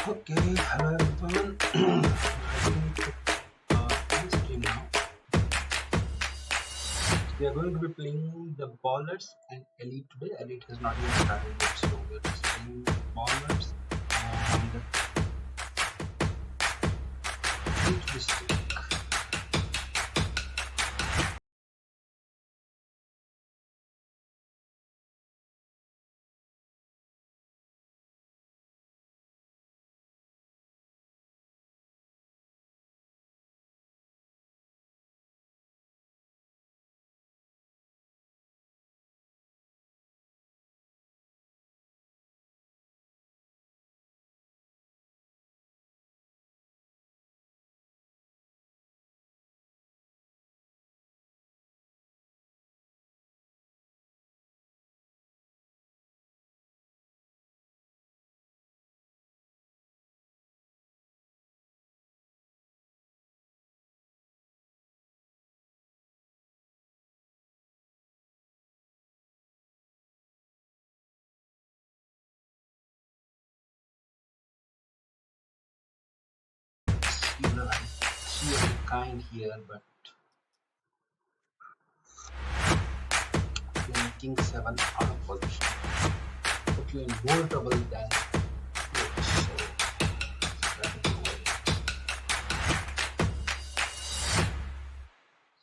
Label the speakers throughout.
Speaker 1: Okay, hello everyone. In stream now. We are going to be playing the ballers and elite today. Elite has not even started yet, so we are just playing ballers and each district. You know, I see of the kind here, but playing king 7 out of position. Put you in more trouble than good. So that is over.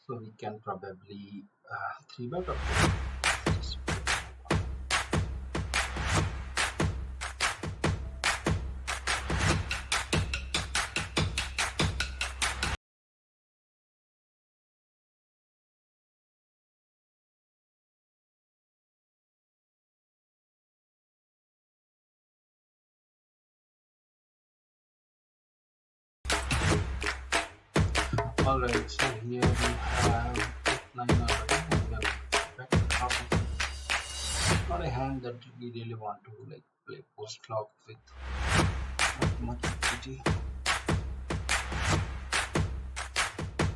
Speaker 1: So we can probably 3 bet or 4. Alright, so here we have 8, 9 already, and we have back half of it. Not a hand that we really want to like play post flop with not much equity.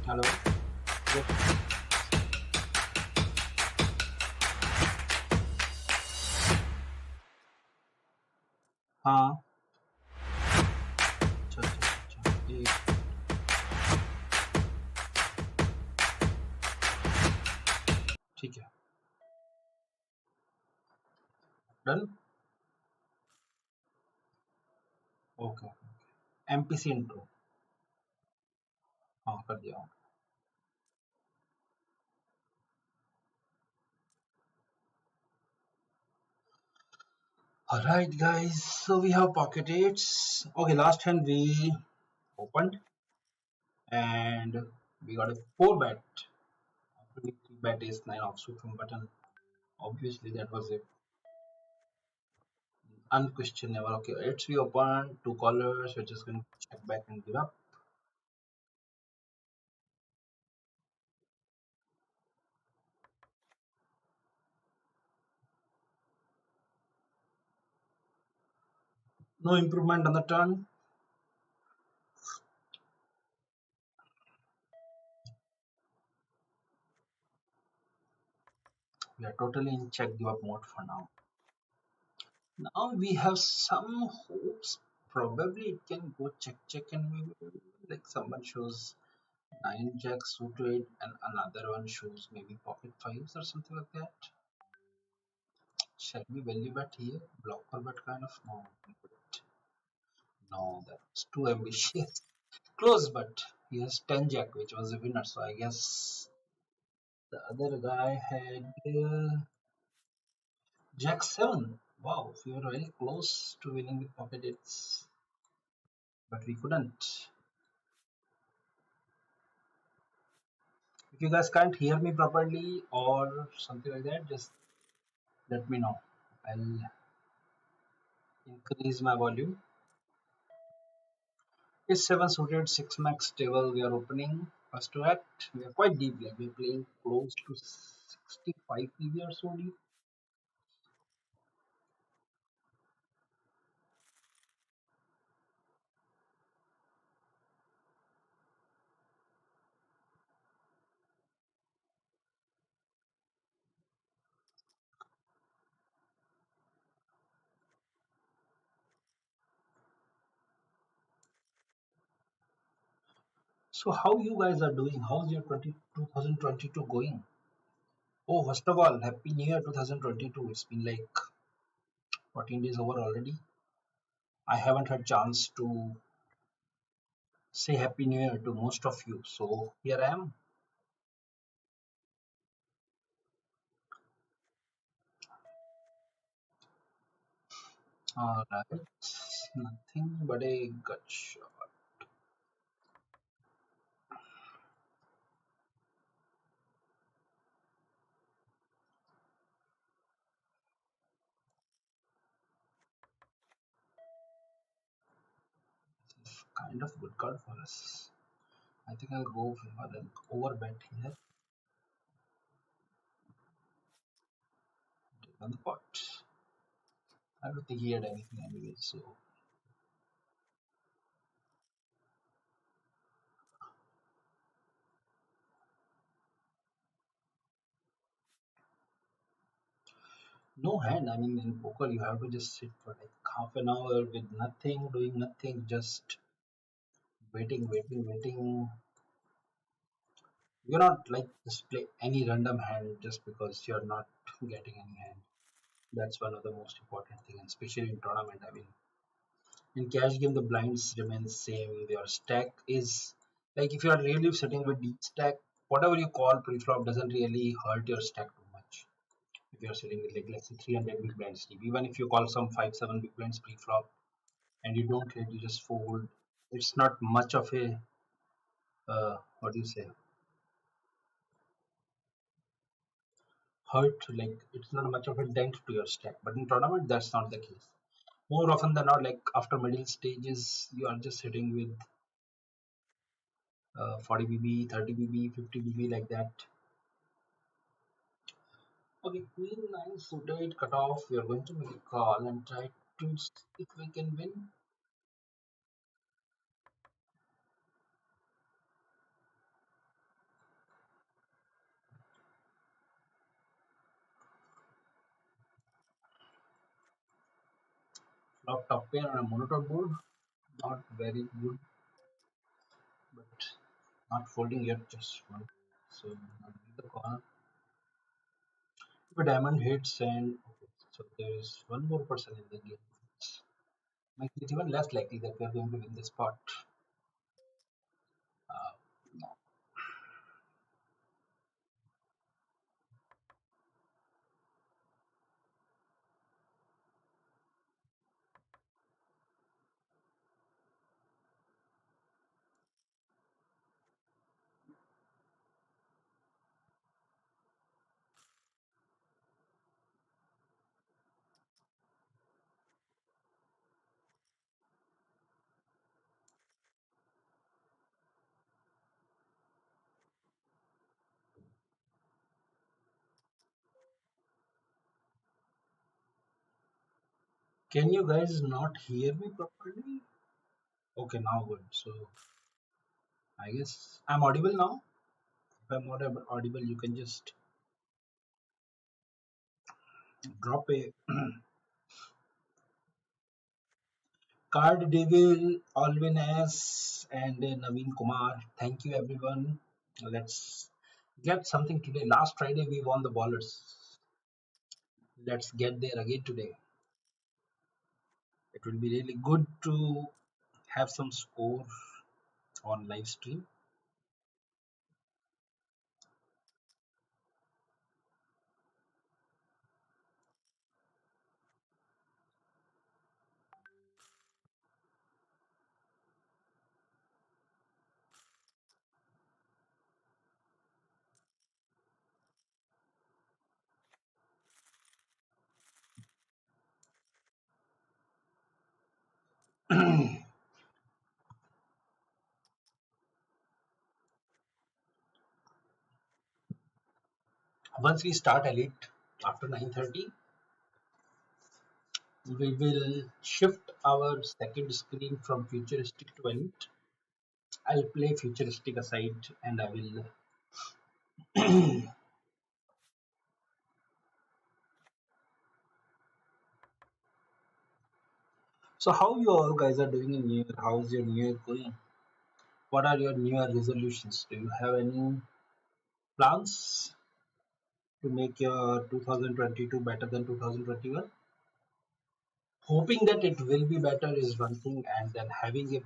Speaker 1: Hello? Yep. हाँ अच्छा अच्छा अच्छा एक ठीक है done okay MPC intro हाँ कर दिया alright guys, so we have pocket eights. Okay, last hand we opened and we got a 4 bet. After we 3 bet ace 9 offsuit from button. Obviously that was a unquestionable. Okay, let's be open. 2 callers. We're just going to check back and give up. No improvement on the turn. We are totally in check give up mode for now. Now we have some hopes. Probably it can go check check and maybe like someone shows 9 jack suited and another one shows maybe pocket fives or something like that. Shall we value bet here? Blocker bet kind of no. No, that's too ambitious. Close, but he has 10 jack, which was a winner. So I guess the other guy had jack 7. Wow, we were very close to winning with pocket eights, but we couldn't. If you guys can't hear me properly or something like that, just let me know. I'll increase my volume. It's 7 suited, 6 max table. We are opening first to act. We are quite deep, like we're playing close to 65 PV or so deep. So how you guys are doing? How's your 2022 going? Oh, first of all, Happy New Year 2022. It's been like 14 days over already. I haven't had chance to say Happy New Year to most of you. So here I am. Alright. Nothing but a gut shot. It's kind of good card for us. I think I'll go for an overbet here. Take on the pot. I don't think he had anything anyway, so no hand. I mean, in poker, you have to just sit for like half an hour with nothing, doing nothing, just waiting. You're not like just play any random hand just because you're not getting any hand. That's one of the most important thing, and especially in tournament. I mean, in cash game, the blinds remain same. Your stack is like if you are really sitting with deep stack, whatever you call pre-flop doesn't really hurt your stack too much. If you're sitting with like let's say 300 big blinds deep, even if you call some 5-7 big blinds pre-flop and you don't hit, you just fold. It's not much of a what do you say hurt. Like it's not much of a dent to your stack. But in tournament, that's not the case. More often than not, like after middle stages, you are just hitting with 40 BB, 30 BB, 50 BB like that. Okay, Queen 9 suited cut off. We are going to make a call and try to see if we can win. Flop top pair on a monotone board. Not very good, but not folding yet, just one. So, I'll leave the corner. If a diamond hits, and okay, so there is one more person in the game, which makes it even less likely that we are going to win this pot. Uh, no. Can you guys not hear me properly? Okay, now good. So I guess I'm audible now. If I'm not audible, you can just drop a card devil, Alvin S, and Naveen Kumar. Thank you, everyone. Let's get something today. Last Friday, we won the ballers. Let's get there again today. It will be really good to have some score on live stream. Once we start Elite after 9:30, we will shift our second screen from futuristic to Elite. I'll play futuristic aside and I will. So, how you all guys are doing in New Year? How's your New Year going? What are your New Year resolutions? Do you have any plans to make your 2022 better than 2021? Hoping that it will be better is one thing, and then having a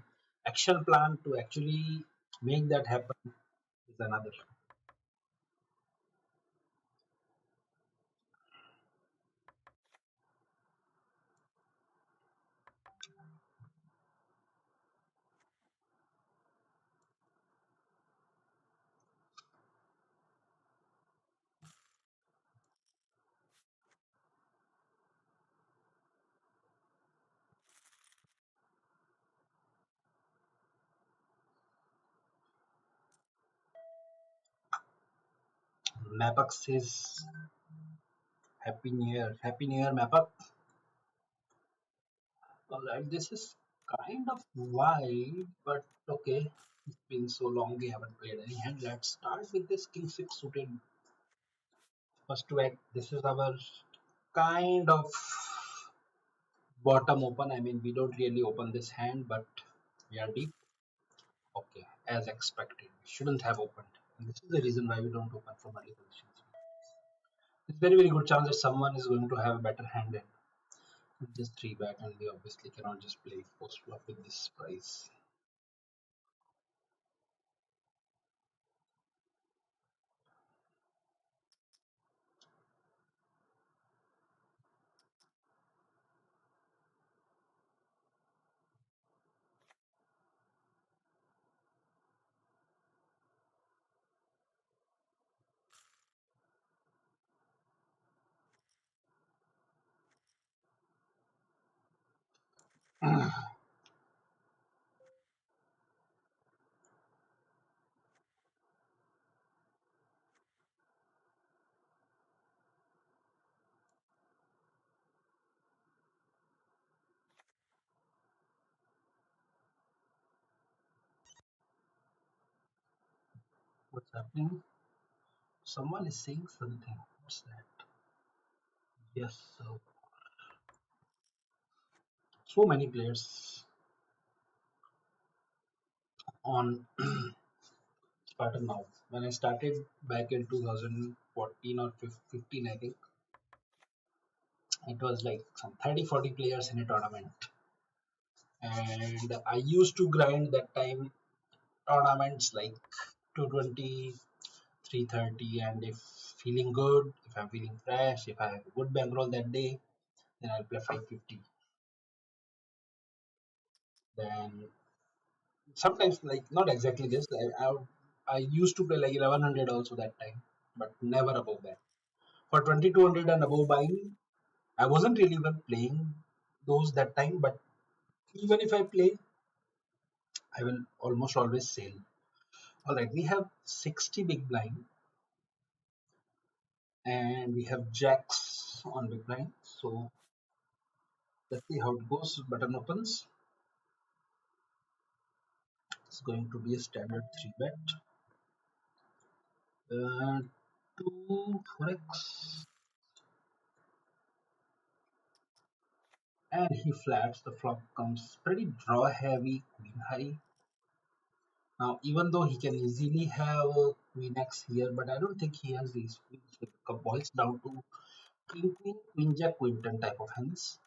Speaker 1: action plan to actually make that happen is another. Mapak says Happy New Year. Happy New Year, Mapak. Alright, this is kind of wild, but okay. It's been so long we haven't played any hand. Let's start with this King 6 suited first to act. This is our kind of bottom open. I mean, we don't really open this hand, but we are deep. Okay, as expected. We shouldn't have opened. And this is the reason why we don't open from early positions. It's very, very good chance that someone is going to have a better hand and just three back, and we obviously cannot just play post flop with this price. What's happening? Someone is saying something. What's that? Yes, so many players on Spartan now. When I started back in 2014 or 15, I think it was like some 30 40 players in a tournament. And I used to grind that time tournaments like 220, 330, and if feeling good, if I'm feeling fresh, if I have a good bankroll that day, then I'll play 550. Then sometimes like not exactly this. I used to play like 1100 also that time, but never above that. For 2200 and above buying, I wasn't really even playing those that time, but even if I play, I will almost always sail. All right, we have 60 big blind and we have jacks on big blind. So let's see how it goes. Button opens. It's going to be a standard 3 bet. Uh, 2 4x, and he flats. The flop comes pretty draw heavy, queen high. Now, even though he can easily have a queen x here, but I don't think he has these queens. So it boils down to king queen, queen jack, queen ten type of hands.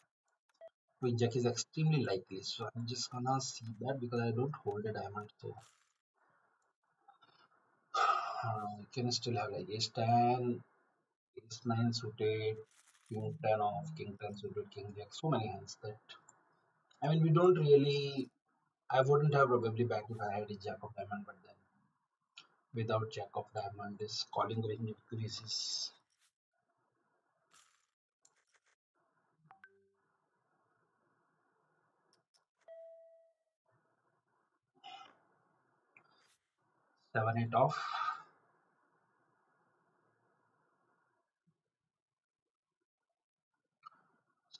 Speaker 1: Queen jack is extremely likely, so I'm just gonna see that because I don't hold a diamond. So you can still have like ace 10, ace 9 suited, king 10 off, king 10 suited, king jack. So many hands that I mean, we don't really. I wouldn't have probably back if I had a jack of diamond, but then without jack of diamond, this calling range increases. 7 8 off.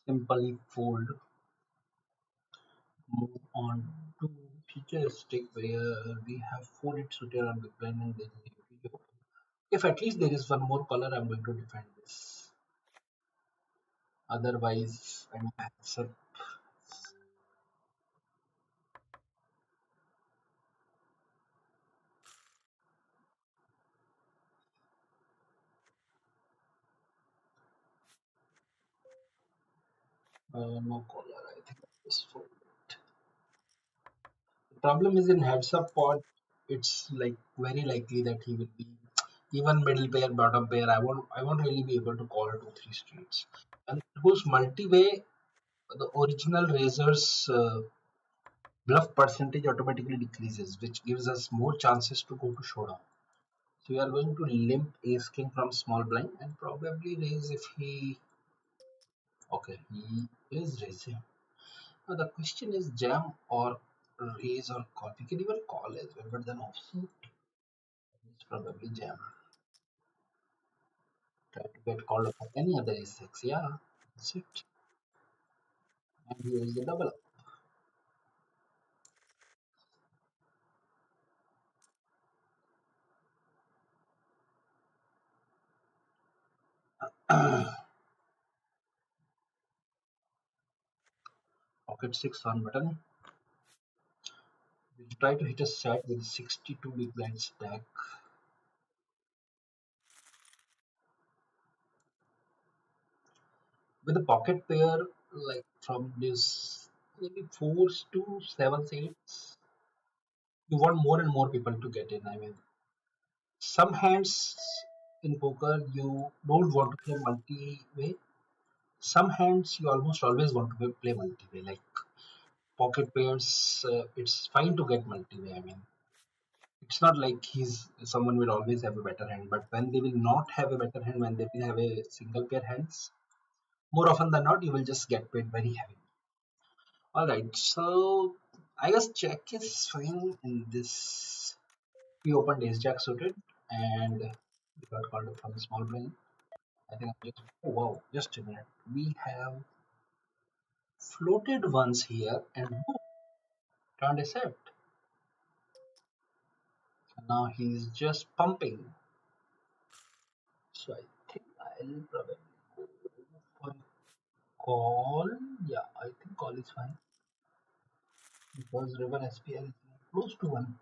Speaker 1: Simply fold. Move on to futuristic where we have 4 8 suited on big blind and then if at least there is one more color, I'm going to defend this. Otherwise, I'm accept. No caller. I think I just fold it. The problem is in heads up pot, it's like very likely that he will be even middle pair, bottom pair. I won't really be able to call 2 3 streets. And it goes multi-way. The original raiser's bluff percentage automatically decreases, which gives us more chances to go to showdown. So we are going to limp ace king from small blind and probably raise if he. Okay, he is raising. Now the question is jam or raise or call. We can even call as well, but then offsuit is probably jam. Try to get called up by any other ace-6. Yeah, that's it. And here is the double up. Pocket 6 on button. We try to hit a set with 62 big blind stack. With a pocket pair, like from this maybe 4s to 7s, 8s, you want more and more people to get in. I mean, some hands in poker you don't want to play multi-way. Some hands you almost always want to play multi-way. Like pocket pairs, it's fine to get multi-way. I mean, it's not like he's someone will always have a better hand, but when they will not have a better hand, when they will have a single pair hands, more often than not, you will just get paid very heavy. All right, so I guess check is fine in this. We opened ace jack suited, and we got called up from the small blind. I think I'm just. Oh wow! Just a minute. We have floated ones here, and boom, turned a set. So now he's just pumping. So I think I'll probably go for call. Yeah, I think call is fine because river SPR is close to one.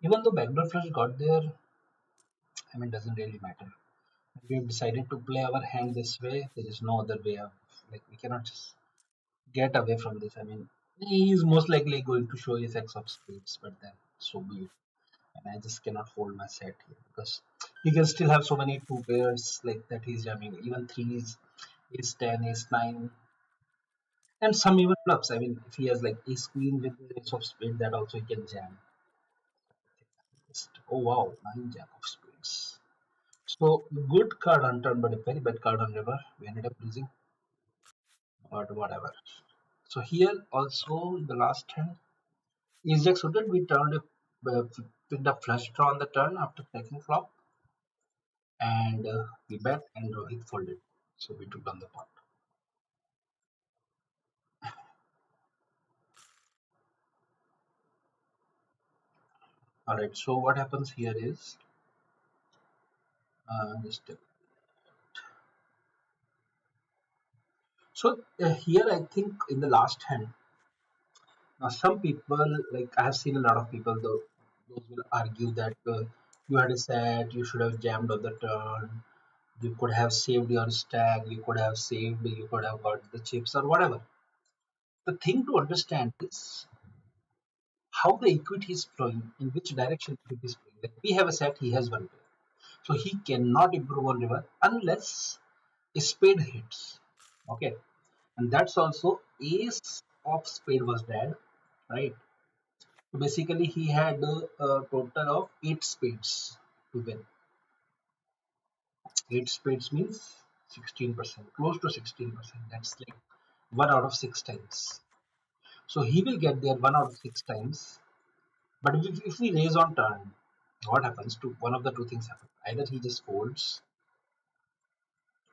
Speaker 1: Even though backdoor flush got there, I mean, doesn't really matter. We have decided to play our hand this way. There is no other way of, like, we cannot just get away from this. I mean, he is most likely going to show his X of spades, but then so be it. And I just cannot hold my set here because he can still have so many two pairs like that he's jamming. Even threes, ace 10, ace 9, and some even bluffs. I mean, if he has like ace queen with the ace of spades, that also he can jam. Just, oh wow, 9 jack of spades. So good card on turn, but a very bad card on river. We ended up losing, but whatever. So here also in the last hand, ace jack suited, we turned picked up flush draw on the turn after taking flop, and we bet and Rohit folded. So we took down the pot. All right. So what happens here is just so here I think in the last hand, some people like I have seen a lot of people though those will argue that you had a set, you should have jammed on the turn, you could have saved your stack, you could have saved, you could have got the chips or whatever. The thing to understand is how the equity is flowing, in which direction equity is flowing. Like we have a set, he has one pair. So he cannot improve on river unless a spade hits. Okay. And that's also ace of spade was dead, right? So basically he had a total of 8 spades to win. 8 spades means 16%, close to 16%. That's like 1 out of 6 times. So he will get there 1 out of 6 times. But if we raise on turn, what happens to one of the two things happen? Either he just folds.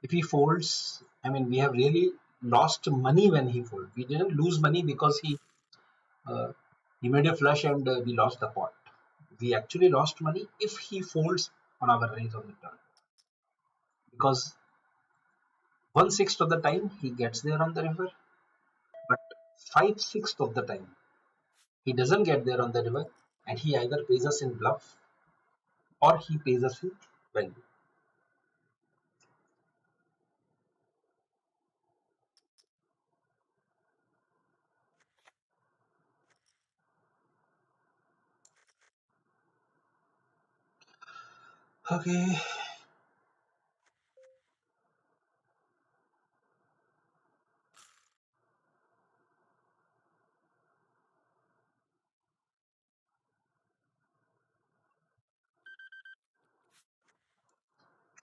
Speaker 1: If he folds, I mean, we have really lost money when he folds. We didn't lose money because uh, he made a flush and we lost the pot. We actually lost money if he folds on our raise on the turn because 1/6 of the time he gets there on the river, but 5/6 of the time he doesn't get there on the river, and he either pays us in bluff or he pays us in value. Okay.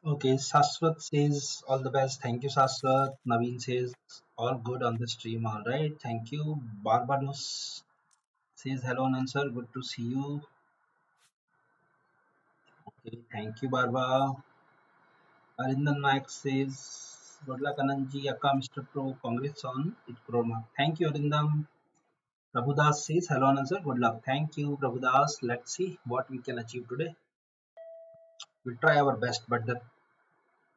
Speaker 1: Okay, Saswat says all the best. Thank you, Saswat. Naveen says all good on the stream. All right, thank you. Barbados says hello, Anant sir. Good to see you. Okay, thank you, Barba. Arindan Naik says good luck, Anandji. Akka, Mr. Pro. Congrats on it. Crore. Thank you, Arindam. Prabhudas says hello, Anand sir. Good luck. Thank you, Prabhudas. Let's see what we can achieve today. We'll try our best, but the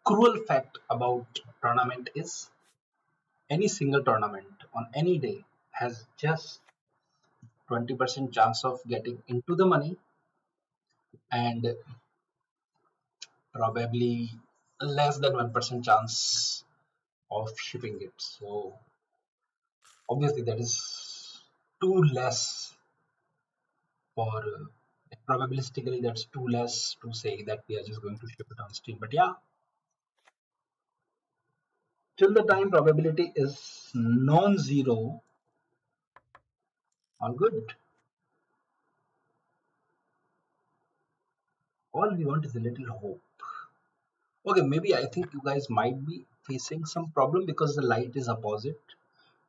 Speaker 1: cruel fact about tournament is any single tournament on any day has just 20% chance of getting into the money and probably less than 1% chance of shipping it. So obviously that is too less for probabilistically that's too less to say that we are just going to ship it on stream. But yeah, till the time probability is non-zero, all good. All we want is a little hope. Okay, maybe I think you guys might be facing some problem because the light is opposite.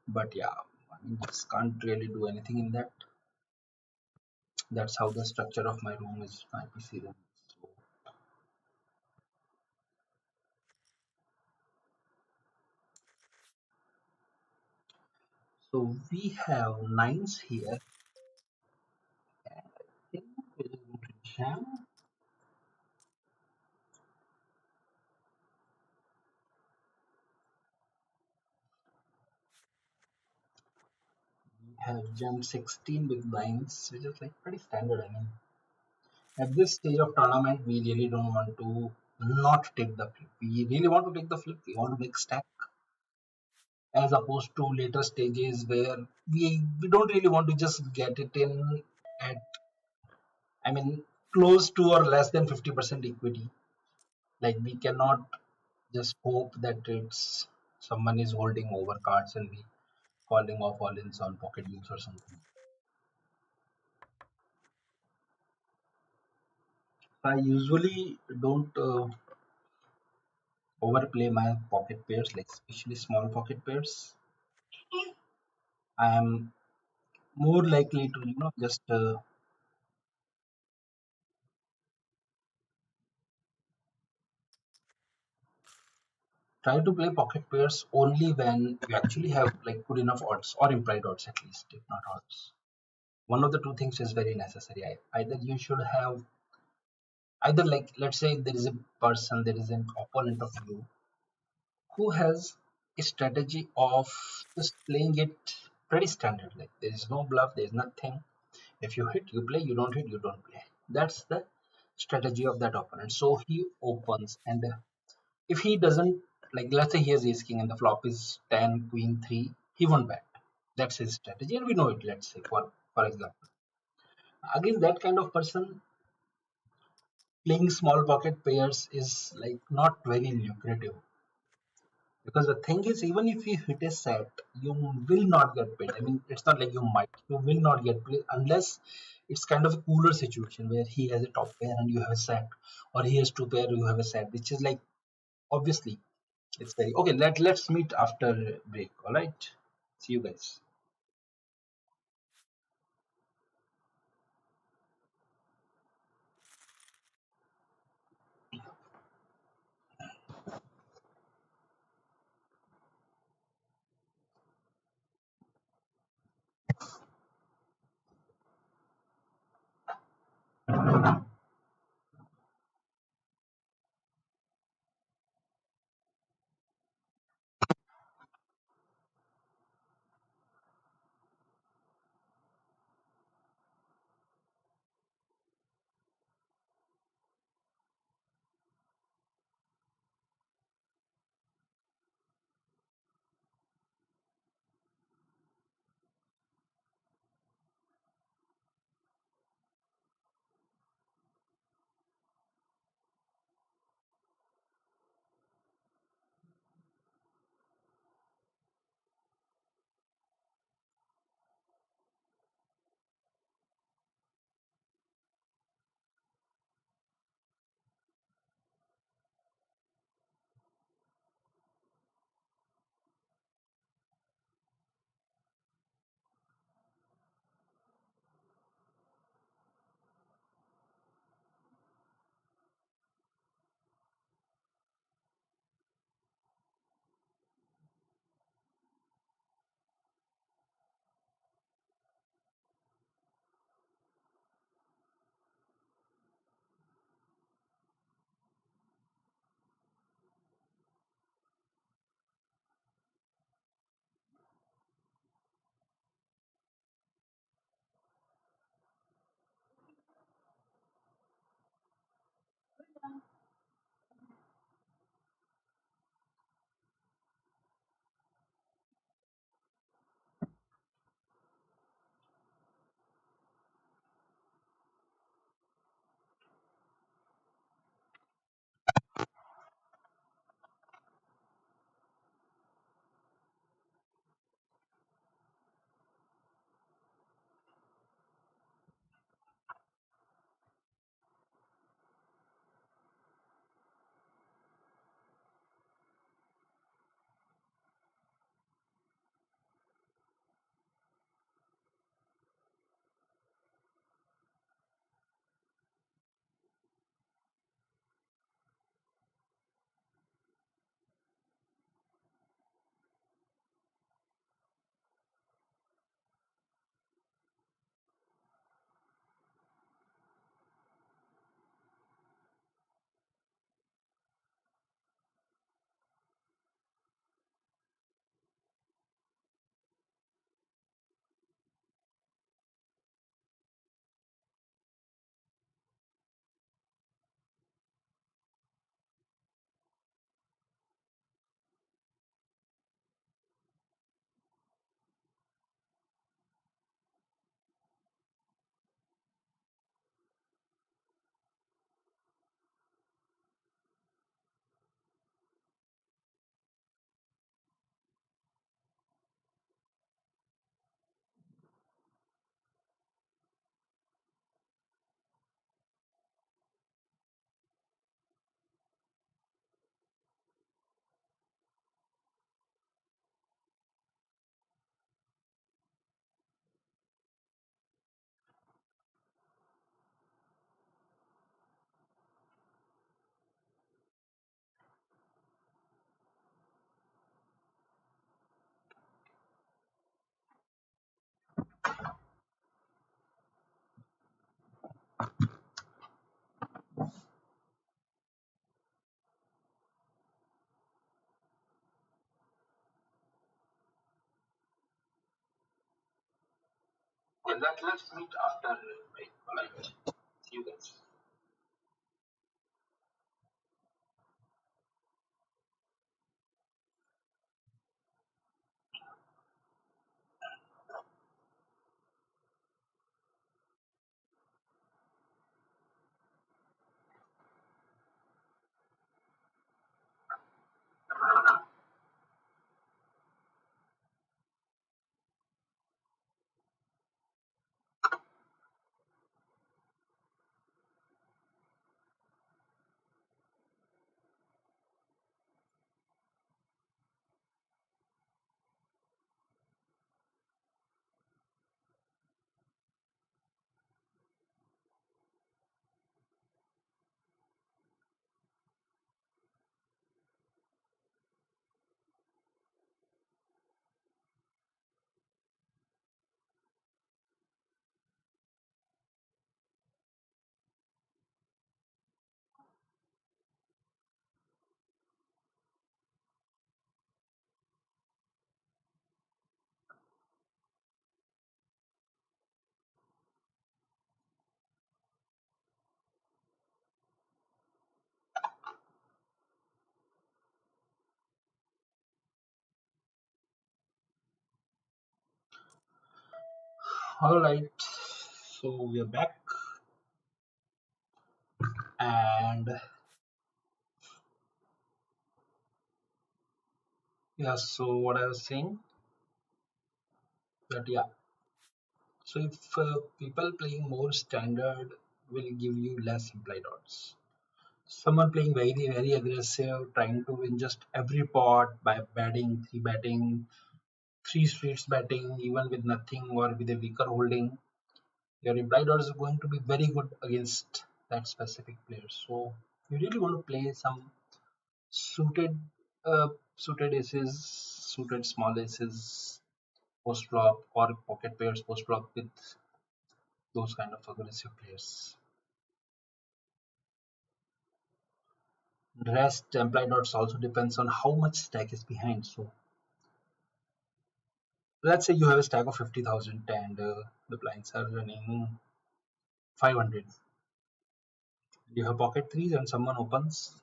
Speaker 1: But yeah, I mean, just can't really do anything in that. That's how the structure of my room is, my PC room. So, so we have nines here. And I think we're going to jam. We have jam 16 with nines, which is like pretty standard. I mean, at this stage of tournament, we really don't want to not take the flip. We really want to take the flip. We want to make stack as opposed to later stages where we don't really want to just get it in at, I mean, close to or less than 50% equity. Like we cannot just hope that it's someone is holding over cards and we calling off all ins on pocket games or something. I usually don't overplay my pocket pairs, like especially small pocket pairs. I am more likely to just try to play pocket pairs only when you actually have like good enough odds or implied odds at least, if not odds. One of the two things is very necessary. Either you should have either like let's say there is a person, there is an opponent of you who has a strategy of just playing it pretty standard. Like there is no bluff, there is nothing. If you hit, you play. You don't hit, you don't play. That's the strategy of that opponent. So he opens, and if he doesn't, like let's say he has ace king and the flop is 10 queen 3, he won't bet. That's his strategy, and we know it. Let's say for example, again that kind of person playing small pocket pairs is like not very lucrative because the thing is even if you hit a set you will not get paid. I mean it's not like you will not get paid unless it's kind of a cooler situation where he has a top pair and you have a set, or he has two pair you have a set, which is like obviously it's very okay. Let's meet after break. All right, see you guys. Okay, let's meet after, right? Alright. See you guys. Alright. So we are back, and yeah, so what I was saying that yeah, so if people playing more standard will give you less implied odds. Someone playing very aggressive, trying to win just every pot by betting, three betting, three streets betting, even with nothing or with a weaker holding, your implied odds are going to be very good against that specific player. So you really want to play some suited, suited aces, suited small aces post flop, or pocket pairs post flop with those kind of aggressive players. Rest implied odds also depends on how much stack is behind. So let's say you have a stack of 50,000 and the blinds are running 500. You have pocket threes and someone opens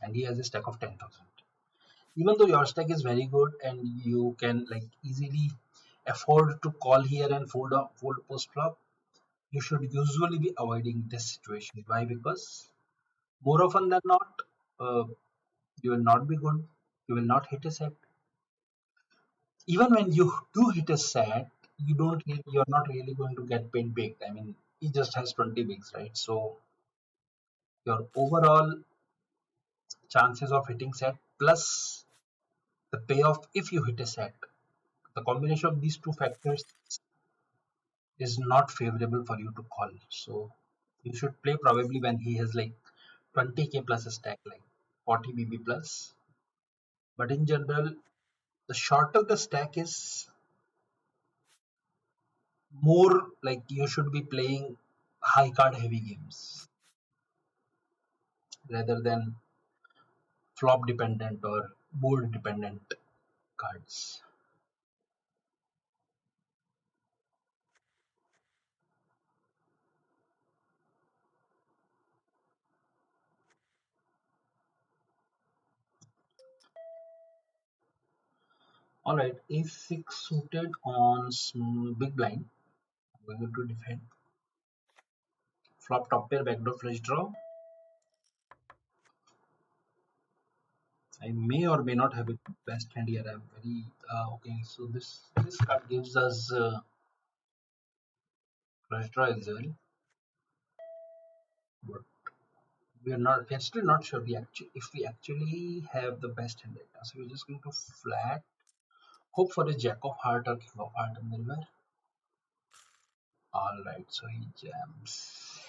Speaker 1: and he has a stack of 10,000. Even though your stack is very good and you can like easily afford to call here and fold post flop, you should usually be avoiding this situation. Why? Because more often than not, uh, you will not be good. You will not hit a set. Even when you do hit a set, you're not really going to get paid big. I mean, he just has 20 bigs, right? So your overall chances of hitting set plus the payoff if you hit a set, the combination of these two factors is not favorable for you to call. So you should play probably when he has like 20k plus a stack, like 40 BB plus. But in general, the shorter the stack is, more like you should be playing high card heavy games rather than flop dependent or board dependent cards. All right, a6 suited on big blind. I'm going to defend. Flop top pair backdoor flush draw. I may or may not have a best hand here. I'm very okay. So this card gives us flush draw as well, but we are not. We're still not sure. We actually, if we actually have the best hand right now. So we're just going to flat. Hope for a jack of heart or king of heart in the river. All right. So he jams.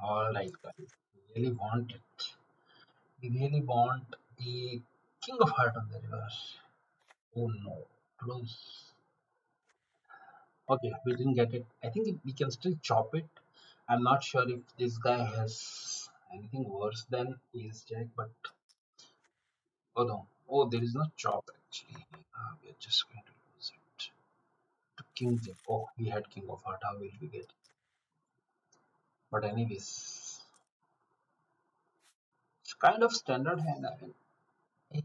Speaker 1: All right, guys. We really want it. We really want a king of heart on the river. Oh no. Close. Okay, we didn't get it. I think we can still chop it. I'm not sure if this guy has anything worse than ace jack, but oh no. Oh, there is no chop actually. We are just going to lose it. To king jack. Oh, he had king of heart. How will we get? But anyways, it's kind of standard hand. I mean,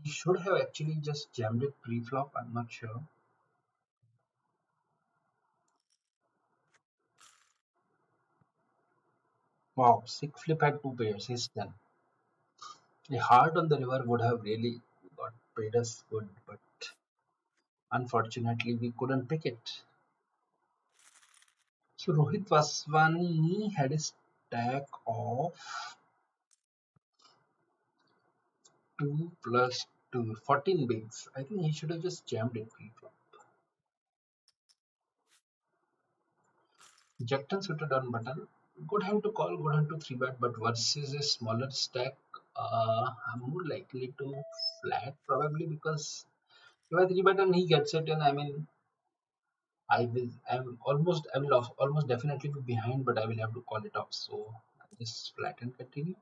Speaker 1: he should have actually just jammed it pre-flop. I'm not sure. Wow, six flip had two pairs. He's done. A heart on the river would have really got paid us good, but unfortunately we couldn't pick it. So Rohit Vaswani had a stack of 2 plus 2, 14 bigs. I think he should have just jammed it pre-flop. Jack 10 suited on button. Good hand to call, good hand to 3 bet, but versus a smaller stack, I'm more likely to flat probably because if I 3 bet and he gets it, and I mean, I will almost definitely be behind, but I will have to call it off. So I'll just flat and continue.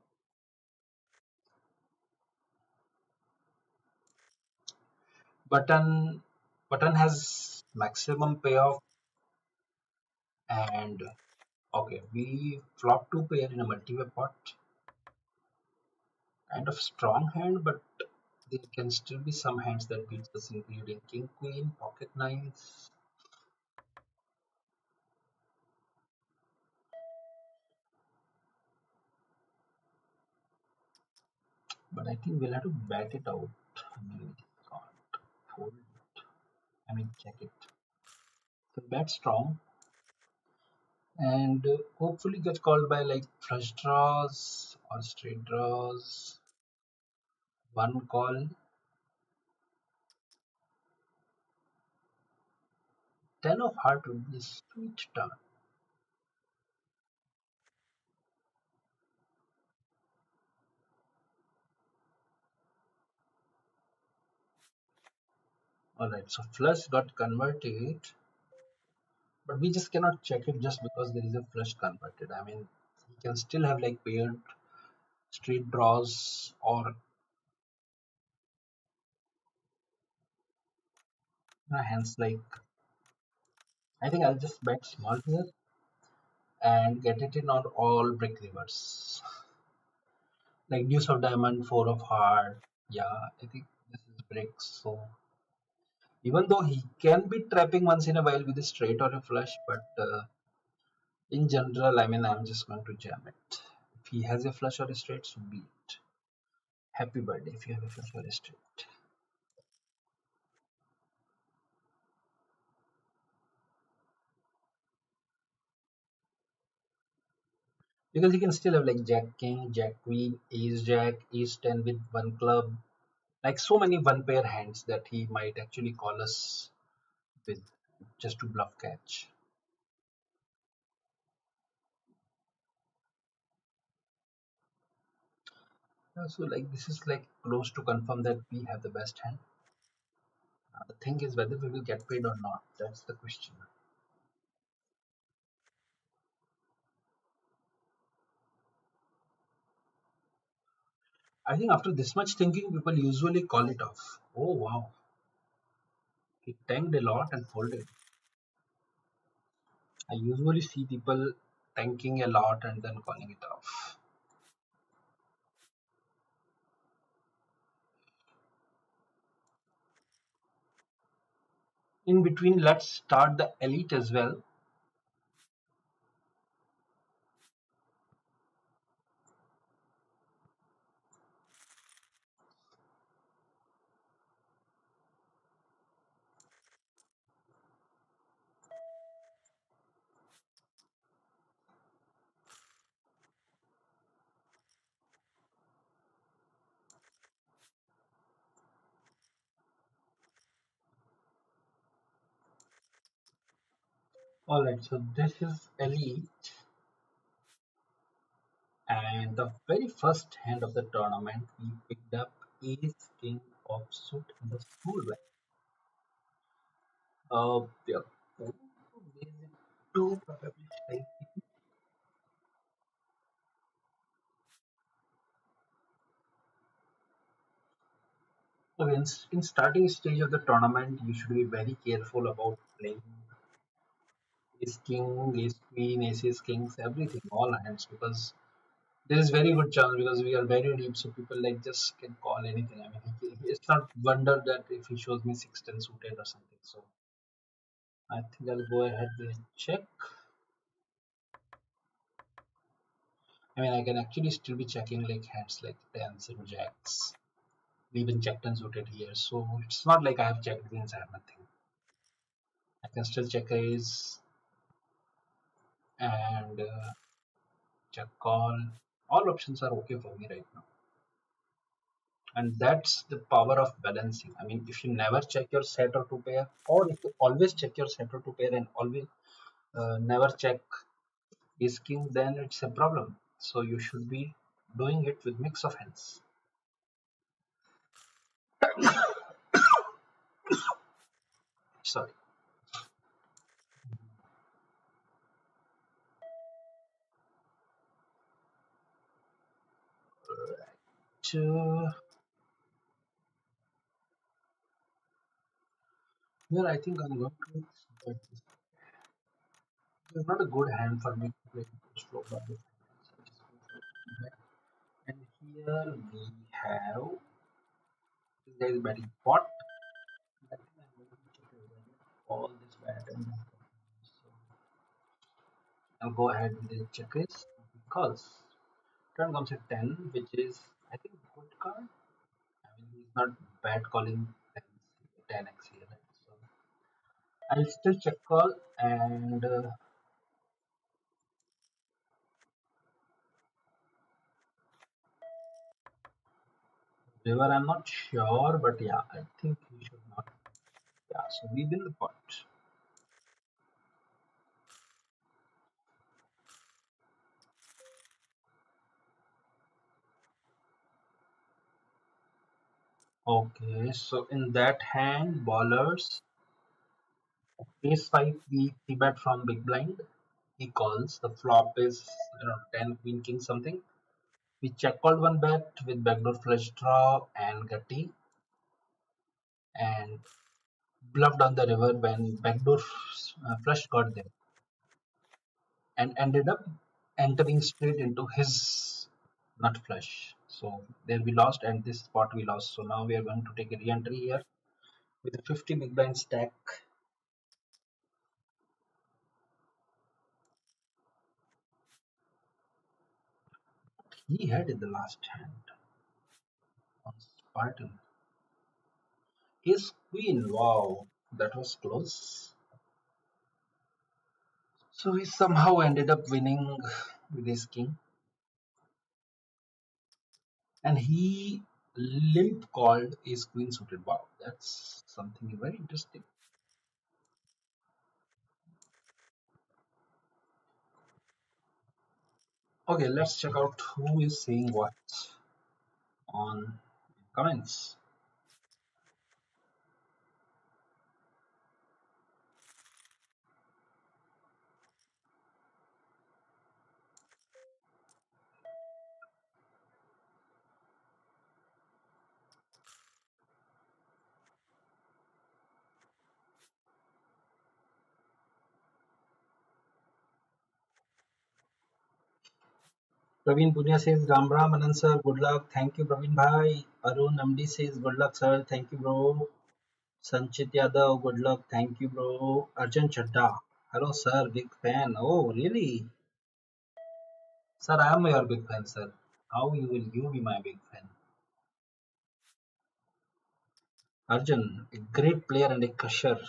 Speaker 1: Button button has maximum payoff, and okay, we flop two pair in a multi-way pot. Kind of strong hand, but there can still be some hands that beats us, including king, queen, pocket nines. But I think we'll have to bat it out. I mean, can't fold it. I mean, check it. So bat strong, and hopefully gets called by like flush draws or straight draws. One call, 10 of heart would be a sweet turn. Alright, so flush got converted, but we just cannot check it just because there is a flush converted. I mean, he can still have like paired straight draws or hands like. I think I'll just bet small here and get it in on all brick rivers. Like deuce of diamond, four of heart. Yeah, I think this is bricks. So even though he can be trapping once in a while with a straight or a flush, but in general, I mean, I'm just going to jam it. If he has a flush or a straight, so be it. Happy birthday if you have a flush or a straight. Because he can still have like Jack King, Jack Queen, Ace Jack, Ace 10 with one club. Like so many one pair hands that he might actually call us with just to bluff catch. So like this is like close to confirm that we have the best hand. The thing is whether we will get paid or not. That's the question. I think after this much thinking, people usually call it off. Oh wow, he tanked a lot and folded. I usually see people tanking a lot and then calling it off. In between, let's start the elite as well. Alright, so this is elite, and the very first hand of the tournament, we picked up ace king of suit in the small way. We are going to raise it to probably slightly. Okay, in starting stage of the tournament, you should be very careful about playing ace king, ace queen, aces, kings, everything, all hands, because there is very good chance because we are very deep, so people like just can call anything. I mean, it's not wonder that if he shows me 6-10 suited or something. So I think I'll go ahead and check. I mean, I can actually still be checking like hands like tens and jacks. We even checked and suited here, so it's not like I have checked queens. I have nothing. I can still check ace and check call. All options are okay for me right now, and that's the power of balancing. I mean, if you never check your set or two pair, or if you always check your set or two pair and always never check ace king, then it's a problem. So you should be doing it with mix of hands. Sorry. So here I think I'm going to. But it's not a good hand for me to play this flow by this hand. So just go for it. And here we have this guy is betting pot. I think I'm going to check all this bad and so I'll go ahead with the check raise because turn comes at 10, which is I think good card. I mean he's not bad calling 10x here, right? So I'll still check call and river I'm not sure, but yeah, I think he should not. Yeah, so we win the pot. Okay, so in that hand, ballers ace 5 we 3 bet from big blind. He calls. The flop is around 10 queen king something. We check called one bet with backdoor flush draw and gutty and bluffed on the river when backdoor flush got there and ended up entering straight into his nut flush. So there we lost and this spot we lost. So now we are going to take a re-entry here with a 50 big blind stack. He had in the last hand on Spartan. His queen, wow, that was close. So he somehow ended up winning with his king, and he limp called his queen suited. Wow, that's something very interesting. Okay, let's check out who is saying what on comments. Praveen Punya says Ram Ram Anand sir, good luck. Thank you, Praveen Bhai. Arun Amdi says good luck, sir. Thank you, bro. Sanchit Yadav, good luck. Thank you, bro. Arjun Chadda. Hello, sir. Big fan. Oh, really? Sir, I am your big fan, sir. How you will you be my big fan? Arjun, a great player and a crusher.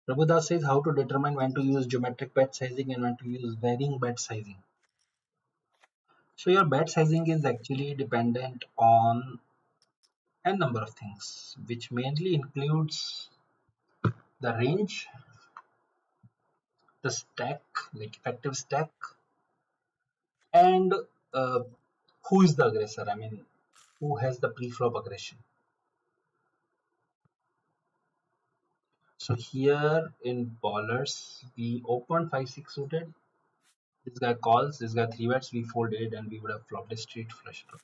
Speaker 1: Prabhudas says how to determine when to use geometric bet sizing and when to use varying bet sizing. So your bet sizing is actually dependent on a number of things, which mainly includes the range, the stack, like effective stack, and uh, who is the aggressor. I mean, who has the pre-flop aggression. So here in ballers, we opened 5-6 suited. This guy calls, this guy 3 bets, we folded and we would have flopped a straight flush draw.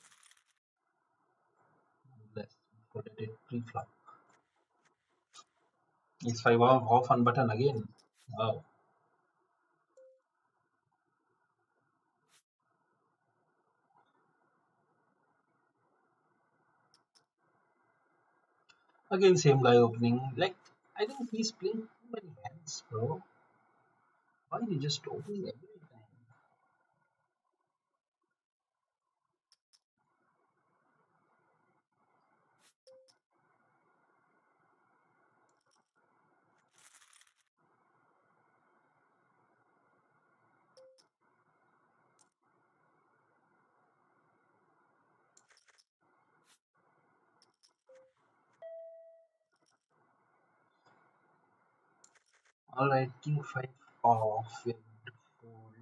Speaker 1: Less, folded it pre-flop. It's 5 off on button again. Wow. Again, same guy opening. Like, I think he's playing too many hands, bro. Why are you just opening every time? Alright, king 5 off. We have to fold.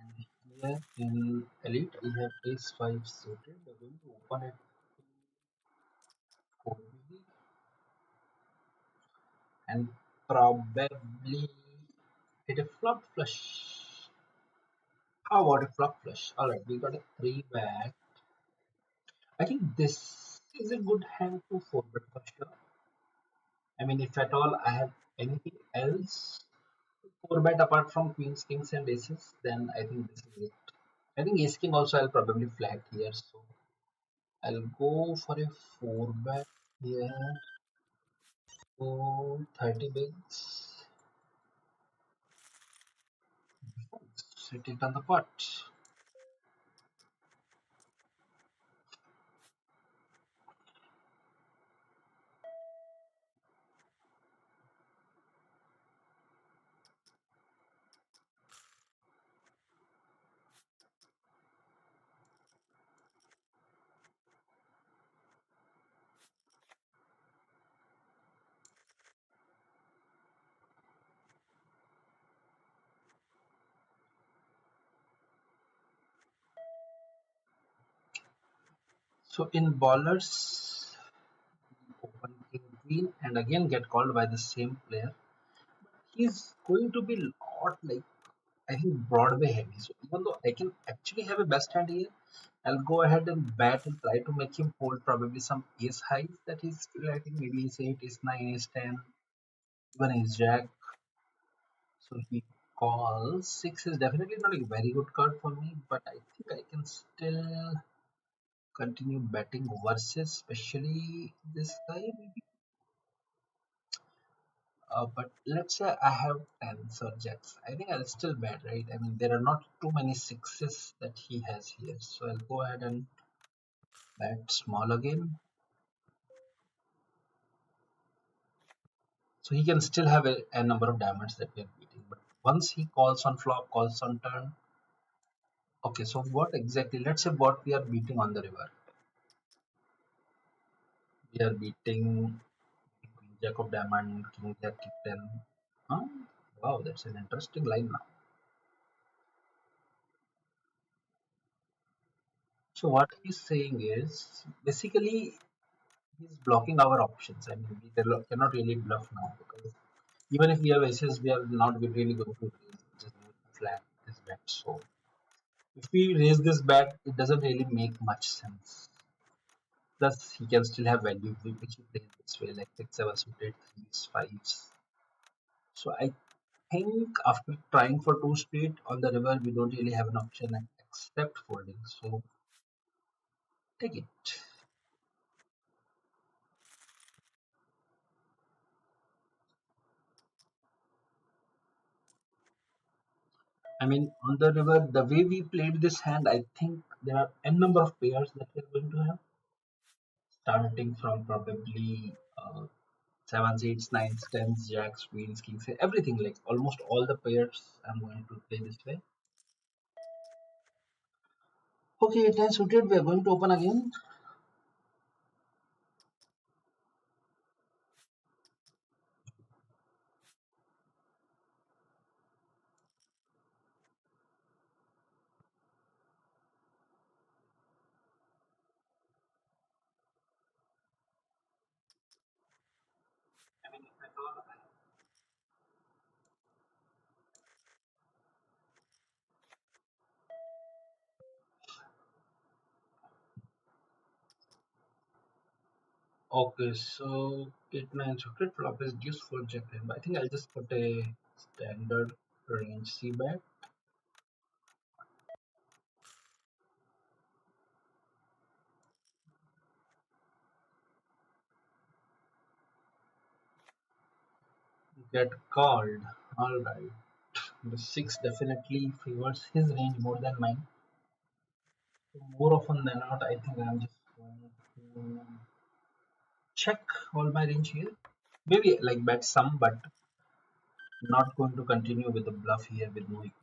Speaker 1: And here in elite, we have ace 5 suited. We're going to open it fold and probably hit a flop flush. How about a flop flush? Alright, we got a 3 back. I think this is a good hand to forward for sure. I mean, if at all I have anything else four bet apart from queens, kings, and aces, then I think this is it. I think ace king also I'll probably flat here, so I'll go for a four bet here. So 30 bigs. Sit it on the pot. So in ballers, open king queen and again get called by the same player. He's going to be lot like I think Broadway heavy. So even though I can actually have a best hand here, I'll go ahead and bat and try to make him fold probably some ace highs that he's still I think maybe ace 8, ace 9, ace 10, even ace jack. So he calls. 6 is definitely not a very good card for me, but I think I can still continue betting versus especially this guy maybe. But let's say I have 10s or jacks. I think I'll still bet, right? I mean, there are not too many sixes that he has here. So I'll go ahead and bet small again. So he can still have a number of diamonds that we are beating. But once he calls on flop, calls on turn. Okay, so what exactly? Let's say what we are beating on the river. We are beating Queen Jack of Diamond, King Jack, King 10. Huh? Wow, that's an interesting line now. So what he's saying is basically he's blocking our options. I mean, we cannot really bluff now because even if we have aces, we are not really going to raise just flat this bet. So if we raise this bet, it doesn't really make much sense. Plus, he can still have value which he plays this way, like 6, 7 suited, 3s, 5s. So I think after trying for two straight on the river, we don't really have an option except folding. So take it. I mean, on the river, the way we played this hand, I think there are n number of pairs that we're going to have, starting from probably sevens, eights, nines, tens, jacks, queens, kings, everything. Like almost all the pairs, I'm going to play this way. Okay, ten suited. We are going to open again. Okay, so Kate 9 chocolate flop is deuce for Jacqueline. I think I'll just put a standard range C bet. Get called. Alright. The 6 definitely favors his range more than mine. So more often than not, I think I'm just going to check all my range here. Maybe like bet some, but not going to continue with the bluff here with no equity.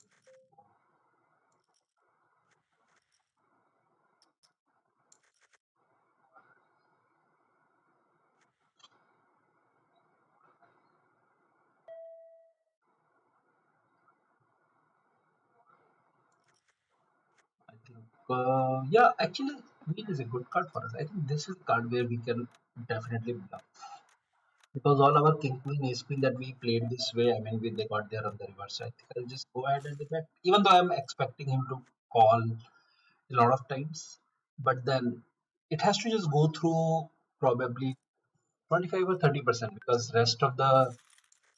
Speaker 1: I think, yeah, actually, Queen is a good card for us. I think this is a card where we can definitely bluff. Because all our King Queen Ace Queen that we played this way, I mean, they got there on the reverse. So I think I'll just go ahead and bet. Even though I'm expecting him to call a lot of times, but then it has to just go through probably 25 or 30% because rest of the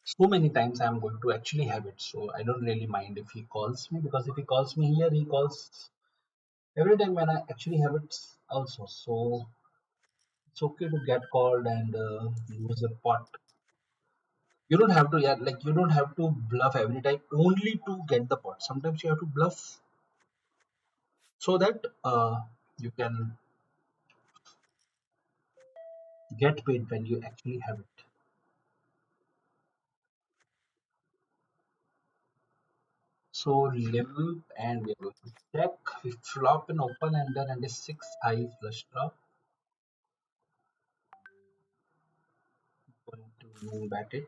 Speaker 1: so many times I'm going to actually have it. So I don't really mind if he calls me because if he calls me here, he calls every time when I actually have it also. So it's okay to get called and lose a pot. You don't have to, yeah, like you don't have to bluff every time only to get the pot. Sometimes you have to bluff so that you can get paid when you actually have it. So limp and we're going to check. We flop an open ender and a 6 high flush draw. Going to bat it.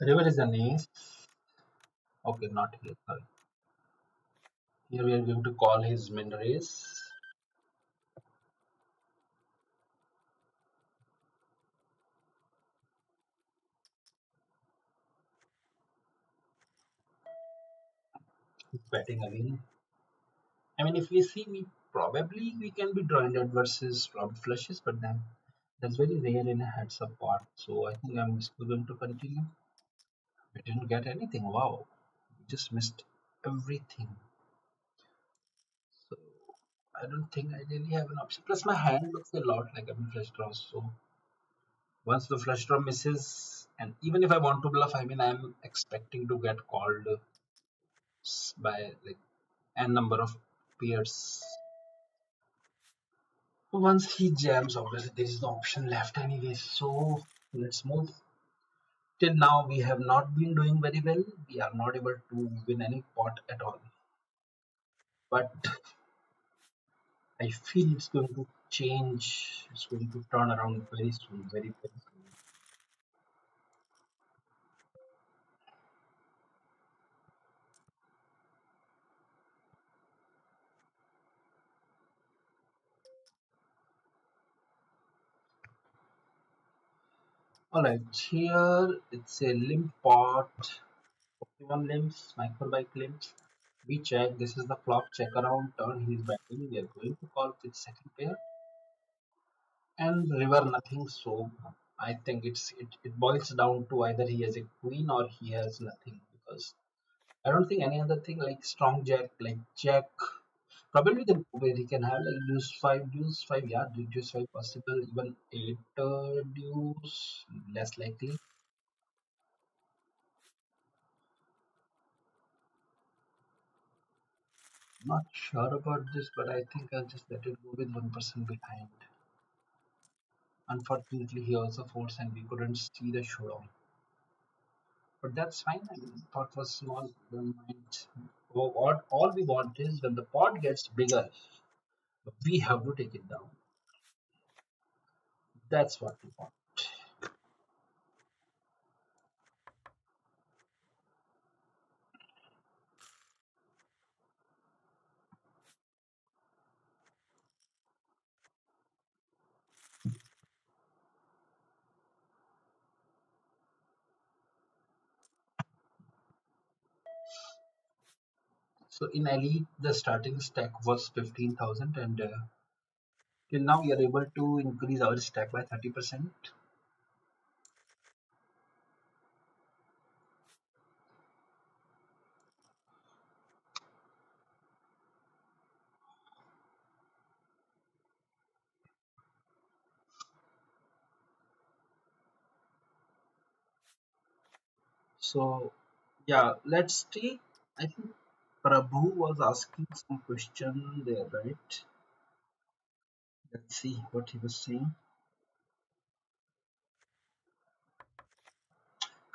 Speaker 1: River is an ace. Okay, not here. Sorry. Here we are going to call his min raise. He's batting again. I mean, if we see, probably we can be drawing that versus flop flushes, but then that's very rare in a heads up part. So I think I'm still going to continue. We didn't get anything. Wow, we just missed everything. So I don't think I really have an option. Plus, my hand looks a lot like I'm flush draws. So once the flush draw misses, and even if I want to bluff, I mean, I'm expecting to get called by like n number of pairs. Once he jams, obviously there is no option left anyway. So let's move. Till now, we have not been doing very well. We are not able to win any pot at all. But I feel it's going to change. It's going to turn around very soon, very, very soon. Alright, here it's a limp pot. 41 limps, micro bike limps. We check. This is the flop check around turn. He's batting. We are going to call with second pair and river nothing. So I think it boils down to either he has a queen or he has nothing because I don't think any other thing like strong jack, like jack. Probably the where he can have like deuce five, yeah, deuce five possible, even eight deuce less likely. Not sure about this, but I think I'll just let it go with 1% behind. Unfortunately, he also forced and we couldn't see the showdown. But that's fine. I mean, thought was small. Don't mind. What all we want is when the pot gets bigger, we have to take it down. That's what we want. So in Elite, the starting stack was 15,000, and till now we are able to increase our stack by 30%. So yeah, let's take. I think Prabhu was asking some question there, right? Let's see what he was saying.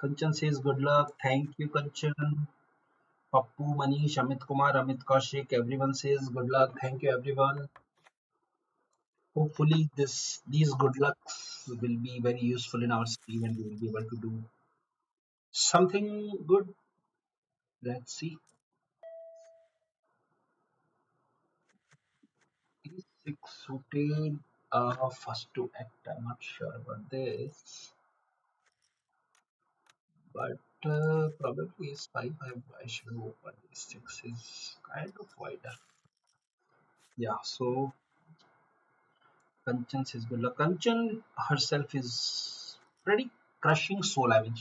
Speaker 1: Kanchan says good luck. Thank you, Kanchan. Pappu, Manish, Amit Kumar, Amit Kaushik. Everyone says good luck. Thank you, everyone. Hopefully, these good lucks will be very useful in our stream, and we will be able to do something good. Let's see. E6 suited. First to act. I'm not sure about this, but probably is 5. I should open. E6 is kind of wider. Yeah. So Kanchan says good luck. Kanchan herself is pretty crushing soul. I mean,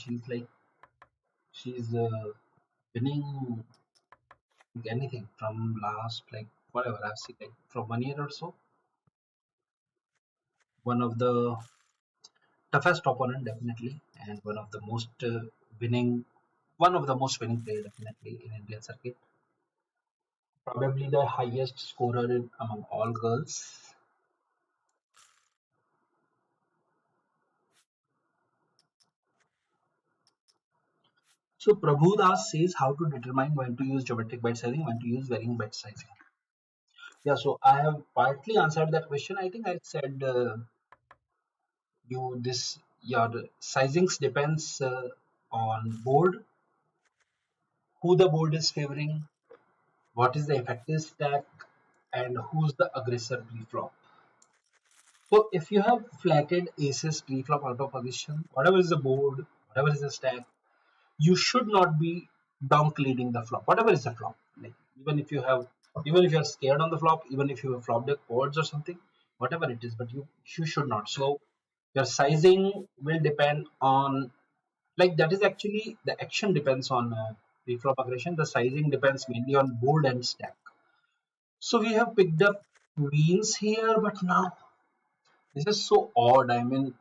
Speaker 1: she's winning like anything from last like whatever I've seen like from 1 year or so. One of the toughest opponent definitely, and winning, one of the most winning player definitely in Indian circuit. Probably the highest scorer among all girls. So Prabhu Das says how to determine when to use geometric byte sizing, when to use varying byte sizing. Yeah, so I have partly answered that question. I think I said you this your sizings depends on board, who the board is favoring, what is the effective stack, and who's the aggressor pre-flop. So if you have flatted aces pre-flop out of position, whatever is the board, whatever is the stack, you should not be donk leading the flop. Whatever is the flop, like even if you're scared on the flop, even if you have flopped the chords or something, whatever it is, but you should not. So your sizing will depend on like that is actually the action depends on pre-flop aggression. The sizing depends mainly on board and stack. So we have picked up queens here, but now this is so odd. I mean,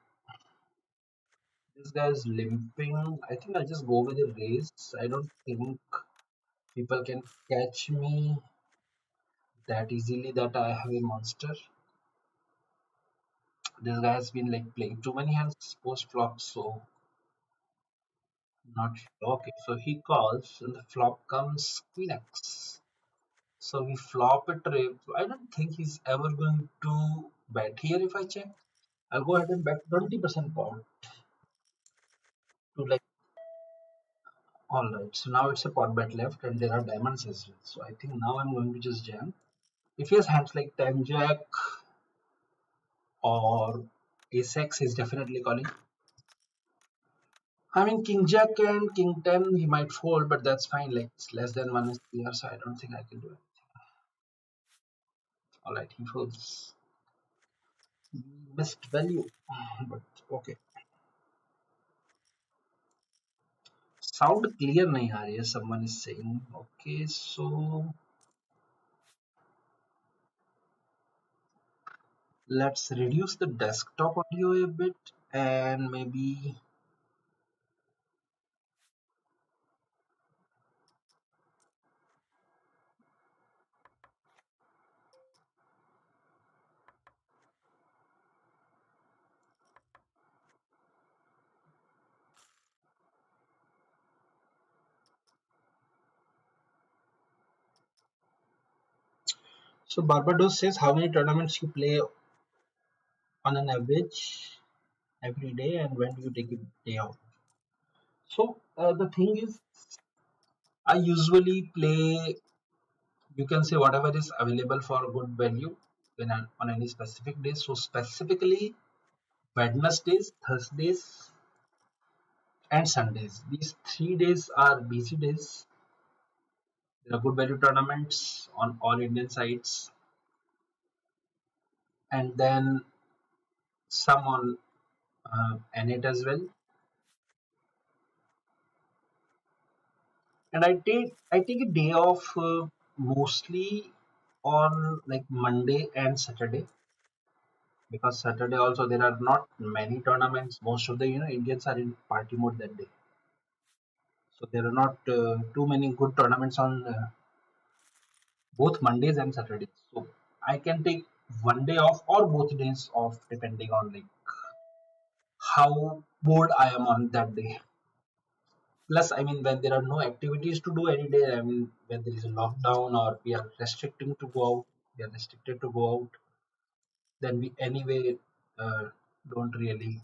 Speaker 1: this guy is limping. I think I'll just go with a raise. I don't think people can catch me that easily that I have a monster. This guy has been like playing too many hands post flop, so not sure. Okay, so he calls and the flop comes queen X. So we flop a trip. I don't think he's ever going to bet here if I check. I'll go ahead and bet 20% pot to like alright. So now it's a pot bet left and there are diamonds as well. So I think now I'm going to just jam. If he has hands like 10 jack or ace X, he's definitely calling. I mean king jack and king 10 he might fold, but that's fine. Like it's less than one is clear, so I don't think I can do it. Alright, he folds. Missed value. But okay. Sound clear nahi aa rahi hai, someone is saying. Okay, so let's reduce the desktop audio a bit and maybe So Barbados says how many tournaments you play on an average every day and when do you take a day off? So the thing is, I usually play, you can say whatever is available for good value on any specific day. So specifically Wednesdays, Thursdays, and Sundays. These 3 days are busy days. There are good value tournaments on all Indian sites, and then some on NET as well. And I take a day off mostly on like Monday and Saturday, because Saturday also there are not many tournaments. Most of the Indians are in party mode that day, so there are not too many good tournaments on both Mondays and Saturdays. So I can take one day off or both days off depending on like how bored I am on that day. Plus, I mean, when there are no activities to do any day, I mean, when there is a lockdown or we are restricting to go out, we are restricted to go out, then we anyway don't really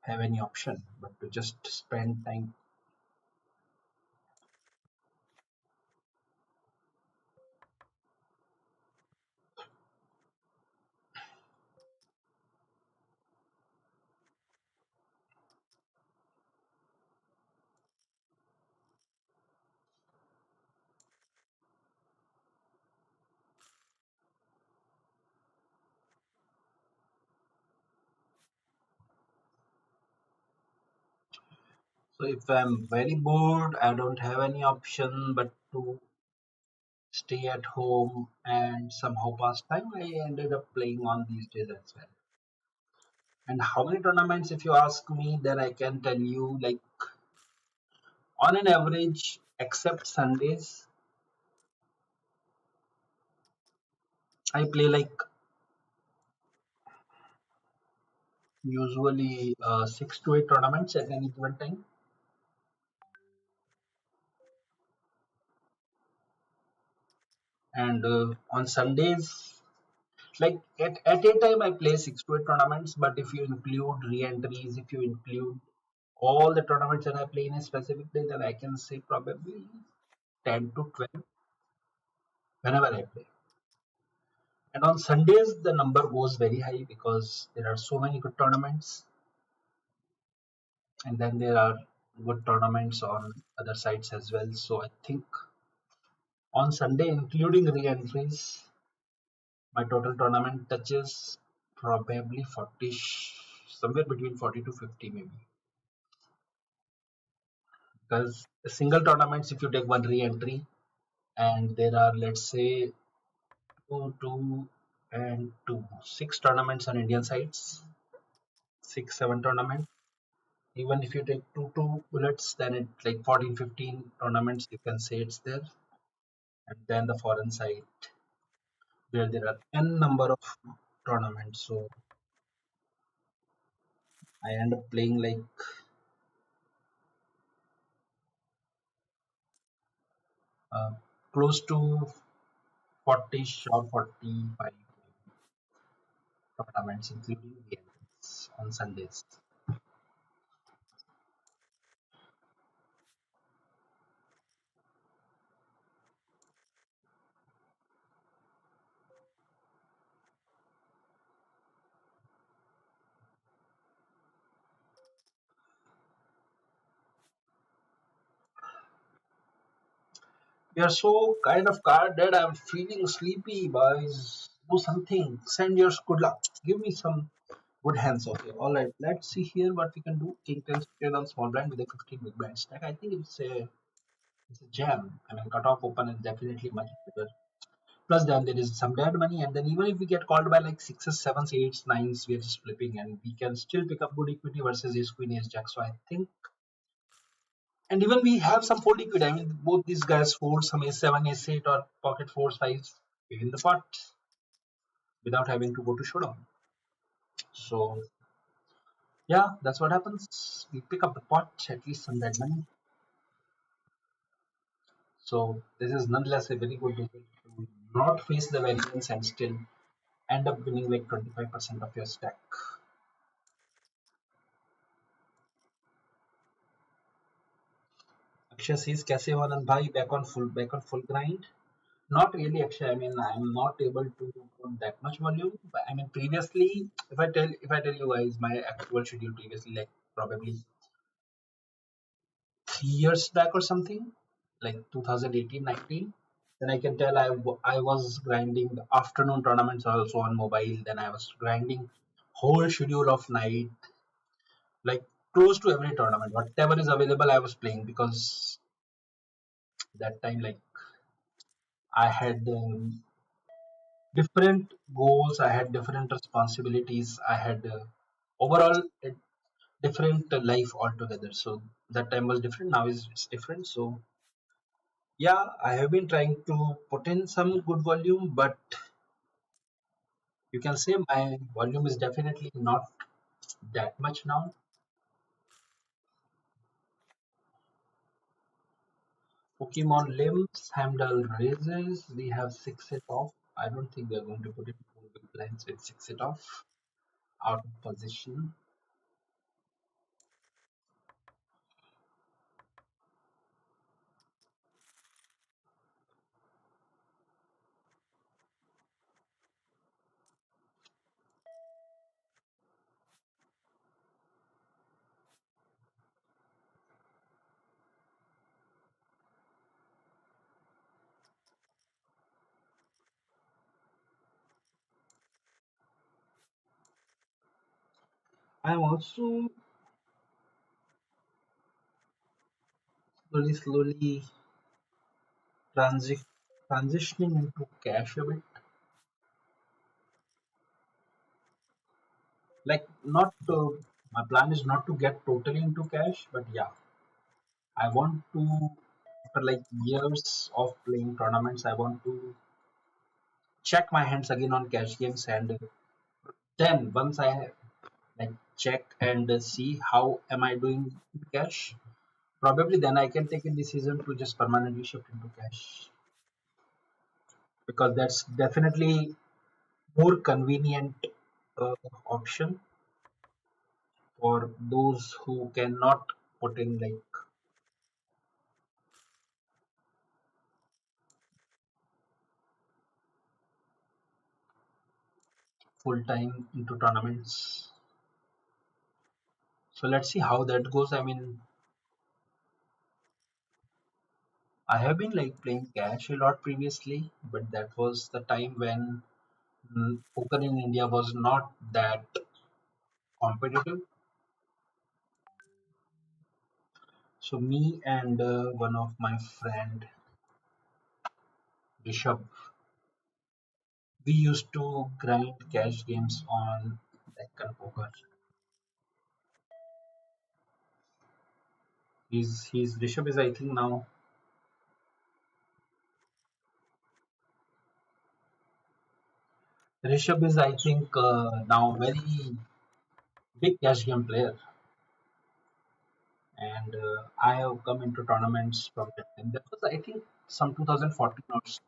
Speaker 1: have any option but to just spend time. So if I'm very bored, I don't have any option but to stay at home and somehow pass time. I ended up playing on these days as well. And how many tournaments, if you ask me, then I can tell you like on an average, except Sundays, I play like usually 6 to 8 tournaments at any given time. And on Sundays, like at a time, I play 6 to 8 tournaments. But if you include re-entries, if you include all the tournaments that I play in a specific day, then I can say probably 10 to 12 whenever I play. And on Sundays, the number goes very high because there are so many good tournaments, and then there are good tournaments on other sites as well. So I think on Sunday, including re-entries, my total tournament touches probably 40, somewhere between 40 to 50 maybe. Because single tournaments, if you take one re-entry, and there are let's say two and two, 6 tournaments on Indian sites, 6, 7 tournaments. Even if you take two bullets, then it like 14, 15 tournaments you can say it's there. And then the foreign side where there are n number of tournaments. So I end up playing like uh, close to 40 or 45 tournaments, including the events on Sundays. We are so kind of guarded. I'm feeling sleepy, boys. Do something. Send your good luck. Give me some good hands. Okay. All right. Let's see here what we can do. King 10 straight on small blind with a 15 big blind stack. I think it's a jam. I mean, cutoff open is definitely much better. Plus, then there is some dead money, and then even if we get called by like sixes, sevens, eights, nines, we are just flipping, and we can still pick up good equity versus ace queen, ace jack. So I think, and even we have some fold equity. I mean, both these guys fold some ace seven, ace eight, or pocket fours, fives within the pot without having to go to showdown. So yeah, that's what happens. We pick up the pot, at least some dead money. So this is nonetheless a very good result. not face the variance and still end up winning like 25% of your stack. Akshay says, "Kaise ho Anand bhai? Back on full grind." Not really, Akshay. I mean, I'm not able to put that much volume. But I mean, previously, if I tell you guys my actual schedule previously, like probably 3 years back or something, like 2018-19, then I can tell I was grinding the afternoon tournaments also on mobile. Then I was grinding whole schedule of night, like close to every tournament, whatever is available, I was playing because that time like I had different goals, I had different responsibilities, I had overall a different life altogether. So that time was different. Now it's different. So yeah, I have been trying to put in some good volume, but you can say my volume is definitely not that much now. Pokemon limbs, Hamdall raises. We have six it off. I don't think they're going to put it in big blinds with six it off. Out of position. I'm also slowly transi- transitioning into cash a bit. Like not my plan is not to get totally into cash, but yeah, I want to after like years of playing tournaments, I want to check my hands again on cash games, and then once I like check and see how am I doing in cash, probably then I can take a decision to just permanently shift into cash because that's definitely more convenient option for those who cannot put in like full time into tournaments. So let's see how that goes. I mean, I have been like playing cash a lot previously, but that was the time when poker in India was not that competitive. So me and one of my friend Rishabh, we used to grind cash games on Deccan Poker. He's Rishabh is I think now Rishabh is I think now very big cash game player, and I have come into tournaments from that time. That was I think some 2014 or so.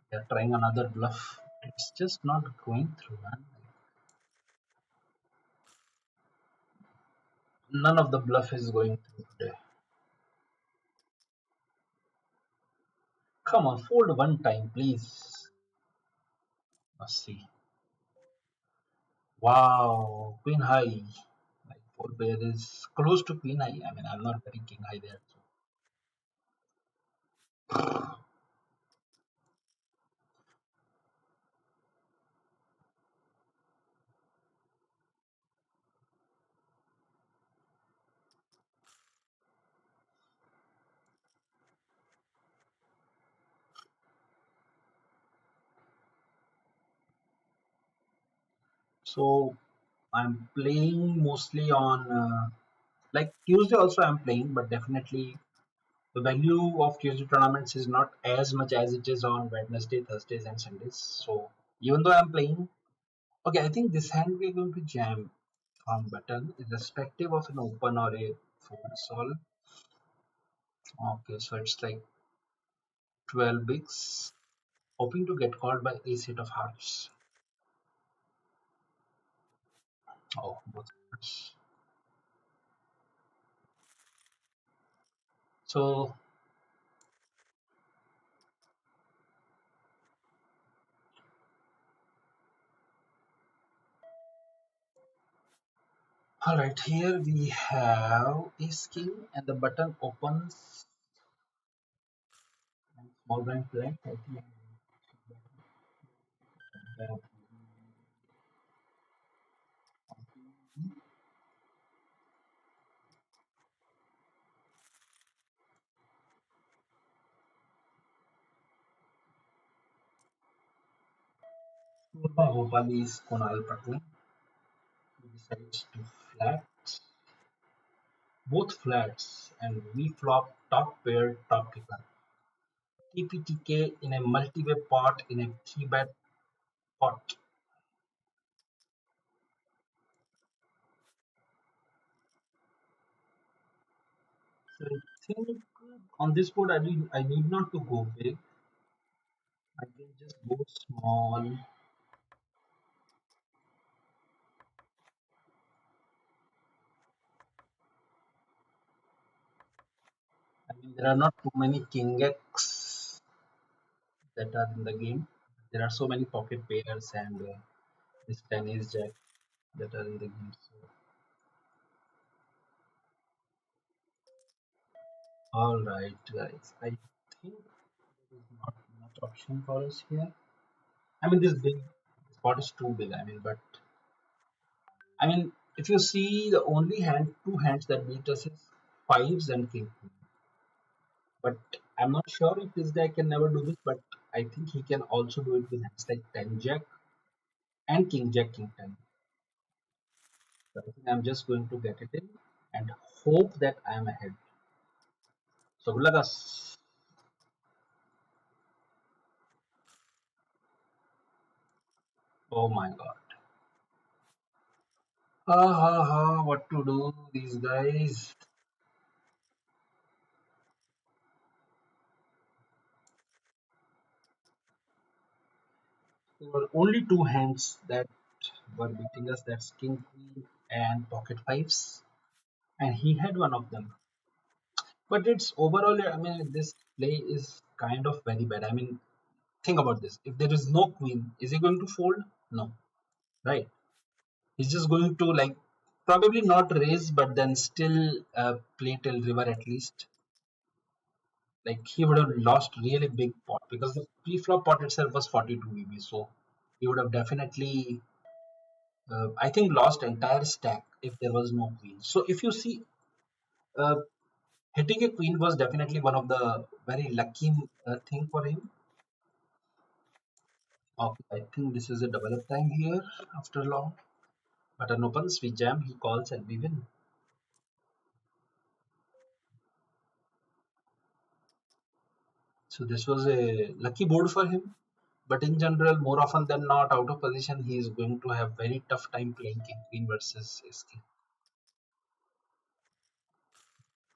Speaker 1: They're trying another bluff. It's just not going through, man. None of the bluff is going through today. Come on, fold one time, please. Let's see. Wow, queen high. Like four pair is close to queen high. I mean, I'm not very king high there. So I'm playing mostly on like Tuesday also I'm playing, but definitely the value of Tuesday tournaments is not as much as it is on Wednesday, Thursdays, and Sundays. So even though I'm playing, Okay, I think this hand we're going to jam from button irrespective of an open or a fold solve. Okay, so it's like 12 bigs, hoping to get called by a set of hearts. Oh, both hearts. So, alright, here we have ace king and the button opens and small blind flag. I think uh, Gopal is Konal Patni. He decides to flat both flats and we flop top pair top kicker. TPTK in a multi-way pot in a 3-bet pot. So I think on this board I need not to go big. I can just go small. I mean there are not too many king X that are in the game. There are so many pocket pairs and this 10 is jack that are in the game. So all right, guys. I think there is not much option for us here. I mean, this pot is too big. I mean, but I mean, if you see the only two hands that beat us is fives and king. But I'm not sure if this guy can never do this. But I think he can also do it with hands like ten jack and king jack king ten. So I think I'm just going to get it in and hope that I'm ahead. So good luck us. Oh my god. Ha ha ha! What to do? These guys. There were only two hands that were beating us. That's king queen and pocket fives, and he had one of them. But it's overall. I mean, this play is kind of very bad. I mean, think about this. If there is no queen, is he going to fold? No, right? He's just going to like probably not raise, but then still play till river at least. Like he would have lost really big pot because the pre-flop pot itself was 42 VB, so he would have definitely I think lost entire stack if there was no queen. So if you see, uh, hitting a queen was definitely one of the very lucky thing for him. Okay, I think this is a double up time here after long. Button opens, we jam, he calls, and we win. So this was a lucky board for him. But in general, more often than not, out of position, he is going to have very tough time playing king queen versus ace king.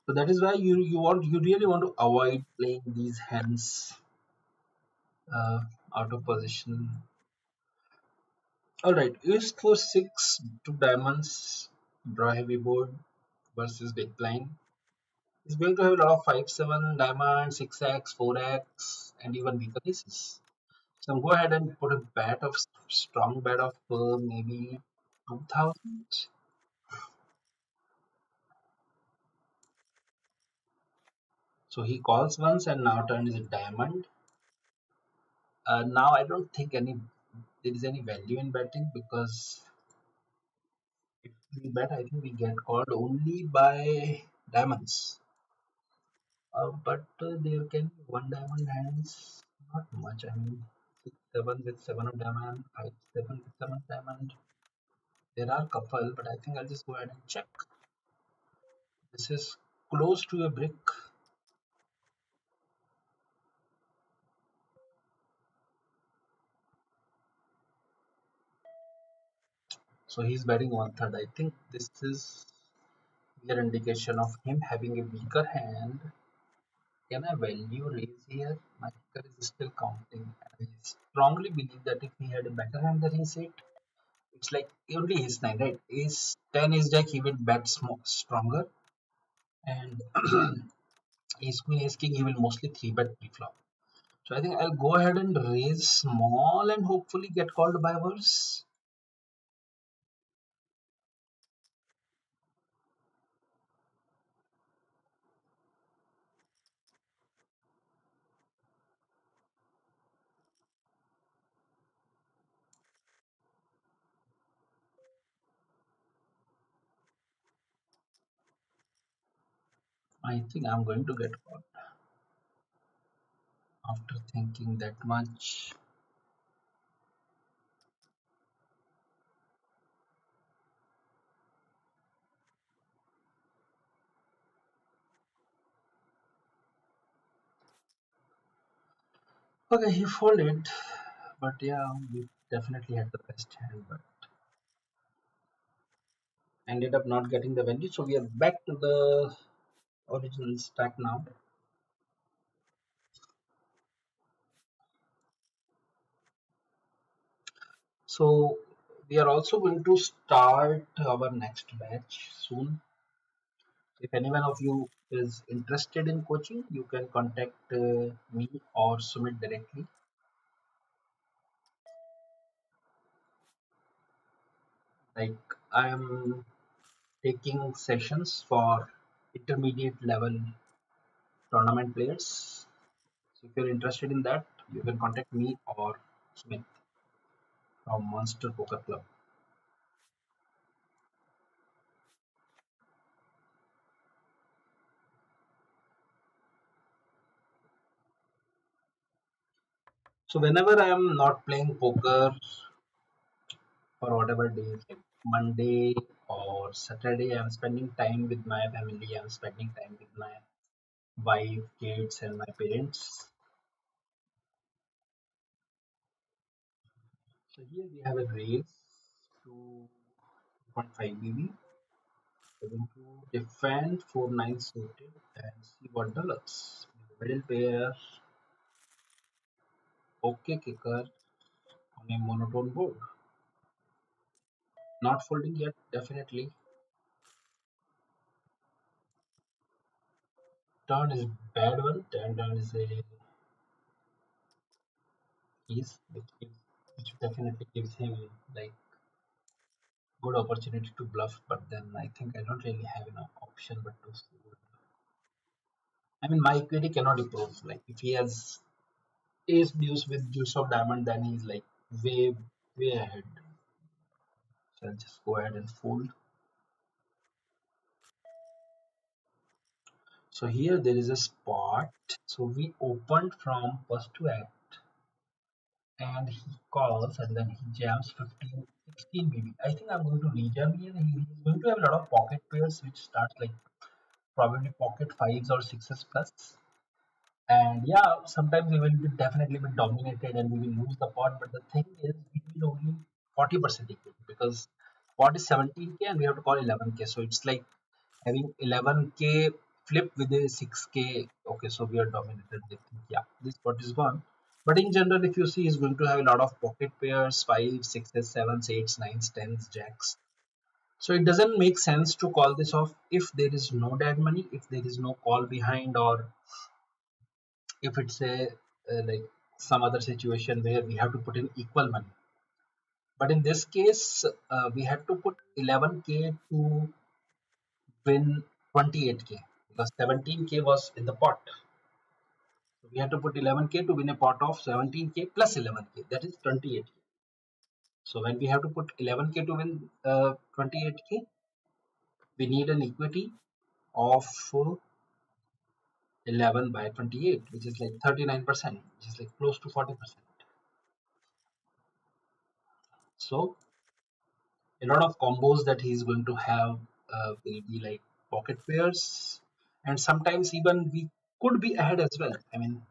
Speaker 1: So that is why you really want to avoid playing these hands uh, out of position. All right, ace for six, two diamonds, draw heavy board versus big blind. He's going to have a lot of five, seven diamond, six x, four x, and even weaker aces. So go ahead and put a bet of strong bet of maybe 2000. So he calls once and now turn is a diamond. Now I don't think there is any value in betting because if we bet, I think we get called only by diamonds. But there can be one diamond hands, not much. I mean, six, seven with seven of diamond, five, seven with seven of diamond. There are couple, but I think I'll just go ahead and check. This is close to a brick. So he's betting one third. I think this is clear indication of him having a weaker hand. Can I value raise here? My kicker is still counting. I strongly believe that if he had a better hand than his eight, it's like only ace nine, right? Ace 10 is jack, he will bet stronger. And ace queen, ace king, he will mostly 3 bet pre-flop. So I think I'll go ahead and raise small and hopefully get called by worse. I think I'm going to get called after thinking that much. Okay, he folded, but yeah, we definitely had the best hand, but ended up not getting the value. So we are back to the original stack now. So we are also going to start our next batch soon. If anyone of you is interested in coaching, you can contact me or Sumit directly. Like I am taking sessions for intermediate level tournament players. So if you're interested in that, you can contact me or Smith from Monster Poker Club. So whenever I am not playing poker for whatever days, like Monday or Saturday, I'm spending time with my family. I'm spending time with my wife, kids, and my parents. So here we have a raise to 2.5 BB. We're going to defend 4-9 suited and see what develops. Middle pair, okay kicker on a monotone board. Not folding yet, definitely. Turn is bad one. Turn is a piece which definitely gives him like good opportunity to bluff. But then I think I don't really have enough option but to fold. I mean, my equity cannot improve. Like if he has ace deuce with deuce of diamond, then he's like way ahead. So I'll just go ahead and fold. So here there is a spot. So we opened from first to act and he calls and then he jams 15, 16 maybe. I think I'm going to rejam here. He's going to have a lot of pocket pairs which starts like probably pocket fives or sixes plus. And yeah, sometimes we will be definitely be dominated and we will lose the pot. But the thing is, we need only 40% equity because pot is 17k and we have to call 11k. So it's like having 11k flip with a 6k. Okay, so we are dominated. They think, yeah, this pot is gone. But in general, if you see, he's going to have a lot of pocket pairs, fives, sixes, sevens, eights, nines, tens, jacks. So it doesn't make sense to call this off if there is no dead money, if there is no call behind, or if it's a like some other situation where we have to put in equal money. But in this case, we had to put 11k to win 28k because 17k was in the pot. So we had to put 11k to win a pot of 17k plus 11k. That is 28k. So when we have to put 11k to win 28k, we need an equity of 11 by 28, which is like 39%, which is like close to 40%. So a lot of combos that he's going to have will be like pocket pairs, and sometimes even we could be ahead as well. I mean,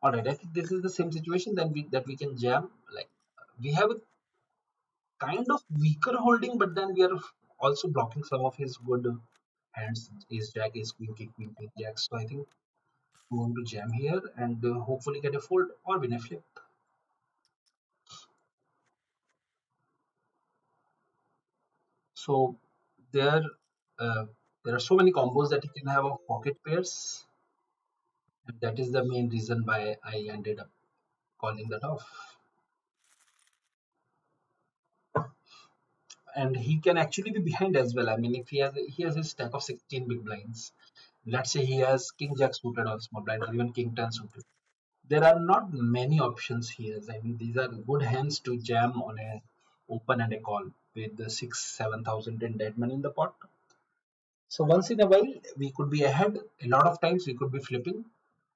Speaker 1: all right, I think this is the same situation that we can jam. Like we have a kind of weaker holding, but then we are also blocking some of his good hands. Ace Jack, Ace Queen, King Queen Jack. So I think we want to jam here and hopefully get a fold or win a flip. So there, uh, there are so many combos that you can have of pocket pairs, and that is the main reason why I ended up calling that off. And he can actually be behind as well. I mean, if he has a stack of 16 big blinds, let's say he has King Jack suited on small blind or even King 10 suited. There are not many options here. I mean, these are good hands to jam on a open and a call with the 6 7,000 and dead money in the pot. So once in a while we could be ahead. A lot of times we could be flipping.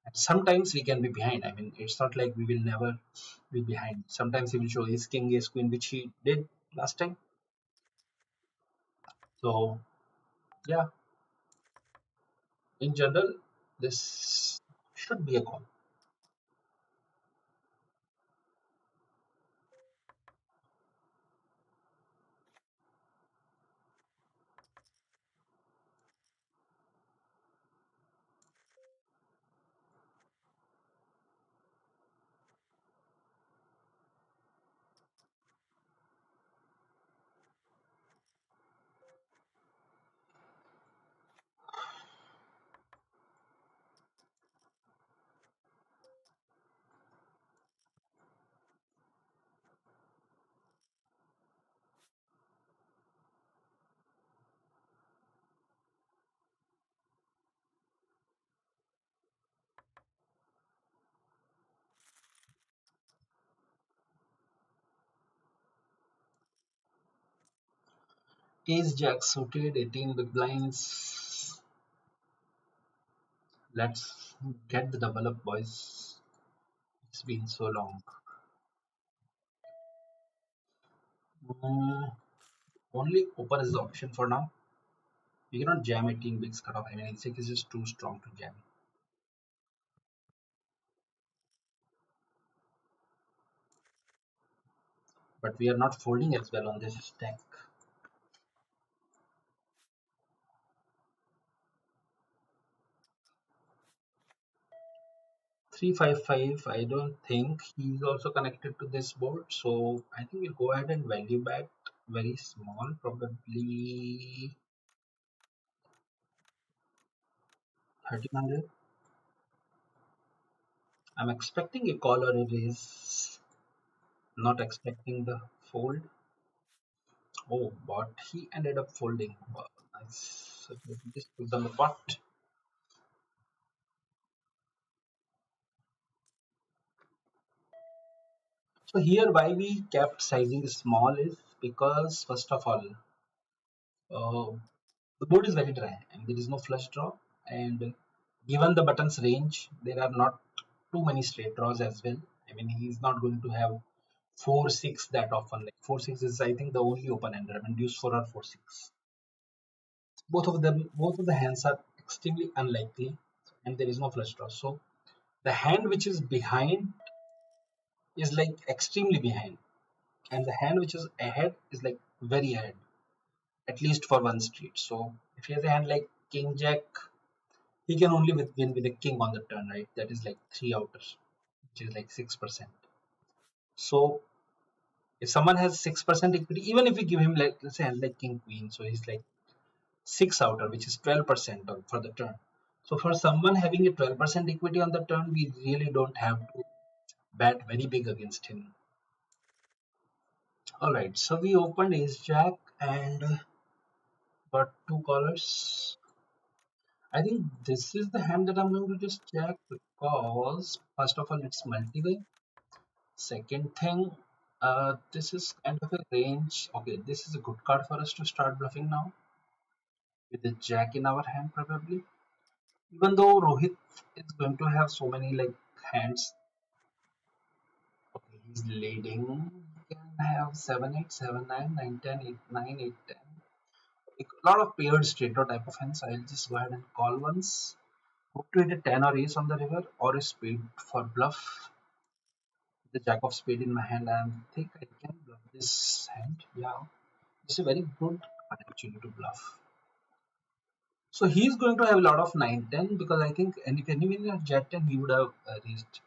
Speaker 1: And sometimes we can be behind. I mean, it's not like we will never be behind. Sometimes he will show his king, his queen, which he did last time. So yeah, in general, this should be a call. Ace Jack suited, 18 big blinds. Let's get the double up, boys. It's been so long. Mm, only open is the option for now. We cannot jam 18 bigs cutoff. I mean, 6 is just too strong to jam. But we are not folding as well on this stack. 355. I don't think he's also connected to this board. So I think we'll go ahead and value bet very small, probably 1300. I'm expecting a call or a raise, not expecting the fold. Oh, but he ended up folding. Wow, nice. So let me just put them apart. So here, why we kept sizing small is because first of all, uh, the board is very dry and there is no flush draw. And given the button's range, there are not too many straight draws as well. I mean, he's not going to have 4 6 that often. Like 4 6 is, I think, the only open ender. I mean, deuce 4 or 4 6. Both of the hands are extremely unlikely, and there is no flush draw. So the hand which is behind is like extremely behind, and the hand which is ahead is like very ahead, at least for one street. So if he has a hand like King Jack, he can only win with a king on the turn, right? That is like three outers, which is like 6%. So if someone has 6% equity, even if we give him like let's say hand like King Queen, so he's like six outer, which is 12% for the turn. So for someone having a 12% equity on the turn, we really don't have to bet very big against him. All right, so we opened Ace Jack and got two callers. I think this is the hand that I'm going to just check because first of all it's multi-way. Second thing, this is kind of a range. Okay, this is a good card for us to start bluffing now with the Jack in our hand probably. Even though Rohit is going to have so many like hands. Okay, he's leading. He can have 7 8 7 9 9 10 8 9 8 10. A lot of paired straight draw type of hands. I'll just go ahead and call once. Hope to hit a 10 or ace on the river or a spade for bluff. The jack of spade in my hand, and I think I can bluff this hand. Yeah, it's a very good card actually to bluff. So he's going to have a lot of 9-10 because I think, and if anyone had Jack 10, he would have raised.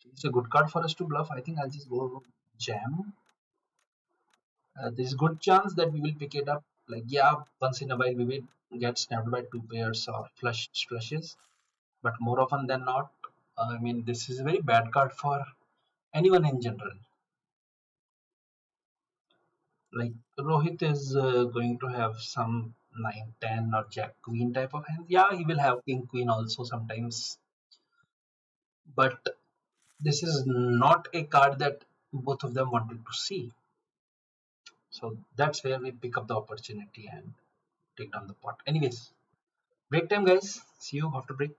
Speaker 1: So it's a good card for us to bluff. I think I'll just go jam. There's a good chance that we will pick it up. Like, yeah, once in a while we will get snapped by two pairs or flushes, but more often than not, I mean, this is a very bad card for anyone in general. Like, Rohit is going to have some 9-10 or Jack Queen type of hands. Yeah, he will have King Queen also sometimes, but this is not a card that both of them wanted to see. So that's where we pick up the opportunity and take down the pot. Anyways, break time, guys. See you after break.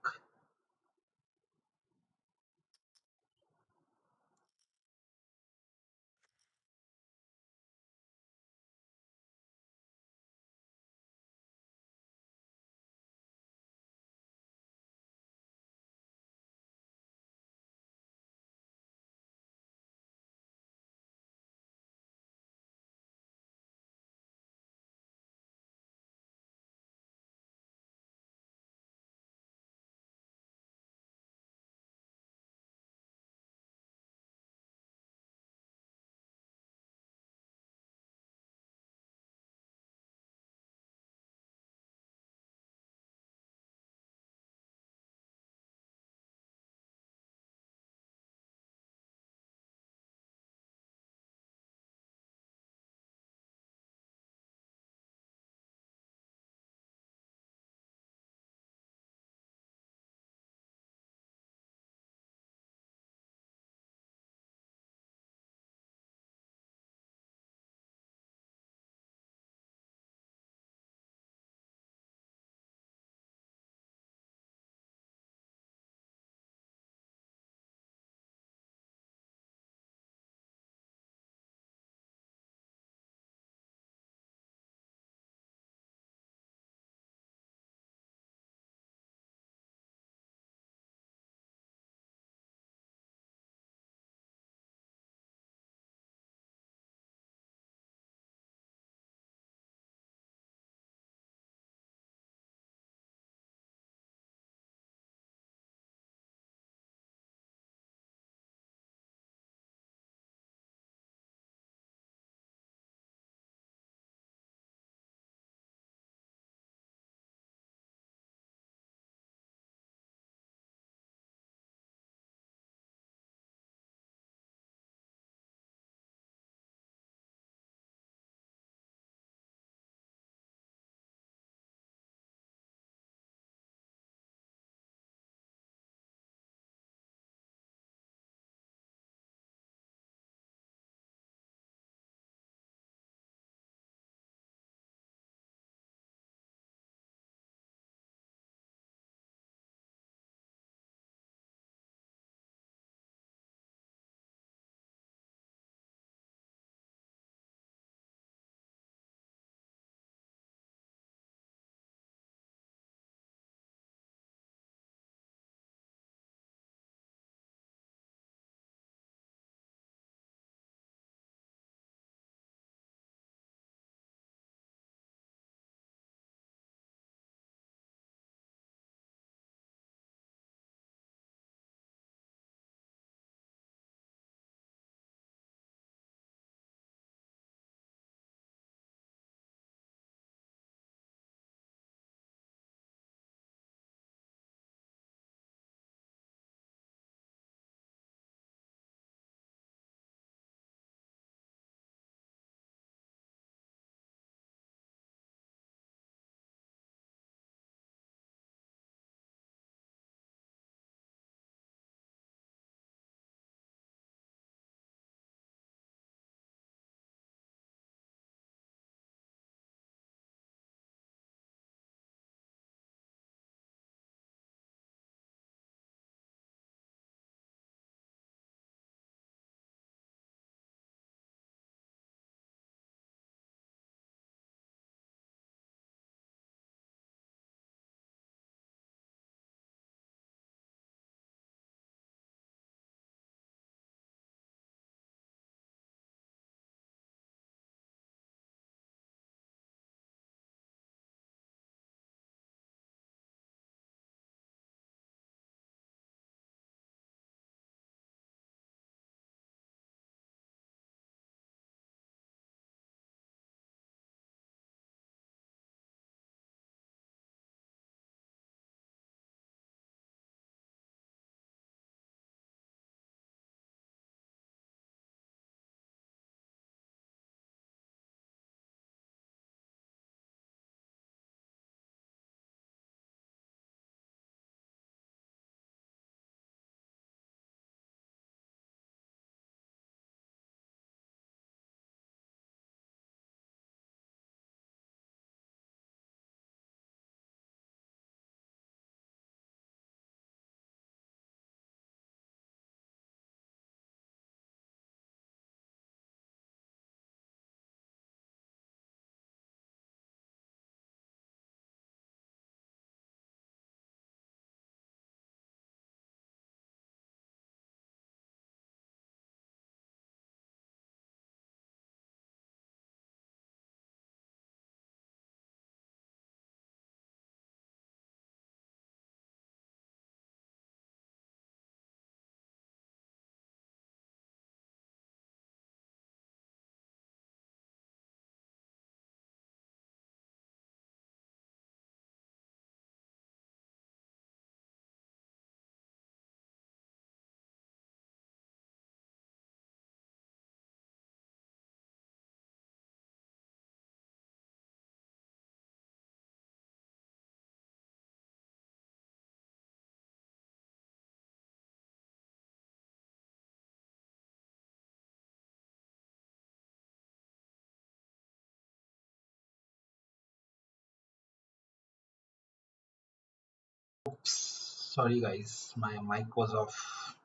Speaker 1: Sorry guys, my mic was off.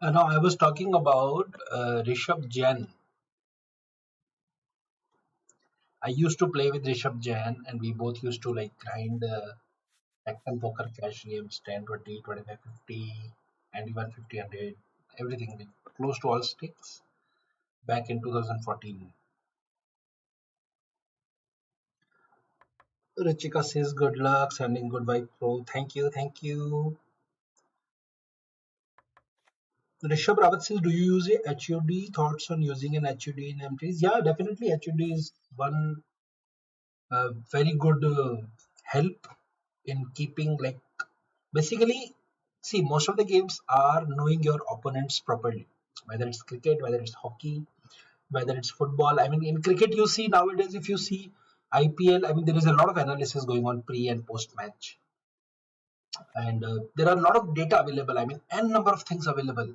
Speaker 1: No, I was talking about Rishabh Jain. I used to play with Rishabh Jain, and we both used to like grind Tecton Poker Cash games 10, 20, 25, 50, and even 50, 100, everything like, close to all stakes back in 2014. Richika says good luck, sending good vibe pro. Thank you, thank you. Rishabh Rawat says, do you use a HUD? Thoughts on using an HUD in MTs? Yeah, definitely. HUD is one very good help in keeping like basically see most of the games are knowing your opponents properly, whether it's cricket, whether it's hockey, whether it's football. I mean, in cricket you see nowadays, if you see IPL, I mean there is a lot of analysis going on pre and post match, and there are a lot of data available. I mean, n number of things available.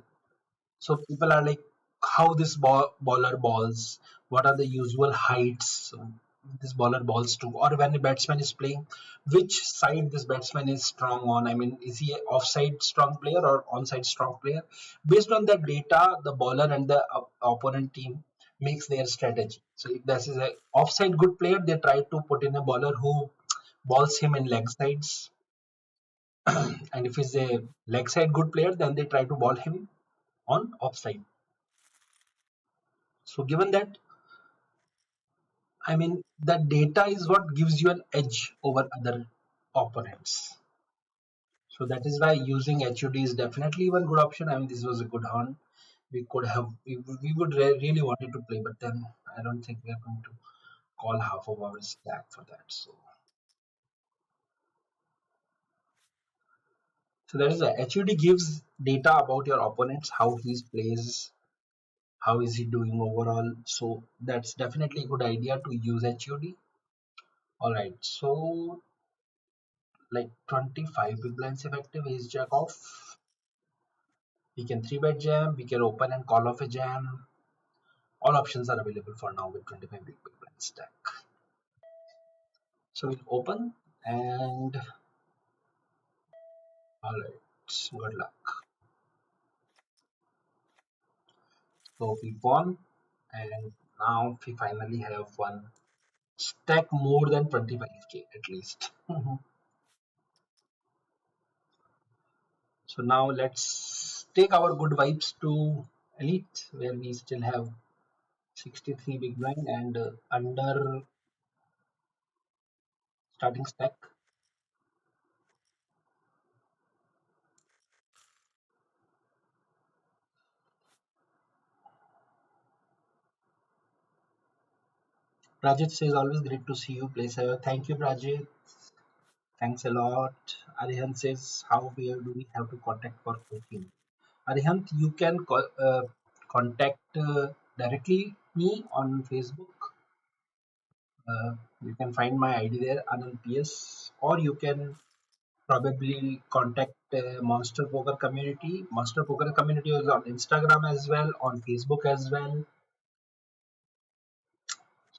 Speaker 1: So people are like, how this baller balls, what are the usual heights this baller balls to, or when a batsman is playing, which side this batsman is strong on. I mean, is he a offside strong player or onside strong player? Based on that data, the bowler and the opponent team makes their strategy. So if this is a offside good player, they try to put in a bowler who balls him in leg sides, and if he's a leg side good player, then they try to ball him on offside. So given that, I mean, the data is what gives you an edge over other opponents. So that is why using HUD is definitely one good option. I mean, this was a good hunt. We could have, we would really wanted to play, but then I don't think we are going to call half of our stack for that. So that is why HUD gives data about your opponents, how he plays, how is he doing overall. So that's definitely a good idea to use HUD. All right, so like 25 big blinds effective is jack off. We can 3-bet jam, we can open and call off a jam. All options are available for now with 25 big blind stack. So we'll open and alright, good luck. So we won, and now we finally have one stack more than 25k at least. So now let's take our good vibes to Elite, where we still have 63 big blind and under starting stack. Rajit says, always great to see you play, sir. Thank you, Rajit. Thanks a lot. Arihant says, how where do we have to contact for coaching? Arihant, you can contact directly me on Facebook. You can find my ID there, Anant PS, or you can probably contact Monster Poker Community. Monster Poker Community is on Instagram as well, on Facebook as well.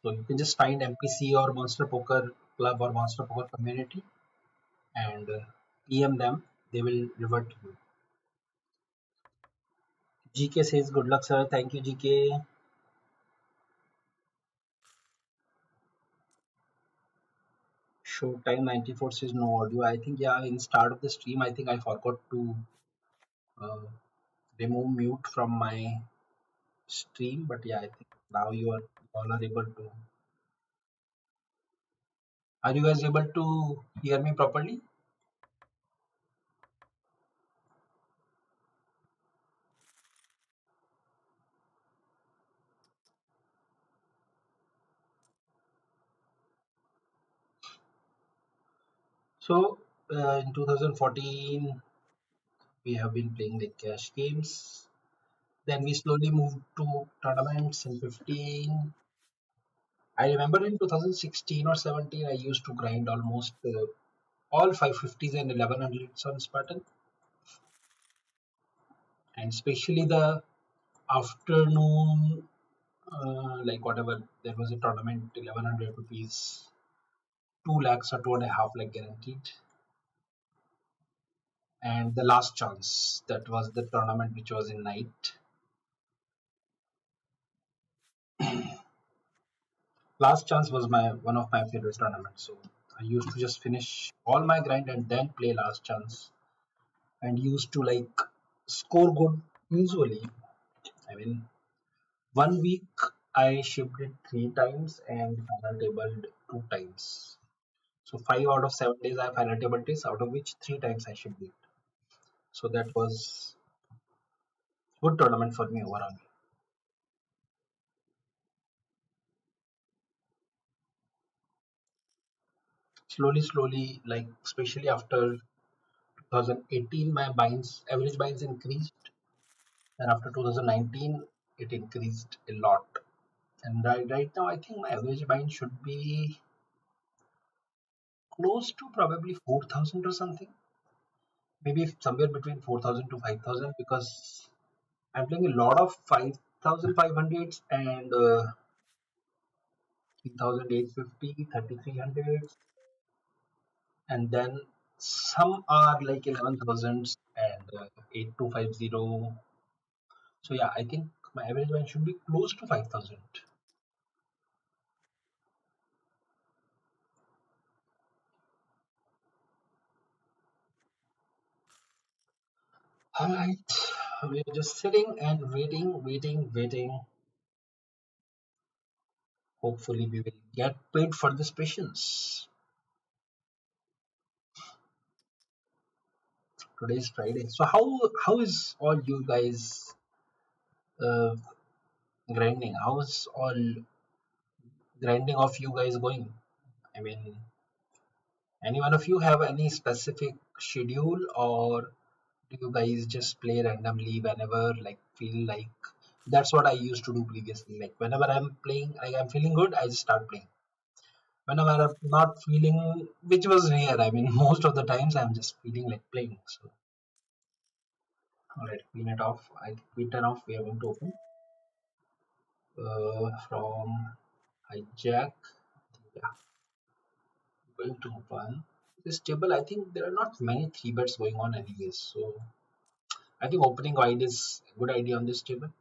Speaker 1: So you can just find MPC or Monster Poker Club or Monster Poker Community and PM them. They will revert to you. GK says, good luck, sir. Thank you, GK. Showtime 94 says, no audio. I think, yeah, in start of the stream, I think I forgot to uh, remove mute from my stream. But yeah, I think now all are able to. Are you guys able to hear me properly? So in 2014, We have been playing like cash games. Then we slowly moved to tournaments in 15. I remember in 2016 or 17, I used to grind almost all 550s and 1100s on Spartan, and especially the afternoon, like whatever, there was a tournament, 1100 rupees, 2 lakhs or 2.5 lakh guaranteed. And the last chance, that was the tournament which was in night. Last chance was my one of my favorite tournaments. So I used to just finish all my grind and then play last chance, and used to like score good usually. I mean, 1 week I shipped it 3 times and final tabled 2 times. So 5 out of 7 days I have final table days, out of which 3 times I shipped it. So that was good tournament for me overall. Slowly, slowly, like especially after 2018, my binds average binds increased, and after 2019, it increased a lot. And right now, I think my average bind should be close to probably 4,000 or something. Maybe somewhere between 4,000 to 5,000, because I'm playing a lot of 5,500s and 3,850, 3,300s, and then some are like 11,000s and 8,250. So yeah, I think my average bind should be close to 5,000. All right, we are just sitting and waiting, waiting, waiting. Hopefully, we will get paid for this patience. Today is Friday, so how is all you guys uh, grinding? How is all grinding of you guys going? I mean, any one of you have any specific schedule, or do you guys just play randomly whenever like feel like? That's what I used to do previously. Like whenever I'm playing, like I'm feeling good, I just start playing. Whenever I'm not feeling, which was rare. I mean, most of the times I'm just feeling like playing. So, all right, clean it off. I think we turn off. We are going to open from hijack. Yeah, going to open this table. I think there are not many three bets going on anyways. So I think opening wide is a good idea on this table.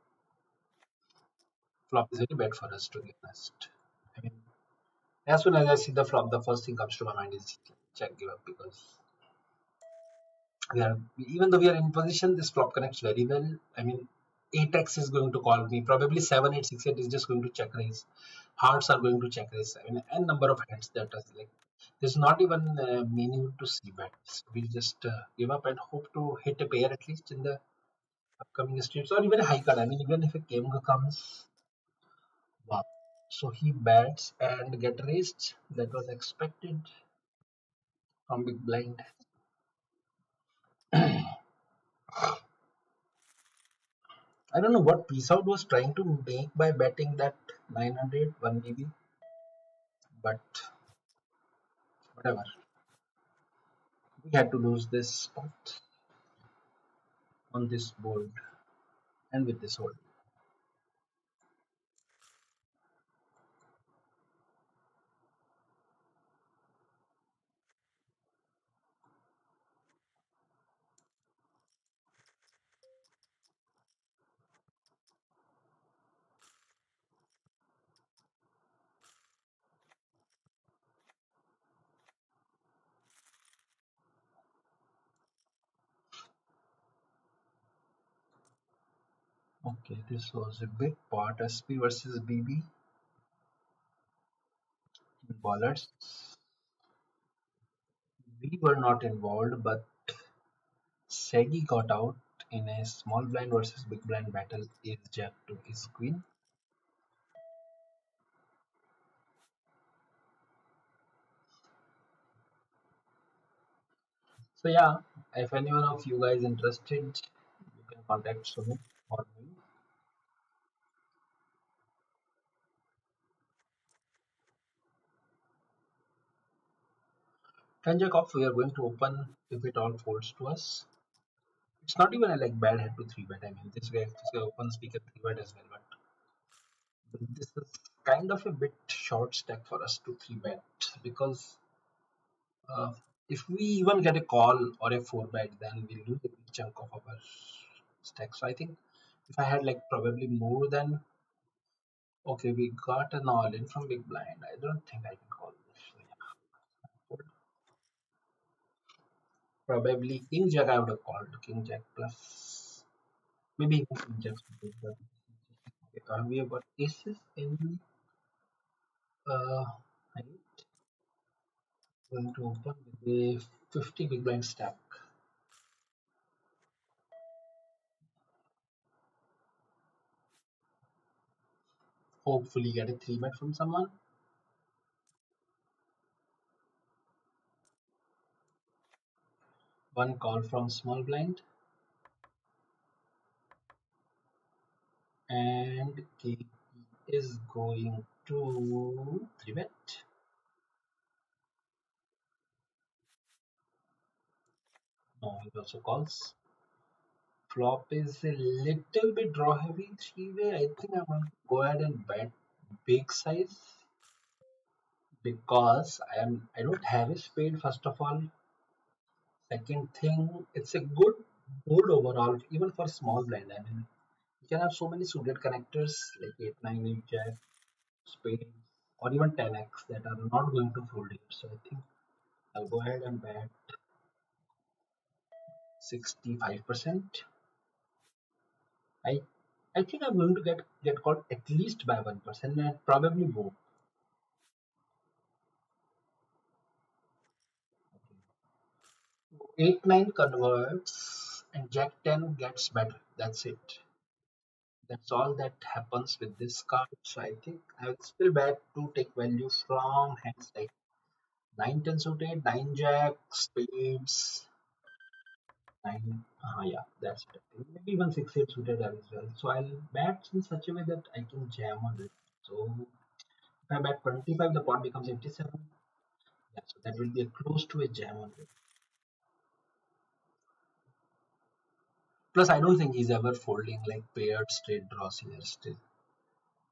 Speaker 1: Flop is very bad for us, to be honest. I mean, as soon as I see the flop, the first thing comes to my mind is check give up, because we are, even though we are in position, this flop connects very well. I mean, 8x is going to call me. Probably 7, 8, 6, 8 is just going to check raise. Hearts are going to check raise. I mean, n number of hands that is like. There's not even meaning to see bets. We just give up and hope to hit a pair at least in the upcoming streams, or even a high card. I mean, even if a game comes, wow. So he bats and get raised. That was expected from big blind. I don't know what Peace Out was trying to make by betting that 900 one maybe, but whatever. We had to lose this spot on this board and with this hold. Okay, this was a big pot. SP versus BB ballers. We were not involved, but Segi got out in a small blind versus big blind battle. Ace Jack to Ace Queen. So yeah, If anyone of you guys interested, you can contact Sumit or me. 10 jack off we are going to open if it all folds to us. It's not even a like bad hand to 3 bet. I mean, this guy opens we can 3 bet as well, but this is kind of a bit short stack for us to 3 bet because uh, if we even get a call or a 4 bet, then we lose a big chunk of our stack. So I think if I had like probably more than okay, we got an all in from big blind. I don't think I can call this. So yeah, probably king jack I would have called king jack plus maybe even king jack. But we have got aces in uh, I'm going to open with a 50 big blind stack. Hopefully get a 3 bet from someone. One call from small blind and KP is going to 3 bet. No, he also calls. Flop is a little bit draw heavy three-way. I think I'm going to go ahead and bet big size because I don't have a spade first of all. Second thing, it's a good board overall, even for small blind. I mean, you can have so many suited connectors like 8, 9, 8 jack, spade, or even 10x that are not going to fold here. So I think I'll go ahead and bet 65%. I I think I'm going to get called at least by 1% and probably more. 8 9 converts and jack 10 gets better. That's it. That's all that happens with this card. So I think I will still bet to take value from hands like 9 10 suited, 9 jack, spades, 9. Yeah, that's it. Maybe even 6 8 suited as well. So I'll bet in such a way that I can jam on it. So if I bet 25, the pot becomes 87. Yeah, so that will be a close to a jam on it. Plus, I don't think he's ever folding like paired straight draws here still.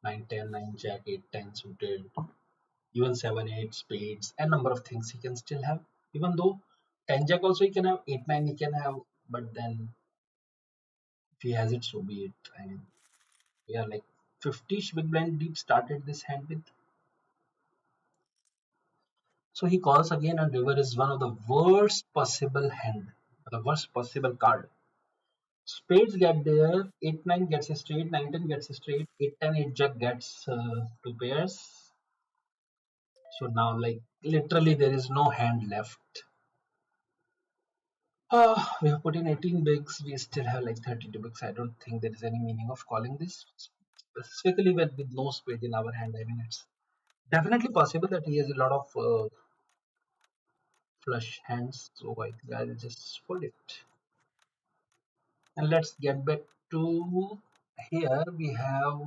Speaker 1: 9 10 9 jack 8 10 suited, even 7 8 spades, and number of things he can still have. Even though 10 jack also he can have, 8 9 he can have, but then if he has it, so be it. I mean, we are like 50-ish big blind deep started this hand with. So he calls again, and river is one of the worst possible hand, the worst possible card. Spades get there, 8 9 gets a straight, 9 10 gets a straight, 8 10 8 jack gets two pairs. So now, like, literally, there is no hand left. We have put in 18 bigs. We still have like 32 bigs. I don't think there is any meaning of calling this. Specifically with no spade in our hand. I mean, it's definitely possible that he has a lot of flush hands. So I think I'll just fold it. And let's get back to here. We have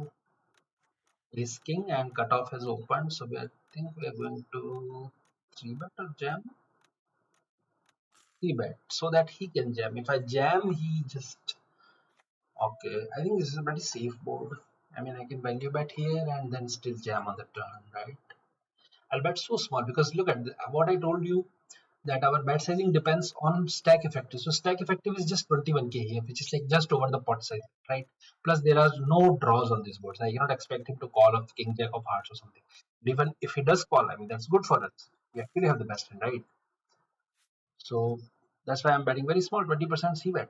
Speaker 1: ace king and cutoff has opened. So I think we are going to 3 bet or jam. 3 bet so that he can jam. If I jam, he just okay. I think this is a pretty safe board. I mean, I can value bet here and then still jam on the turn, right? I'll bet so small because look at what I told you that our bet sizing depends on stack effective. So stack effective is just 21k here, which is like just over the pot size, right? Plus there are no draws on this board. So I cannot expect him to call off king jack of hearts or something. But even if he does call, I mean that's good for us. We actually have the best hand, right? So that's why I'm betting very small, 20% C bet.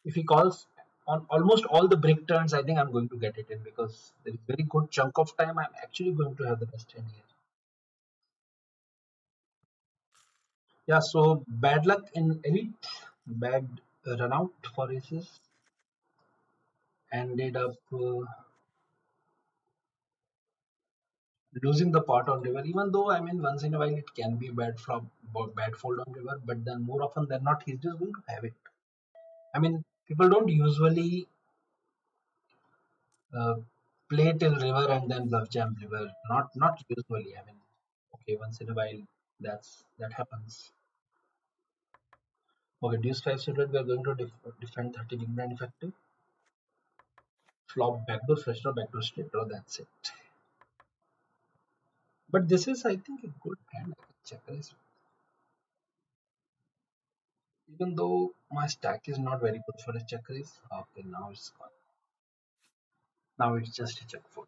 Speaker 1: If he calls on almost all the brick turns, I think I'm going to get it in because there is very good chunk of time I'm actually going to have the best hand here. Yeah, so bad luck in elite, bad run out for aces, ended up losing the pot on river. Even though I mean once in a while it can be bad flop, bad fold on river, but then more often than not, he's just going to have it. I mean, people don't usually uh, play till river and then bluff jam river. Not usually. I mean, okay, once in a while, that happens. Okay, deuce five suited. We are going to defend 30 big blind effective. Flop backdoor flush draw, backdoor straight draw. That's it. But this is, I think, a good hand. I can check this. Even though my stack is not very good for a check raise. Okay, now it's gone. Now it's just a check fold.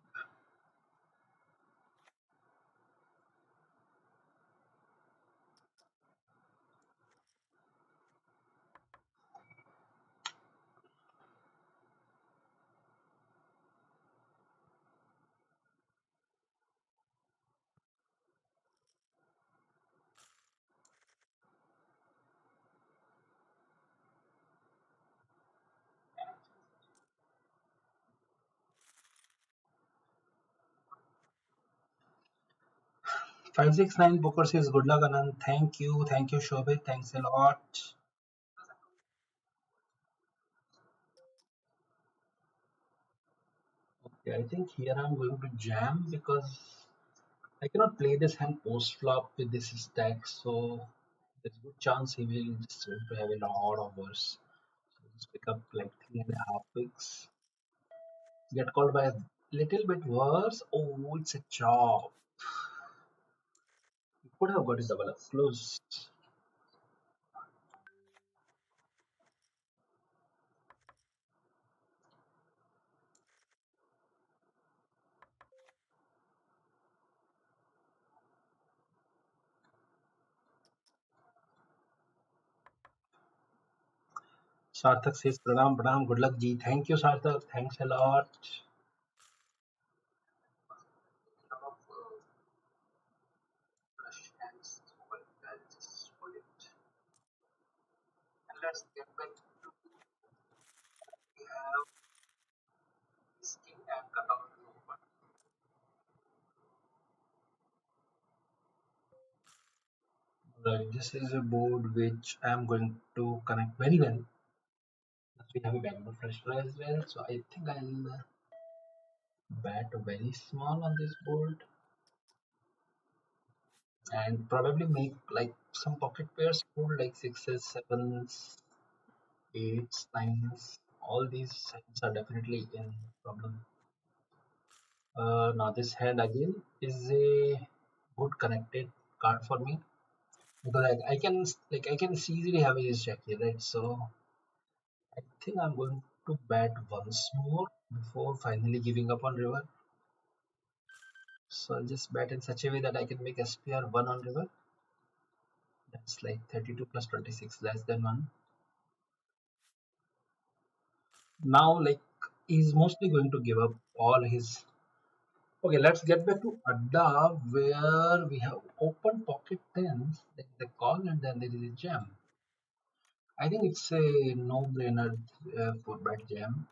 Speaker 1: 569 Poker says good luck Anand. Thank you Shobit. Thanks a lot. Okay, I think here I'm going to jam because I cannot play this hand post flop with this stack, so there's a good chance he will just going to have a lot of worse. So just pick up like 3.5 picks. Get called by a little bit worse. Oh, it's a chop. He could have got his double up close. Sarthak says Pranam Pranam, good luck Ji. Thank you Sarthak. Thanks a lot. Right, this is a board which I am going to connect very well. We have a backdoor flush draw as well, so I think I'll bet very small on this board and probably make like some pocket pairs fold like sixes, sevens, eights, nines. All these hands are definitely in problem. Now this hand again is a good connected card for me because I can easily have a jack here, right? So I think I'm going to bet once more before finally giving up on river. So I'll just bet in such a way that I can make SPR 1 on river. That's like 32 plus 26 less than 1. Now like he's mostly going to give up all his. Okay, let's get back to Adda where we have open pocket tens, like the call and then there is a jam. I think it's a no-brainer for bet jam,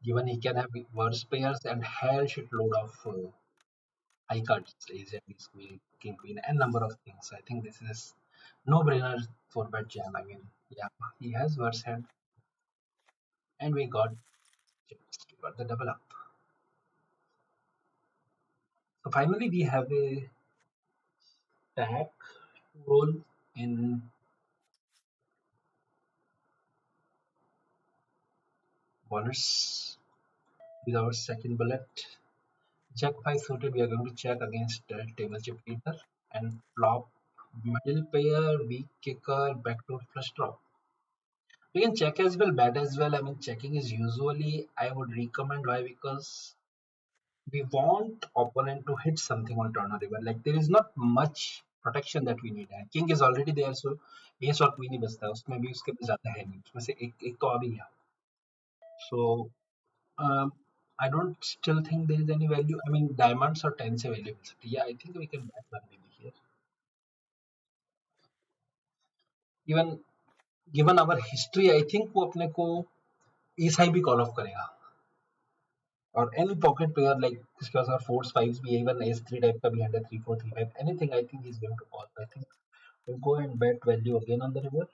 Speaker 1: given he can have worse pairs and hell shitload of high cards, ace, ace, queen, king, queen, and number of things. I think this is no-brainer for bet jam. I mean, yeah, he has worse hand, and we got the double up. So finally, we have a stack roll in bonus with our second bullet. Jack 5 suited, we are going to check against table chip leader and flop middle pair, weak kicker, backdoor flush draw. We can check as well, bet as well. I mean, checking is usually I would recommend. Why? Because we want opponent to hit something on turn or river. Like there is not much protection that we need. And king is already there, so ace और queen ही बचता है उसमें भी उसके पास ज़्यादा है नहीं उसमें से एक तो आ भी गया. So I don't still think there is any value. I mean, diamonds or tens available. Yeah, I think we can bet one maybe here. Even given our history, I think वो अपने को ace high भी call off करेगा. और any pocket pair like इसके पास अगर fours fives भी है, even ace three type का भी hand है, three four three five anything I think he's going to call. I think We'll go and bet value again on the river.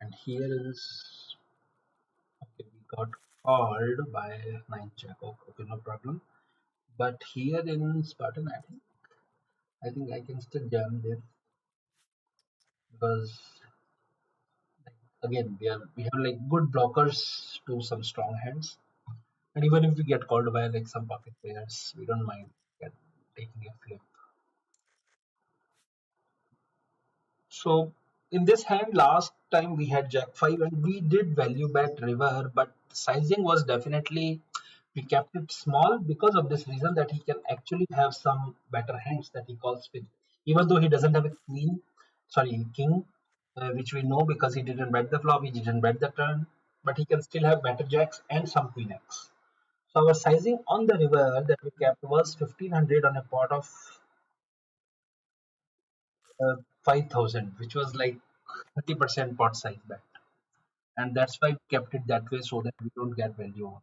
Speaker 1: And here is, okay, we got called by 9 jack. Okay, okay, no problem. But here in Spartan, I think I can still jam there because again we have like good blockers to some strong hands. And even if we get called by like some pocket players, we don't mind get, taking a flip. So in this hand, last time we had Jack 5 and we did value bet river, but sizing was definitely, we kept it small because of this reason that he can actually have some better hands that he calls with. Even though he doesn't have a queen, sorry, king, which we know because he didn't bet the flop, he didn't bet the turn, but he can still have better jacks and some queen X. So our sizing on the river that we kept was 1500 on a pot of 5000, which was like 30% pot size bet. And that's why we kept it that way so that we don't get value on.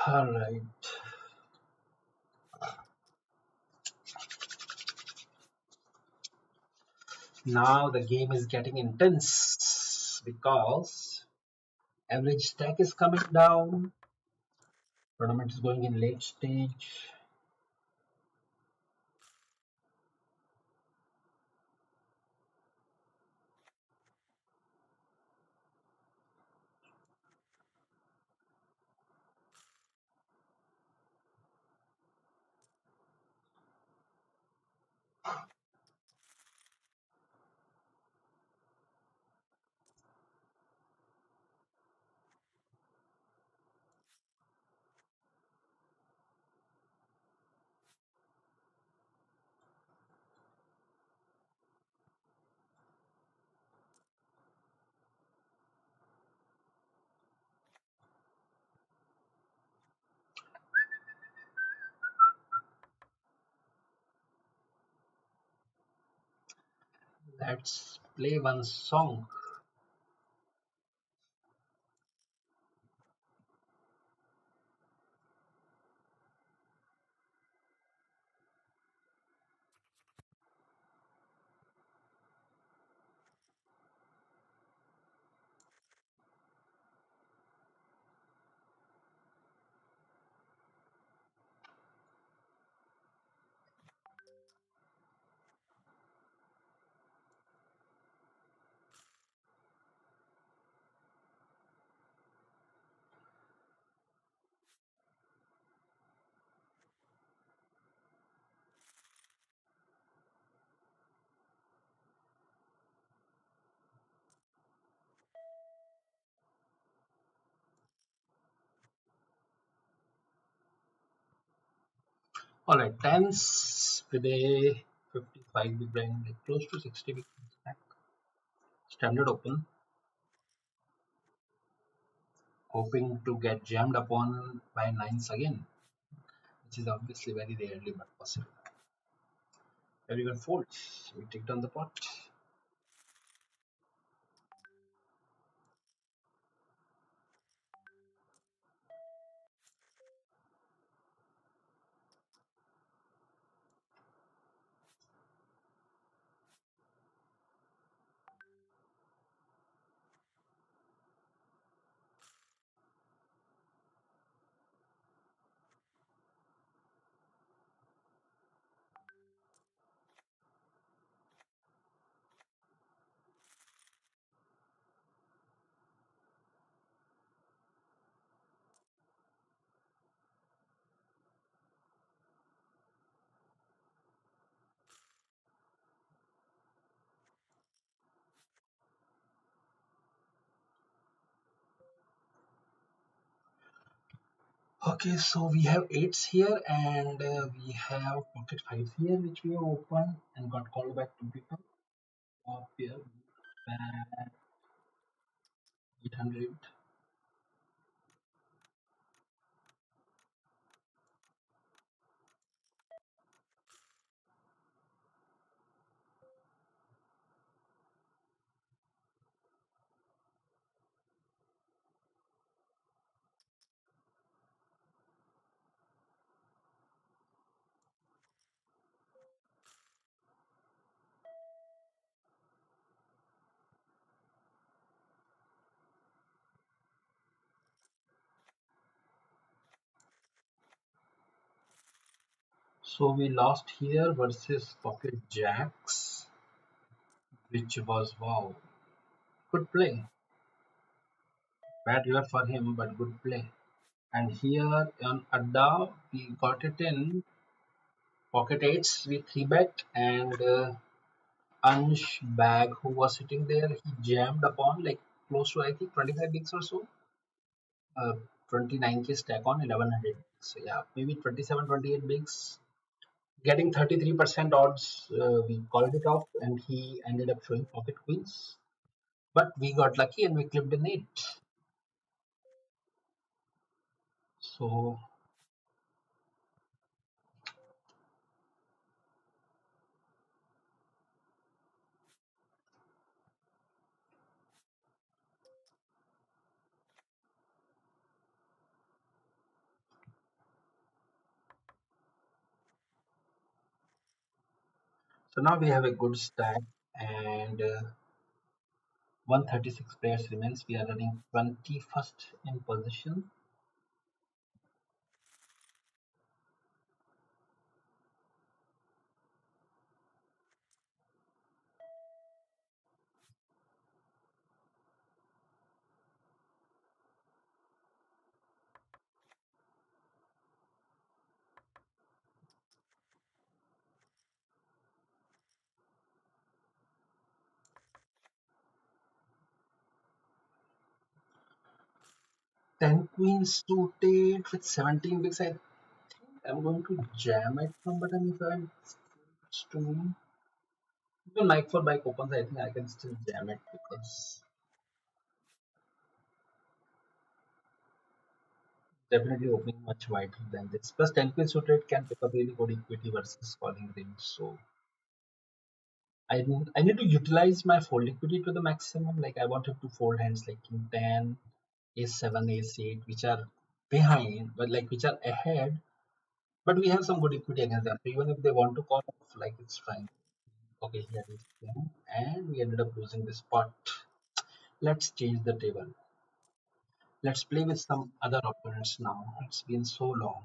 Speaker 1: All right. Now the game is getting intense because average stack is coming down. Tournament is going in late stage. Let's play one song. All right, tens with a 55 big blind, like close to 60 big stack. Standard open, hoping to get jammed upon by nines again, which is obviously very rarely but possible. Everyone folds. We take down the pot. Okay, so we have eights here and we have pocket fives here, which we have opened and got called back to people. Top here, back 800. So we lost here versus pocket jacks, which was wow, good play. Bad river for him, but good play. And here on Adda, we got it in pocket eights. We three bet, and Ansh bag who was sitting there, he jammed upon like close to I think 25 bigs or so. 29k stack on 1100. So yeah, maybe 27, 28 bigs. Getting 33% odds, we called it off, and he ended up showing pocket queens. But we got lucky and we clipped in it. So so now we have a good stack, and 136 players remains. We are running 21st in position. 10 queens suited with 17 bigs. I think I'm going to jam at some button if I'm to me. Even Mike for bike opens, I think I can still jam it because definitely opening much wider than this. Plus 10 queen suited can pick up really good equity versus calling range. So I need to utilize my fold equity to the maximum. Like I wanted to fold hands like king 10, ace 7, ace 8, which are behind, but like which are ahead. But we have some good equity against them. So even if they want to call off, like it's fine. Okay, here is king, and we ended up losing this pot. Let's change the table. Let's play with some other opponents now. It's been so long.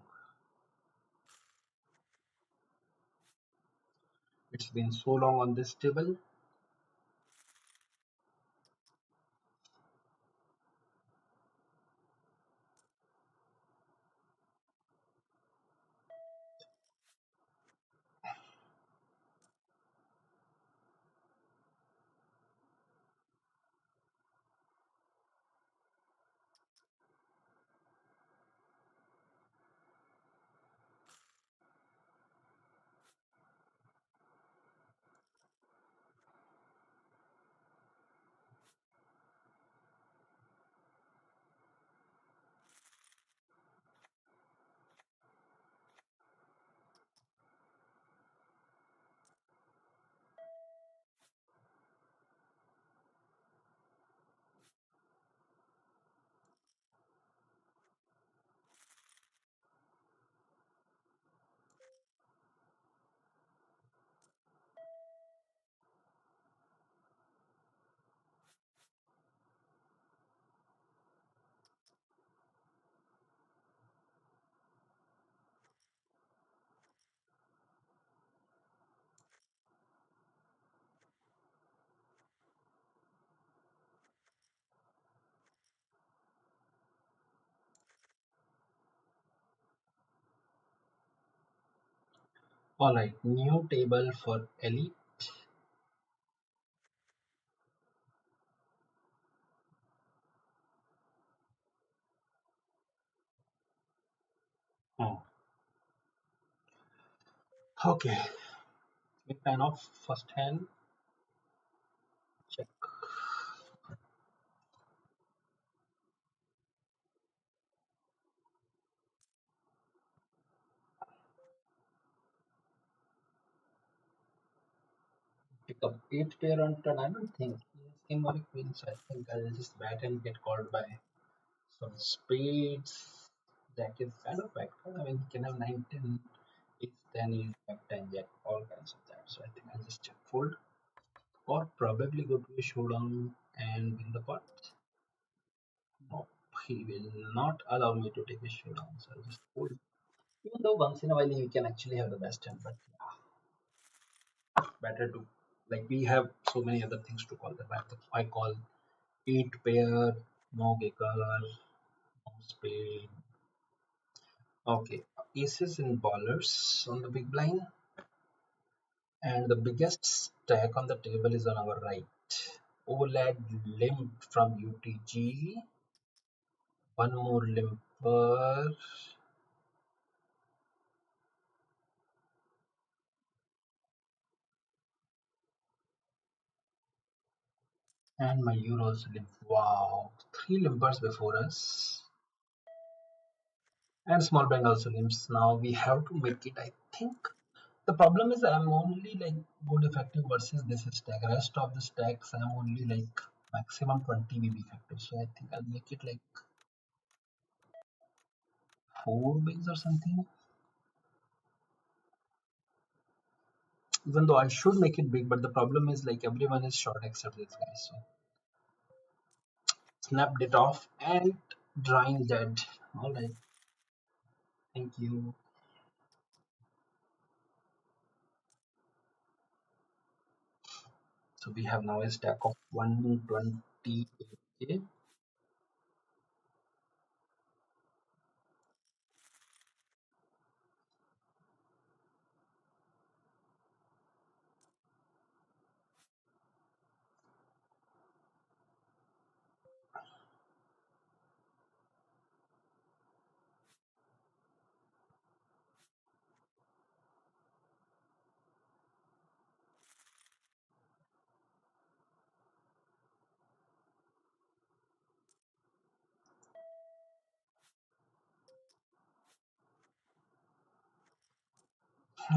Speaker 1: It's been so long on this table. Alright, new table for elite. Hmm. Okay, big fan of first hand. Check. Pick up 8 pair on turn. I don't think he has king or a queen, so I think I'll just bat and get called by some spades. Jack is kind of back. I mean, he can have 9, 10, 8, 10, he's back 10, jack, all kinds of that. So I think I'll just check fold or probably go to a showdown and win the pot. No, he will not allow me to take a showdown, so I'll just fold. Even though once in a while he can actually have the best hand, but better to, like, we have so many other things to call them. I call eight pair, no kicker, no spade. Okay, aces and ballers on the big blind, and the biggest stack on the table is on our right. OLED limp from UTG, one more limper, and my Euros limp. Wow, three limpers before us, and small blind also limps. Now we have to make it. I think the problem is I'm only like good effective versus this stack. Rest of the stacks I'm only like maximum 20 BB effective. So I think I'll make it like four bigs or something. Even though I should make it big, but the problem is like everyone is short except this guy. So snapped it off and drawing dead. All right, thank you. So we have now a stack of 128.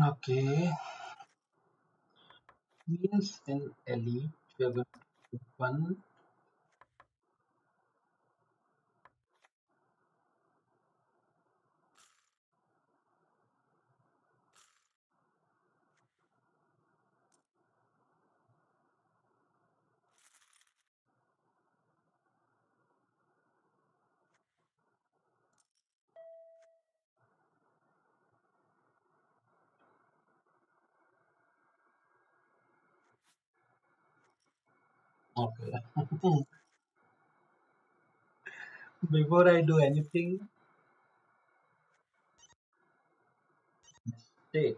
Speaker 1: Okay, queens in elite. We are going to one. Okay. Before I do anything, take.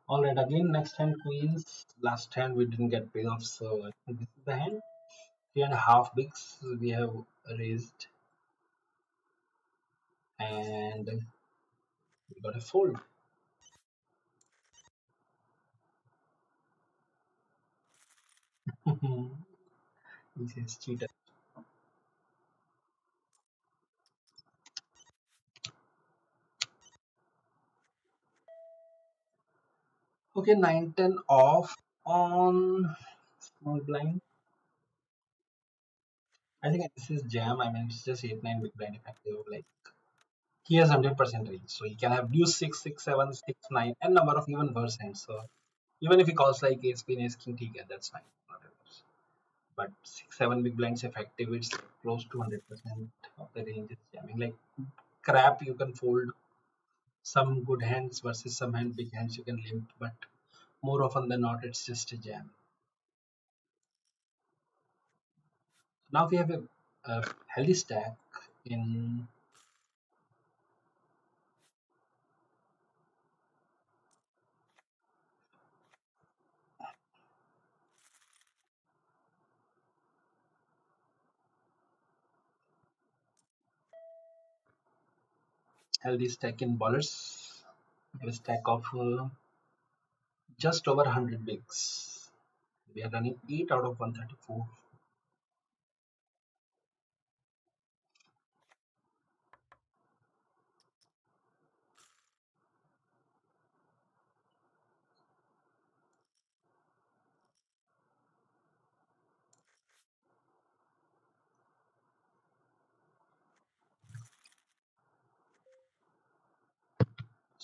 Speaker 1: All right, again, next hand queens. Last hand we didn't get payoff, so I think this is the hand. Three and a half bigs we have raised, and we got a fold. This is cheater. Okay, 9-10 off on small blind. I think this is jam. I mean, it's just 8-9 big blind effective. Like, he has 100% range, so he can have deuce 6, 6, 7, 6, 9, and number of even worse hands. So even if he calls like ace queen, ace king, that's fine. Whatever. But 6 7 big blinds effective, it's close to 100% of the range is jamming. Like crap, you can fold some good hands versus some big hands you can limp, but more often than not it's just a jam. Now we have a healthy stack in healthy stack in ballers. We have a stack of just over 100 bigs. We are running 8 out of 134.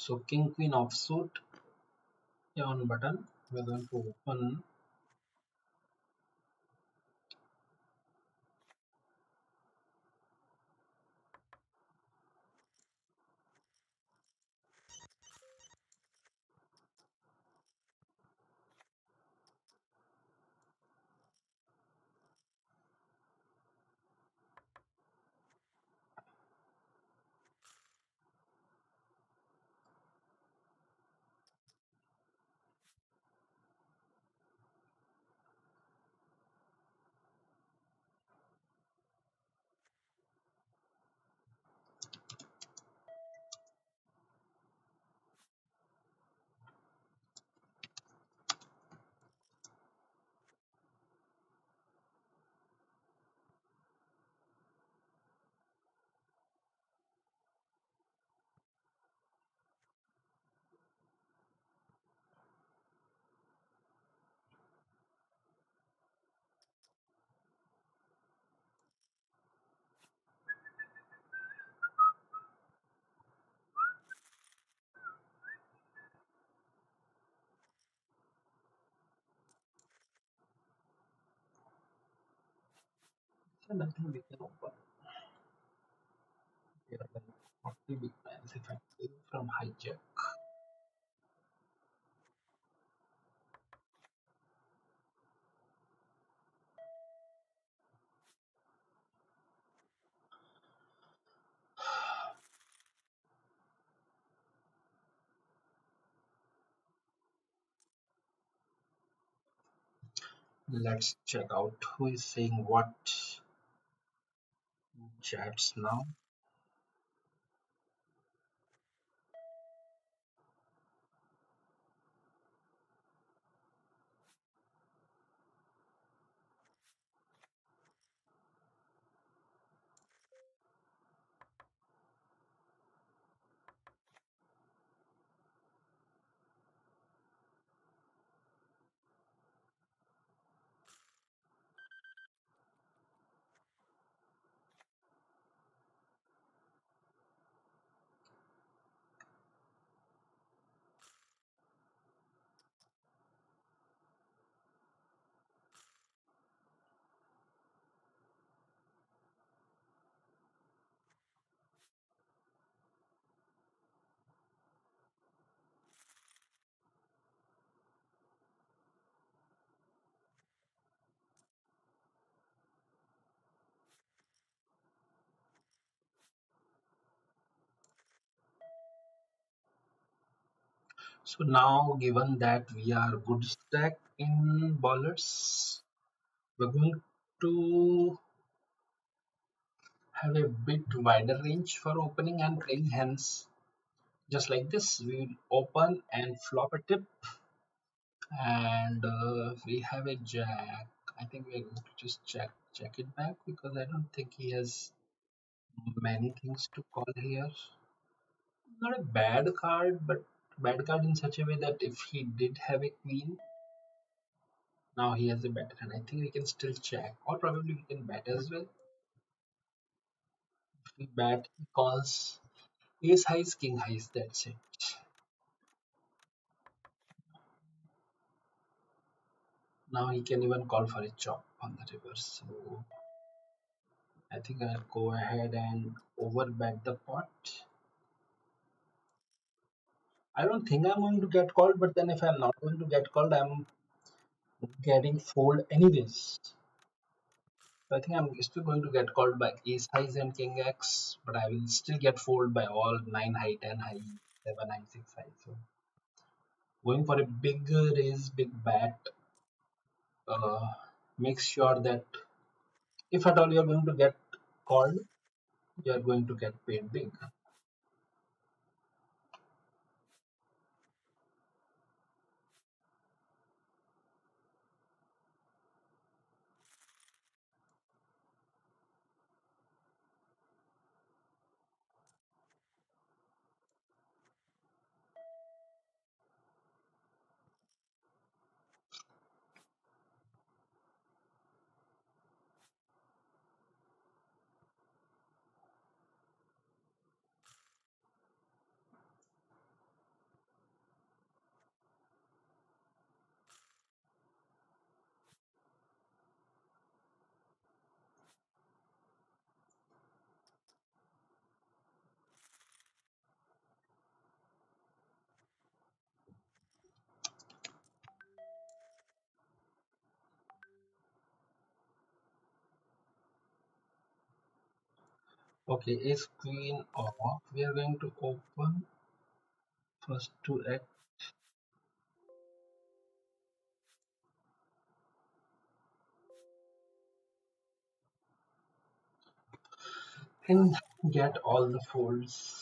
Speaker 1: So king queen offsuit on button. We're going to open. And I think we can open. We are like 40 big blinds if I take from hijack. Let's check out who is saying what chats now. So now, given that we are good stack in ballers, we're going to have a bit wider range for opening and playing hands. Just like this, we will open and flop a tip, and we have a jack. I think we are going to just check it back because I don't think he has many things to call here. Not a bad card, but bad card in such a way that if he did have a queen, now he has a better hand. I think we can still check, or probably we can bet as well. If we bet, he calls ace highs, king highs. That's it. Now he can even call for a chop on the river. So I think I'll go ahead and overbet the pot. I don't think I'm going to get called, but then if I'm not going to get called, I'm getting fold anyways. So I think I'm still going to get called by ace highs and king x, but I will still get folded by all 9 high, 10 high, 7 high, 6 high. So going for a big raise, big bet, uh, make sure that if at all you're going to get called, you're going to get paid big. Okay, ace queen off. We are going to open first two X and get all the folds.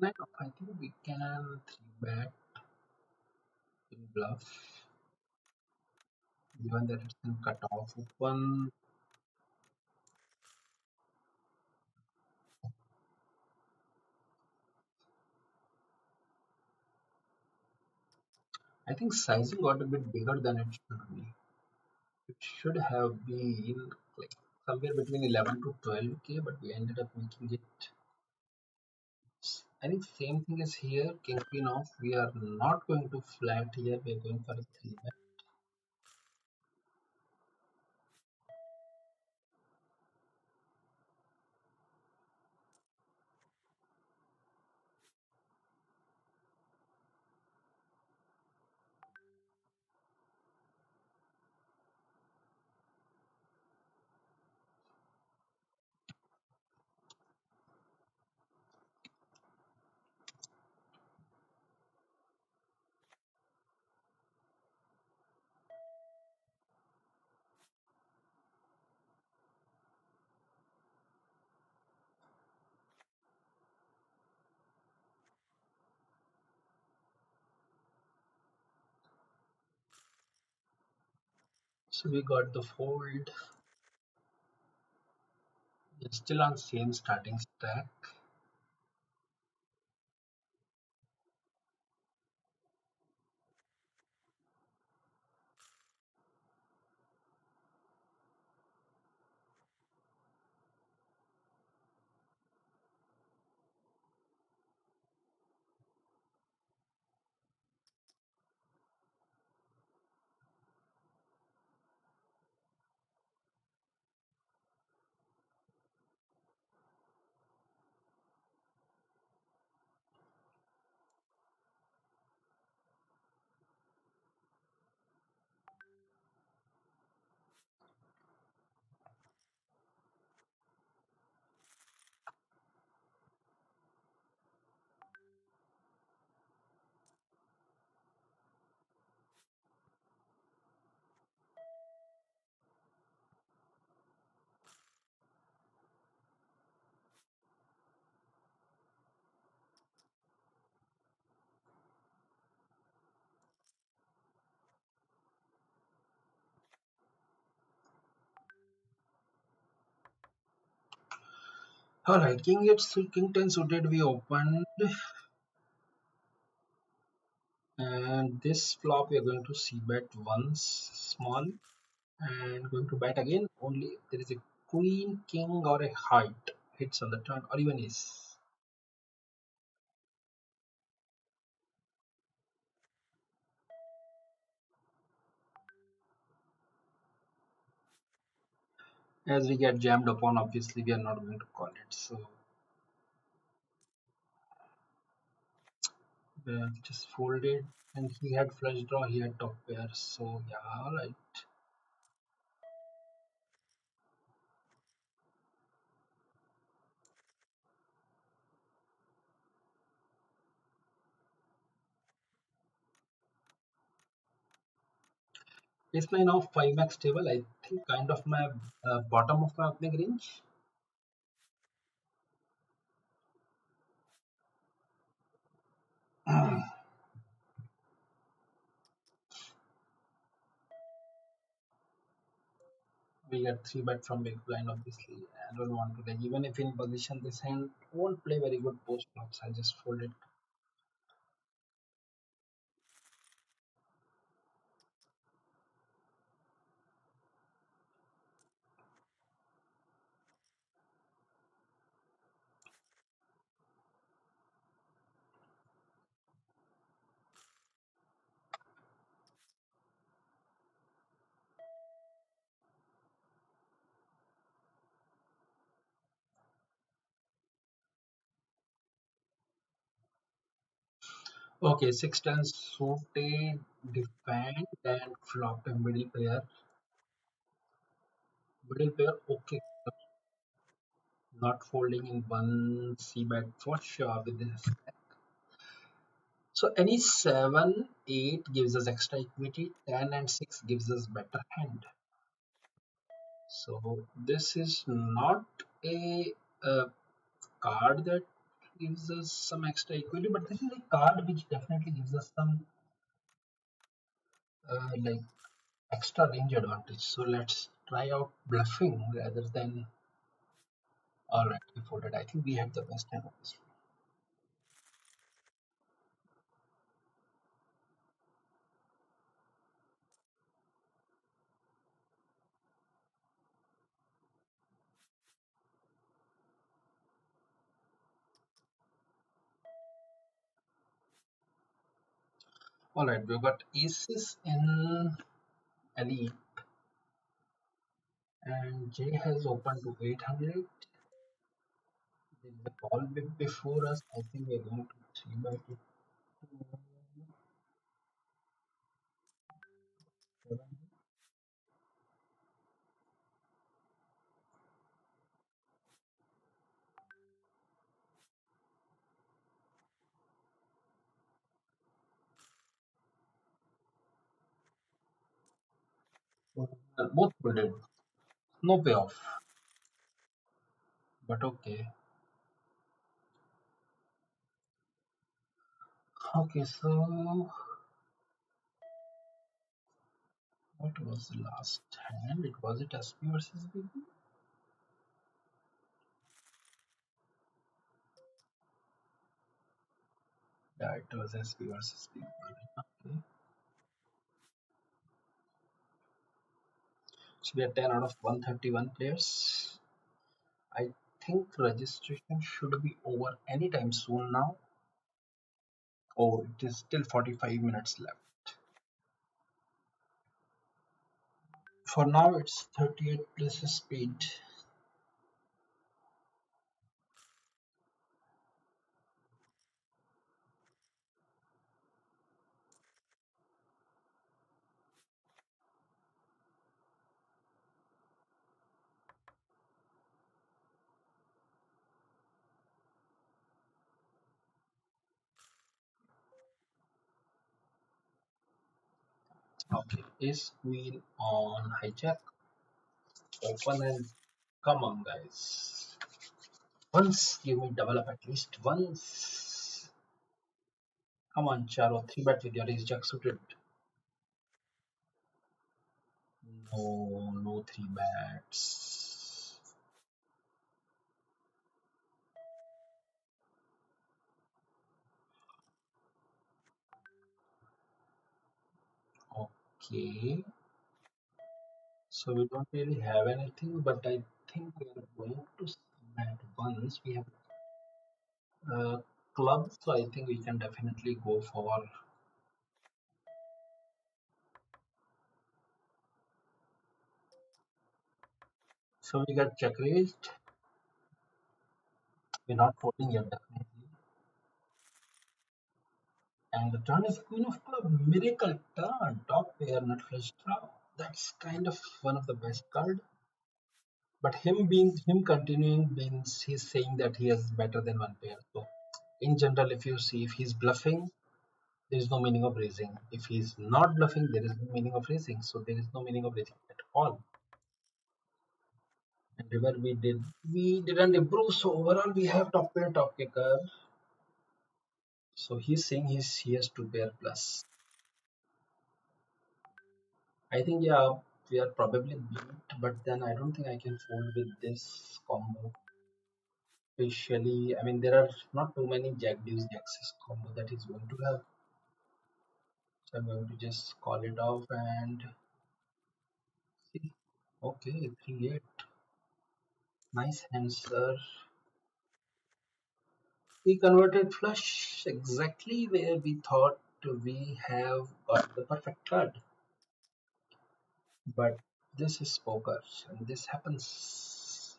Speaker 1: Knight off. I think we can three bet in bluff, given that it's in cut off open. I think sizing got a bit bigger than it should be. It should have been like somewhere between 11 to 12K, but we ended up making it. I think same thing is here. King queen off. We are not going to flat here. We are going for a three bet. So we got the fold. It's still on same starting stack. Alright, king 10 suited we opened, and this flop we are going to see bet once small and going to bet again only if there is a queen, king, or a heart hits on the turn, or even ace. As we get jammed upon, obviously we are not going to call it. So just folded, and he had flush draw, he had top pair. So yeah, alright. Ace nine of 5 max table. I think kind of my bottom of my opening range. We get 3 bet from big blind, obviously. I don't want to, like, even if in position this hand won't play very good post flops, I'll just fold it. Okay, 6-10 suited, defend and flop a middle pair. Middle pair, okay. Not folding in one C bet for sure with this. So any 7, 8 gives us extra equity, 10 and 6 gives us better hand. So this is not a card that gives us some extra equity, but this is a card which definitely gives us some like extra range advantage. So let's try out bluffing rather than. All right, we folded. I think we had the best hand of this. All right, we've got aces in elite, and J has opened to 800. There's a call before us. I think we're going to three bet it to 7. Both folded. No payoff, but okay. Okay, so what was the last hand? It was it SP versus BB? Yeah, it was SP versus BB. Okay. So we are 10 out of 131 players. I think registration should be over anytime soon now. Oh, it is still 45 minutes left. For now, it's 38 places speed. Okay, is queen on hijack. Open and come on, guys. Once, give me double up at least once. Come on, Charo, 3 bet with your ace jack suited. No, no 3 bets. Okay, so we don't really have anything, but I think we are going to bet once. We have club, so I think we can definitely go for. So we got check raised. We're not folding yet, definitely. And the turn is Queen of Club. Miracle turn. Top pair, nut flush draw. That's kind of one of the best card. But him continuing means he's saying that he is better than one pair. So in general, if you see if he's bluffing, there is no meaning of raising. If he's not bluffing, there is no meaning of raising. So there is no meaning of raising at all. And river we didn't improve. So overall we have top pair, top kicker. So he's saying he has two pair plus. I think yeah, We are probably beat, but then I don't think I can fold with this combo. Especially, I mean, there are not too many Jack Deuce Jack's combo that is going to have. So I'm going to just call it off and see. Okay, 3-8. Nice answer. We converted flush exactly where we thought we have got the perfect card. But this is poker and this happens.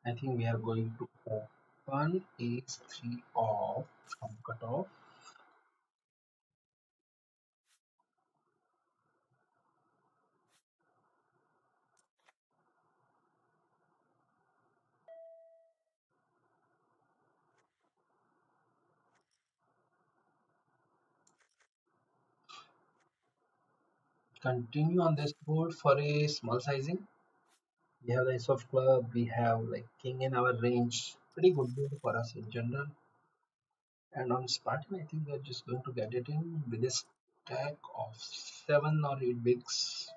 Speaker 1: I think we are going to open ace 3 off from cutoff. Continue on this board for a small sizing. We have the ace of club, we have like king in our range. Pretty good board for us in general. And on Spartan, I think we're just going to get it in with a stack of 7 or 8 bigs.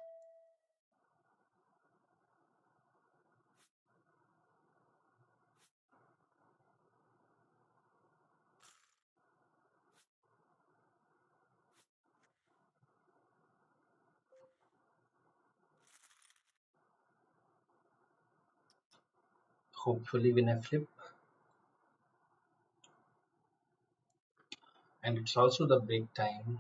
Speaker 1: Hopefully win a flip. And it's also the break time.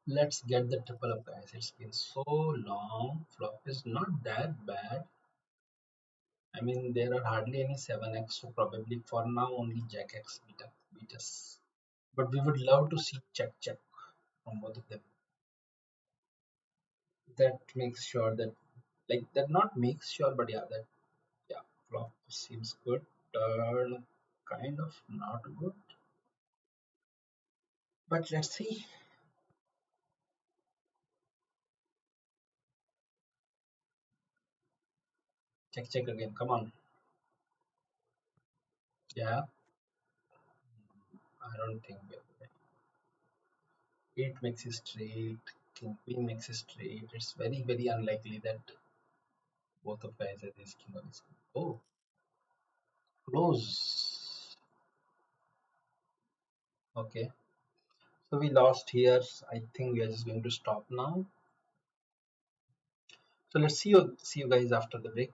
Speaker 1: Let's get the triple up, guys. It's been so long. Flop is not that bad. I mean, there are hardly any 7x, so probably for now only Jack X beat us. But we would love to see check check from both of them. That makes sure that, like, that not makes sure, but yeah, that, yeah, flop seems good. Turn kind of not good. But let's see. Check check again. Come on. Yeah, I don't think we're good. 8 makes it straight. King queen makes it straight. It's very unlikely that both of guys are this king on this. Oh, close. Okay. So we lost here. I think we are just going to stop now. So let's see you guys after the break.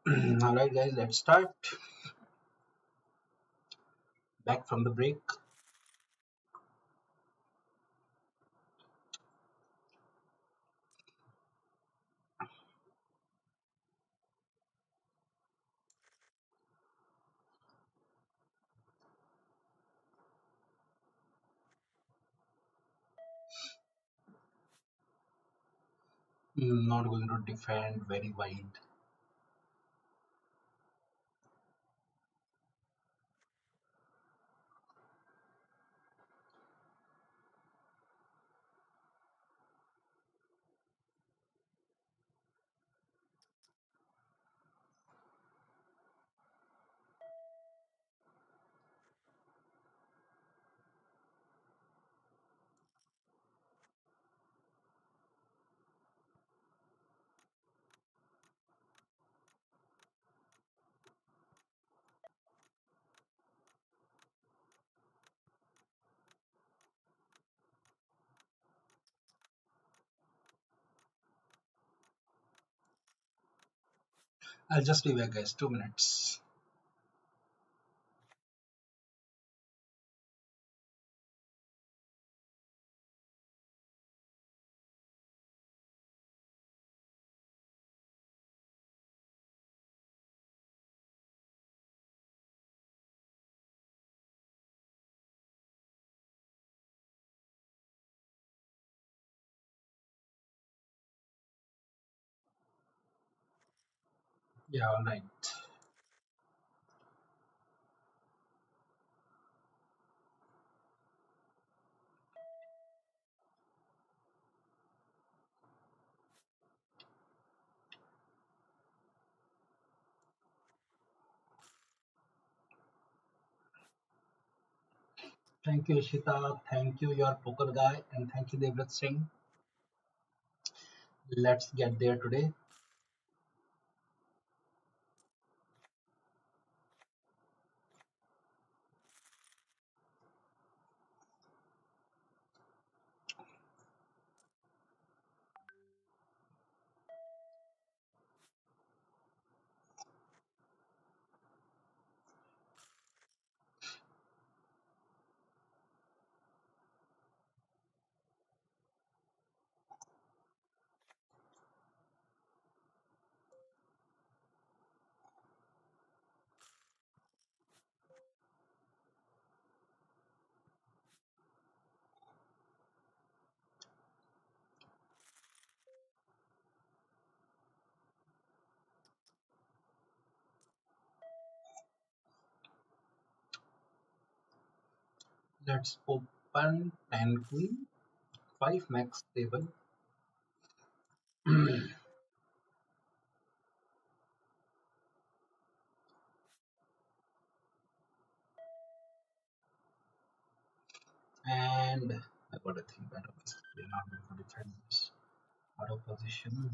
Speaker 1: All right, guys, let's start. Back from the break. Not going to defend very wide. I'll just be back, guys. 2 minutes. Yeah, all right. Thank you, Ishita. Thank you, your poker guy, and thank you, Devrat Singh. Let's get there today. Let's open 10 queen, 5 max table, and I got to think better. We're not going to defend this out of position.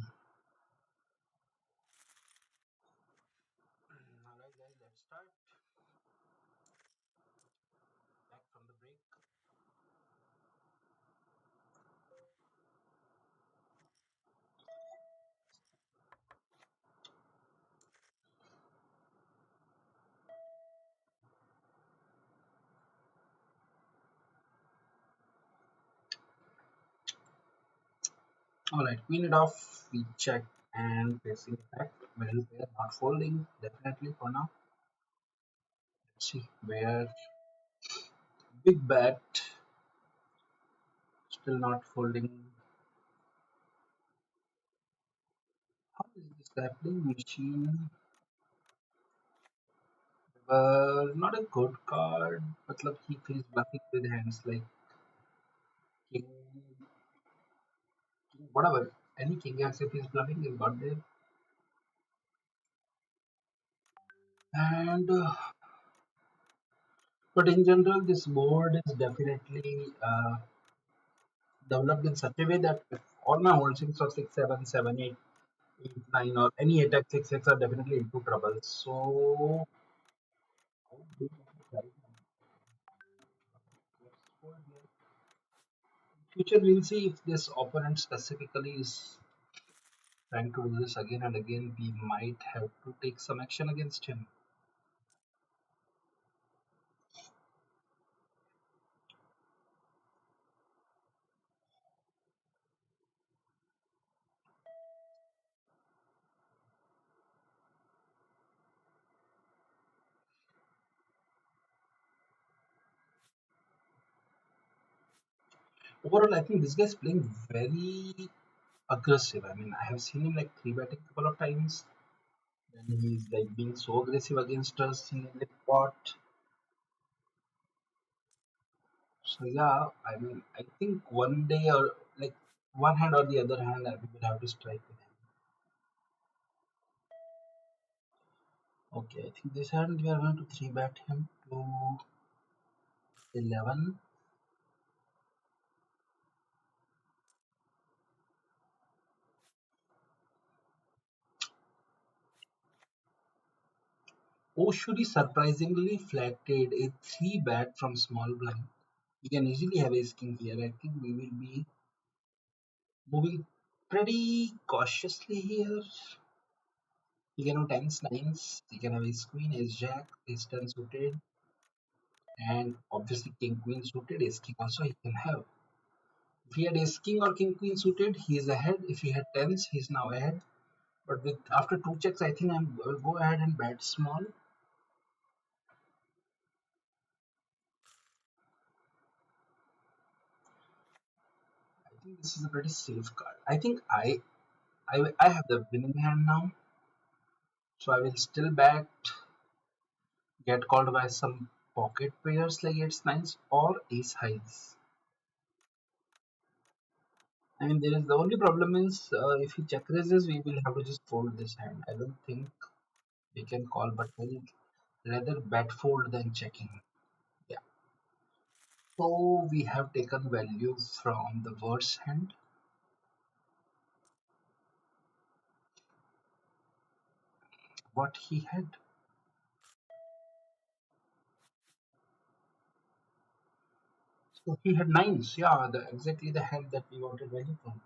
Speaker 1: All right, guys, let's start. Back from the break. All right, queen it off. We check and facing back. Middle pair not folding. Definitely for now. Let's see where big bet still not folding. How is this happening? Machine. Not a good card. But like he feels bluffing with hands like king, whatever. Any king acts if he's bluffing, he's got there. And but in general, this board is definitely developed in such a way that if all my holdings of 6, 7, 7, 8, 8, 9, or any attack 6, 6 are definitely into trouble. So, how big is the price? Let's go here. Future, we'll see if this opponent specifically is trying to do this again and again, we might have to take some action against him. Overall, I think this guy's playing very aggressive. I mean, I have seen him like three betting a couple of times, and he's like being so aggressive against us in the pot. So yeah, I mean, I think one day or like one hand or the other hand, we will have to strike with him. Okay, I think this hand we are going to three bet him to 11. Oshuri surprisingly flatted a three bet from small blind. We can easily have ace king here. I think we will be moving pretty cautiously here. He can have tens, nines. He can have ace queen, ace jack, ace ten suited, and obviously king queen suited. Ace king also he can have. If he had ace king or king queen suited, he is ahead. If he had tens, he is now ahead. But with after two checks, I think I will go ahead and bet small. I think this is a pretty safe card. I think I have the winning hand now, so I will still bet, get called by some pocket pairs like ace nines or ace highs. I mean, there is the only problem is if he check raises, we will have to just fold this hand. I don't think we can call, but we'll rather bet fold than checking. Yeah. So we have taken value from the worst hand. What he had. So he had nines. Yeah, exactly the hand that we wanted value from.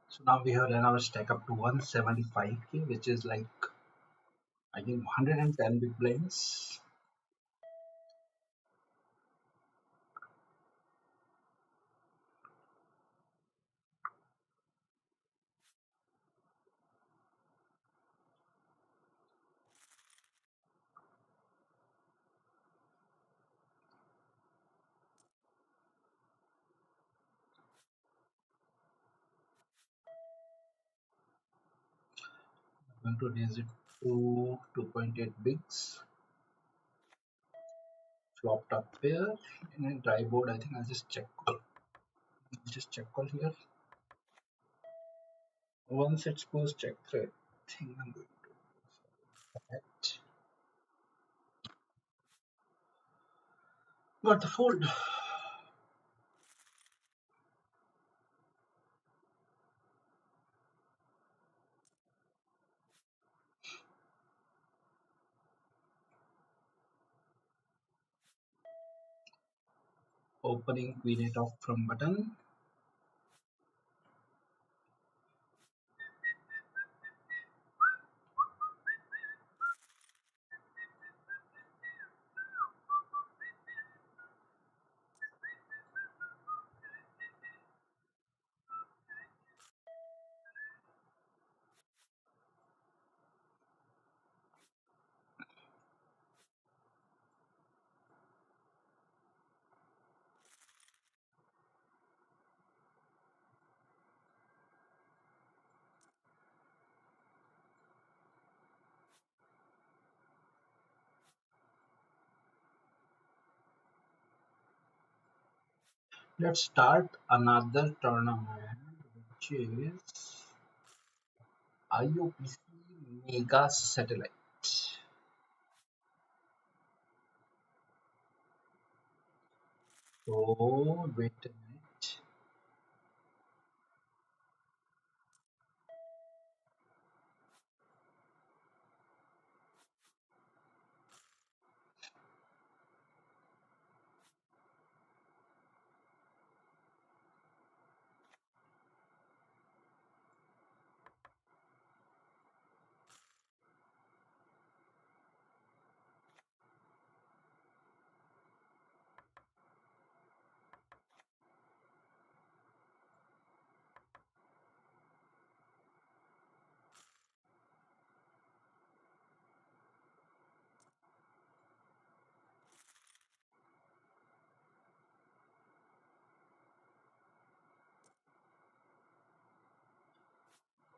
Speaker 1: So now we have run our stack up to 175k, which is like I think 110 big blinds. I'm going to raise it to 2.8 bigs. Flopped up pair in a dry board. I think I'll just check call. Just check call here. Once it goes check thread, I think I'm going to do that. Got the fold. Opening queen eight off from button. Let's start another tournament, which is IOPC Mega Satellite. So wait a minute.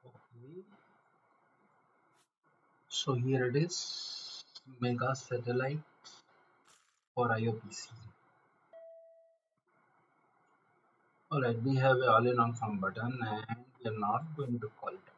Speaker 1: Okay. So here it is, Mega Satellite for IOPC. Alright, we have a all in on from button and we are not going to call it off.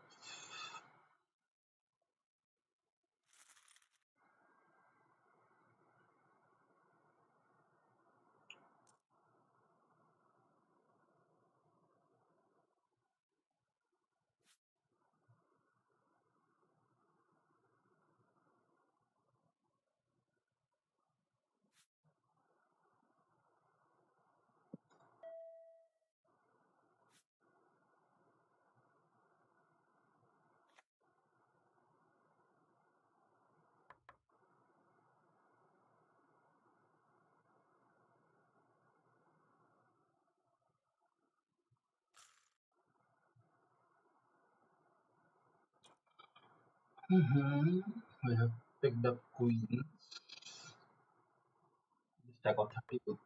Speaker 1: We have picked up queen, stack of 32,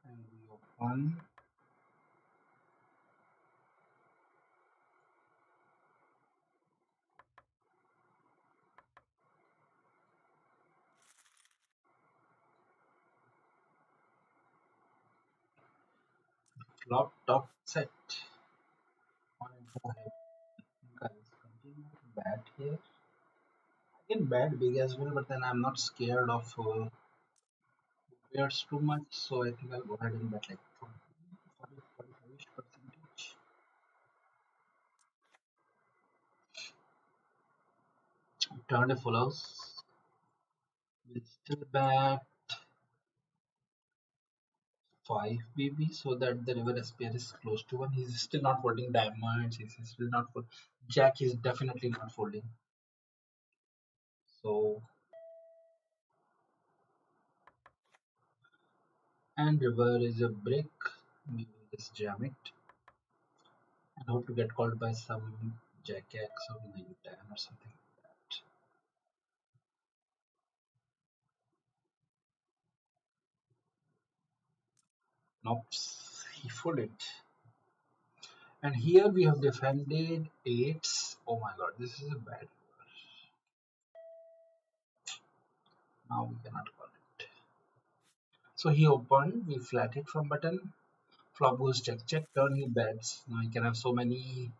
Speaker 1: and we open flop top set. On and go ahead. Guys, continue to bat here. I can bat big as well, but then I'm not scared of pairs too much, so I think I'll go ahead and bet like 45 percentage. Turn a full house. We'll still bet 5 maybe so that the river SPR is close to 1. He's still not folding diamonds. He's still not folding. Jack is definitely not folding. So, and river is a brick. Maybe just jam it and hope to get called by some Jack X or 9-10 or something like that. Nope, he folded. And here we have defended 8s. Oh my god, this is a bad river. Now we cannot call it. So he opened, we flat it from button. Flop goes check check, turn he bets. Now he can have so many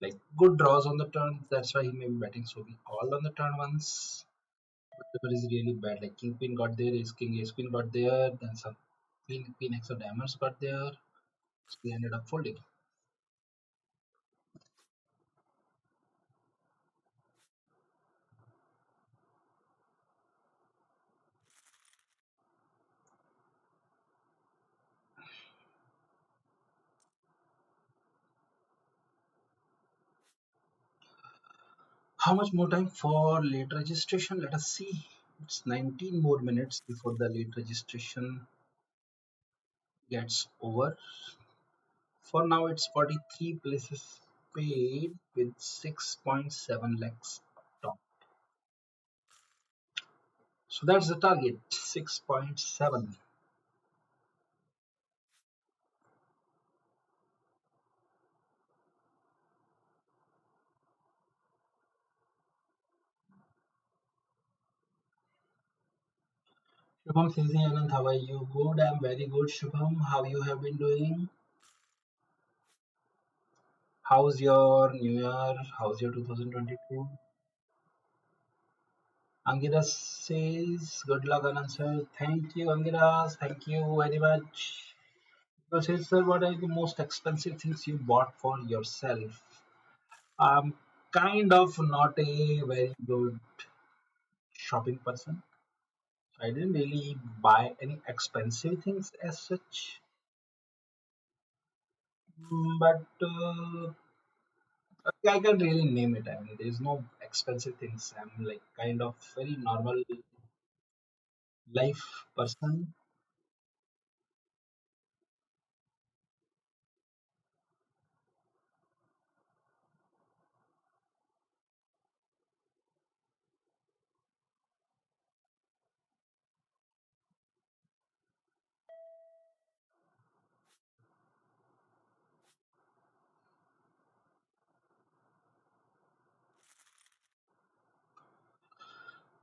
Speaker 1: like good draws on the turn. That's why he may be betting. So we called on the turn once. But the river is really bad. Like king queen got there, ace queen got there, then some queen x of diamonds got there. So we ended up folding. How much more time for late registration? Let us see. It's 19 more minutes before the late registration gets over. For now, it's 43 places paid with 6.7 lakhs top. So that's the target 6.7. Shubham says, "Hey, Anant, how are you? Good, I'm very good, Shubham. How you have been doing? How's your New Year? How's your 2022? Angiras says, good luck, Anant sir. Thank you, Angiras. Thank you very much. People says, sir, what are the most expensive things you bought for yourself? I'm kind of not a very good shopping person. I didn't really buy any expensive things as such. But I can't really name it. I mean, there's no expensive things. I'm like kind of very normal life person.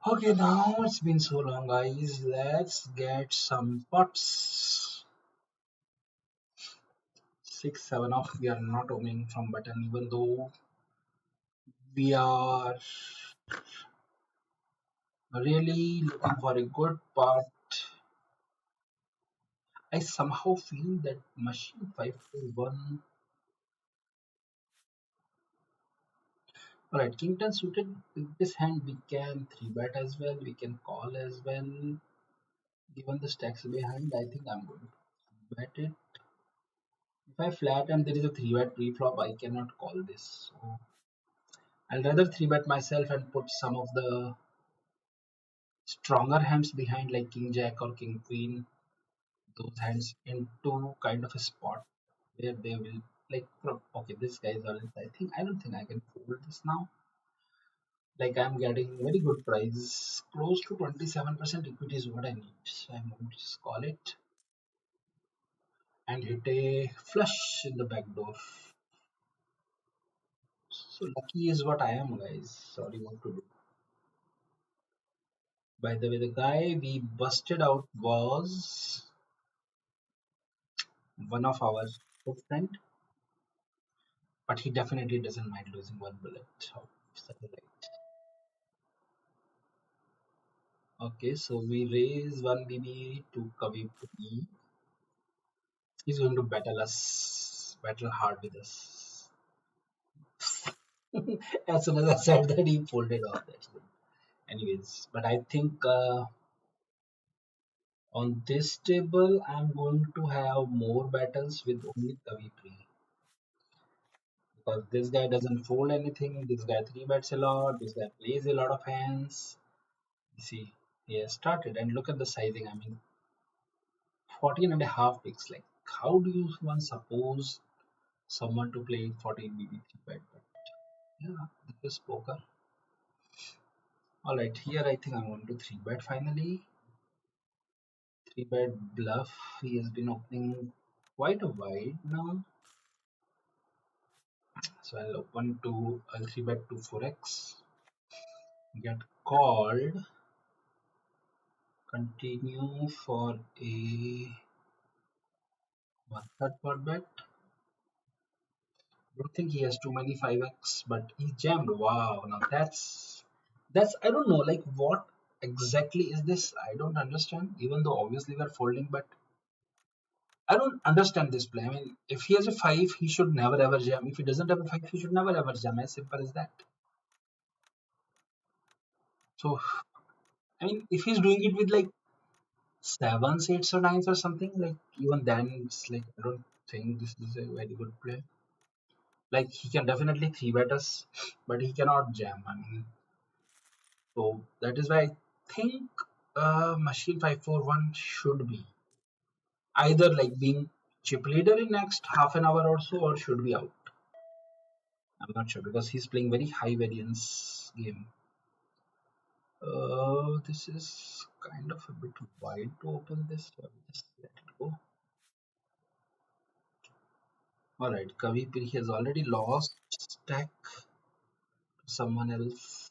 Speaker 1: Okay, now it's been so long, guys. Let's get some pots. 6, 7 off. We are not opening from button, even though we are really looking for a good pot. I somehow feel that machine 541. Alright, king 10 suited with this hand we can 3 bet as well, we can call as well. Given the stacks behind, I think I'm going to bet it. If I flat and there is a 3 bet pre-flop, I cannot call this. So I'll rather 3 bet myself and put some of the stronger hands behind like king jack or king queen, those hands into kind of a spot where they will like okay, this guy is all I don't think I can fold this now. Like I'm getting very good price, close to 27% equity is what I need. So I'm going to just call it and hit a flush in the back door. So lucky is what I am, guys. Sorry, what to do. By the way, the guy we busted out was one of our good friend, but he definitely doesn't mind losing one bullet of satellite. Okay, so we raise one BB to Kavi P. He's going to battle hard with us. As soon as I said that, he pulled it off. That's good. Anyways, but I think on this table, I'm going to have more battles with only Kavitri because this guy doesn't fold anything. This guy 3 bets a lot. This guy plays a lot of hands. You see, he has started and look at the sizing. I mean, 14 and a half picks. Like, how do you one suppose someone to play 14 BB 3 bet? But yeah, this is poker. Alright, here I think I'm going to 3 bet finally. 3 bet bluff. He has been opening quite a wide now. So I'll 3 bet to 4x. Get called. Continue for a one third pot bet. Don't think he has too many 5x, but he jammed. Wow, now that's I don't know like what exactly is this? I don't understand. Even though obviously we're folding, but I don't understand this play. I mean, if he has a 5, he should never ever jam. If he doesn't have a 5, he should never ever jam. As simple as that. So, I mean, if he's doing it with like 7s, 8s, or 9s or something, like even then, it's like I don't think this is a very good play. Like he can definitely 3 bet us, but he cannot jam. I mean, so that is why I think Machine 541 should be either like being chip leader in next half an hour or so, or should be out. I'm not sure because he's playing very high variance game. This is kind of a bit wide to open this, so I'll just let it go. Alright, Kavipiri has already lost stack to someone else.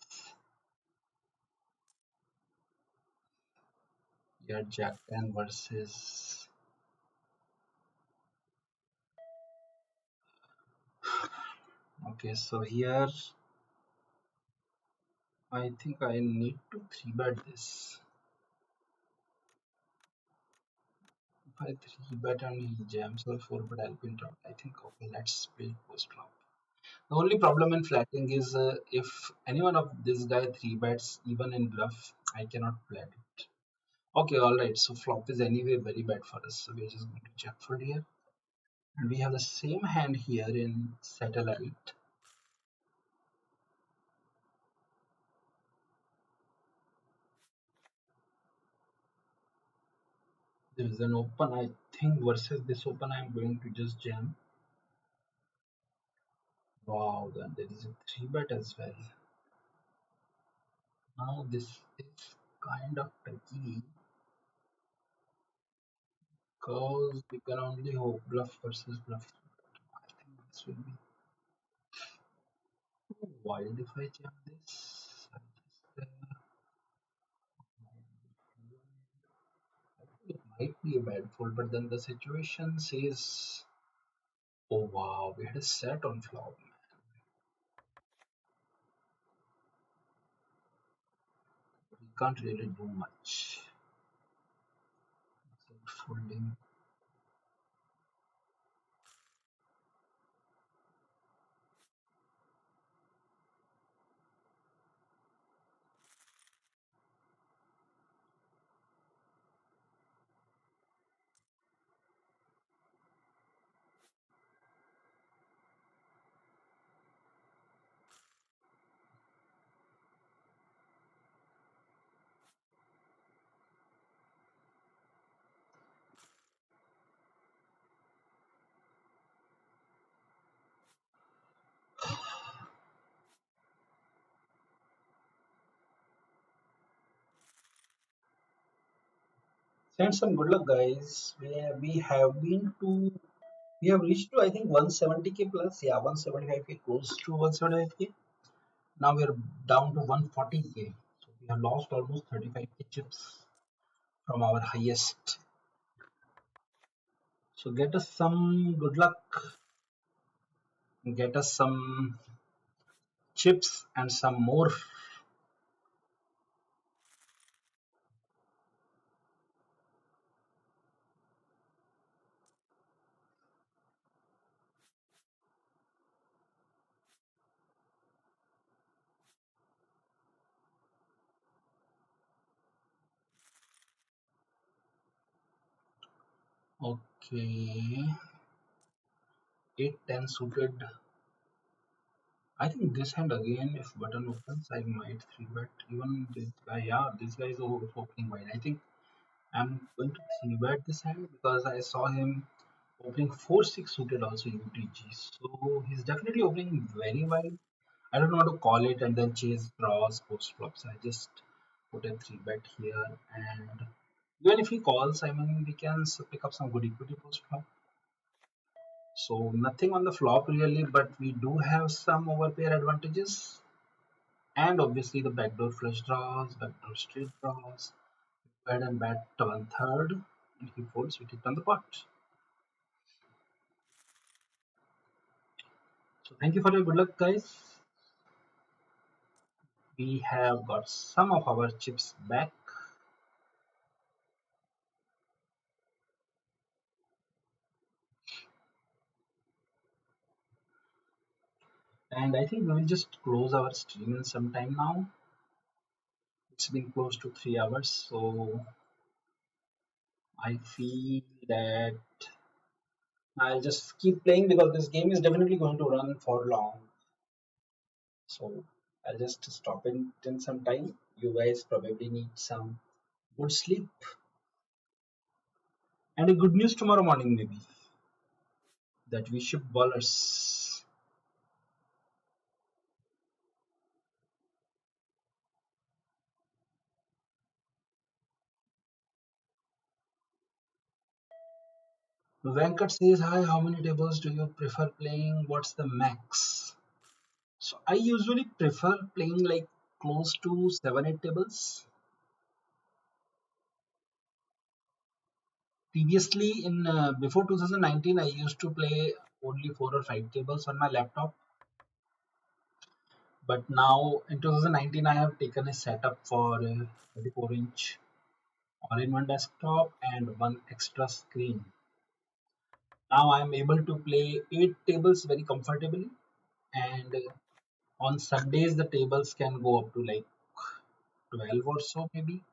Speaker 1: Yeah, Jack 10 versus. Okay, so here I think I need to 3 bet this. If I 3 bet and he jams or 4 bet, I'll be in trouble. I think, okay, let's play post flop. The only problem in flatting is if any one of this guy 3 bets, even in bluff, I cannot flat it. Okay, alright, so flop is anyway very bad for us. So we're just going to check for here. And we have the same hand here in satellite. There is an open, I think versus this open I'm going to just jam. Wow, then there is a 3 bet as well. Now this is kind of tricky because we can only hope bluff versus bluff. I think this will be wild if I jam this. I just, I think it might be a bad fold, but then the situation says, oh wow, we had a set on flop. We can't really do much except folding. Send some good luck, guys. We have reached to I think 170k plus. Yeah, 175k, close to 175k. Now we are down to 140k. So we have lost almost 35k chips from our highest. So get us some good luck. Get us some chips and some more. Okay. 8-10 suited. I think this hand again, if button opens, I might 3 bet. Even this guy, yeah, this guy is opening wide. I think I'm going to 3 bet this hand because I saw him opening 4-6 suited also UTG. So he's definitely opening very wide. I don't know how to call it and then chase draws, post flops. I just put a 3 bet here, and even if he calls, I mean, we can pick up some good equity post flop. So nothing on the flop really, but we do have some overpair advantages. And obviously the backdoor flush draws, backdoor straight draws. Go ahead and bet 1/3. And he folds, we take on the pot. So thank you for your good luck, guys. We have got some of our chips back. And I think we will just close our stream in some time now. It's been close to 3 hours, so I feel that I'll just keep playing because this game is definitely going to run for long. So I'll just stop it in some time. You guys probably need some good sleep and a good news tomorrow morning maybe that we ship ballers. Venkat says hi, how many tables do you prefer playing? What's the max? So I usually prefer playing like close to 7-8 tables. Previously, in before 2019, I used to play only 4 or 5 tables on my laptop. But now in 2019, I have taken a setup for 34-inch all-in-one desktop and one extra screen. Now I am able to play 8 tables very comfortably, and on Sundays the tables can go up to like 12 or so, maybe.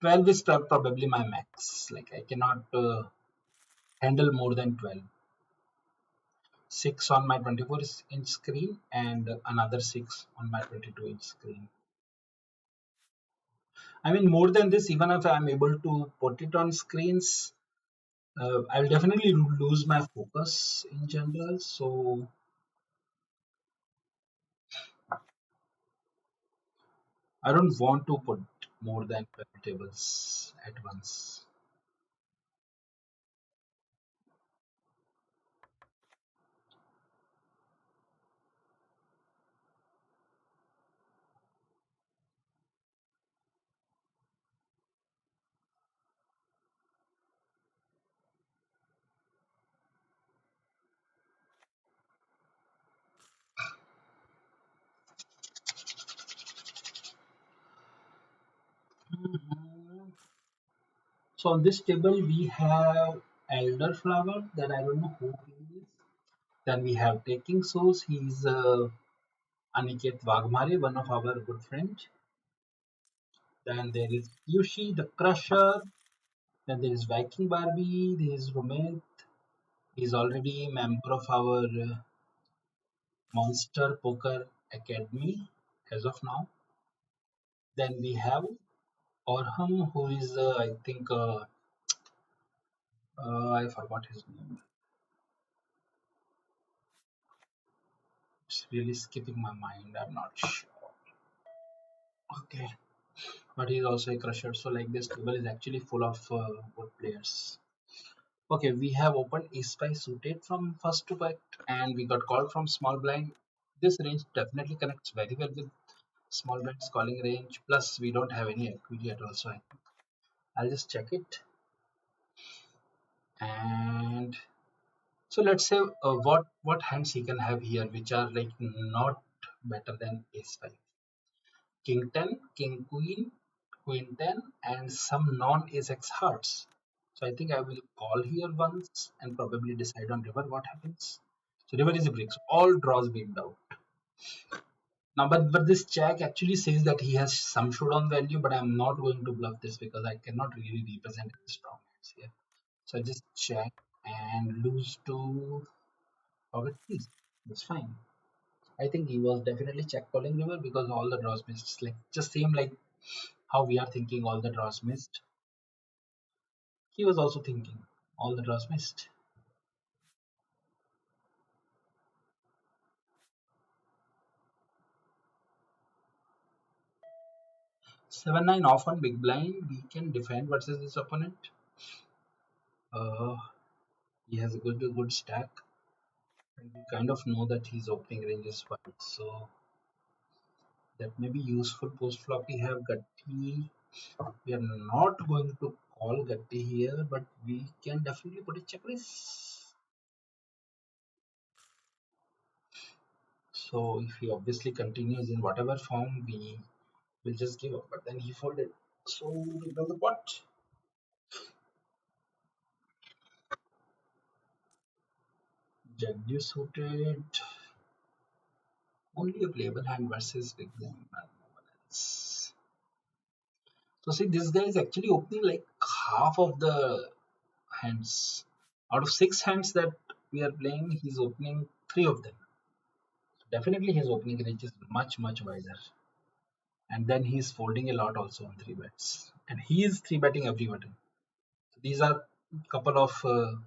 Speaker 1: 12 is probably my max. Like I cannot handle more than 12. 6 on my 24-inch screen and another 6 on my 22-inch screen. I mean, more than this, even if I'm able to put it on screens, I'll definitely lose my focus in general. So I don't want to put more than 12 tables at once. Mhm. So on this table we have elderflower that I don't know who he is. Then we have taking source. He's Aniket Wagmare, one of our good friends. Then there is Yushi the Crusher. Then there is Viking Barbie. There is Romit. He's already a member of our Monster Poker Academy as of now. Then we have Orham, who is I think I forgot his name. It's really skipping my mind. I'm not sure. Okay, but he's also a crusher. So like this table is actually full of good players. Okay, we have opened ace five suited from first to back, and we got called from small blind. This range definitely connects very well with small blind's calling range. Plus, we don't have any equity at all, so I'll just check it. And so let's say what hands he can have here, which are like not better than ace five. King 10, King Queen, Queen 10, and some non ace x hearts. So I think I will call here once and probably decide on river what happens. So river is a brick. So all draws being out. Now, but this check actually says that he has some showdown value, but I'm not going to bluff this because I cannot really represent his strong hands here. So I just check and lose to pocket keys. That's fine. I think he was definitely check calling river because all the draws missed. Like just same like how we are thinking all the draws missed. He was also thinking all the draws missed. 7-9 off on big blind. We can defend versus this opponent. Uh, he has a good stack. And we kind of know that his opening range is wide, so that may be useful. Post flop we have Gatti. We are not going to call Gatti here, but we can definitely put a check raise. So if he obviously continues in whatever form, we will just give up. But then he folded. So we build the pot. Jagdish suited. Only a playable hand versus big blind. No one else. So see, this guy is actually opening like half of the hands. Out of 6 hands that we are playing, he's opening 3 of them. Definitely his opening range is much wider. And then he's folding a lot also on 3 bets. And he is 3 betting every button. So these are couple of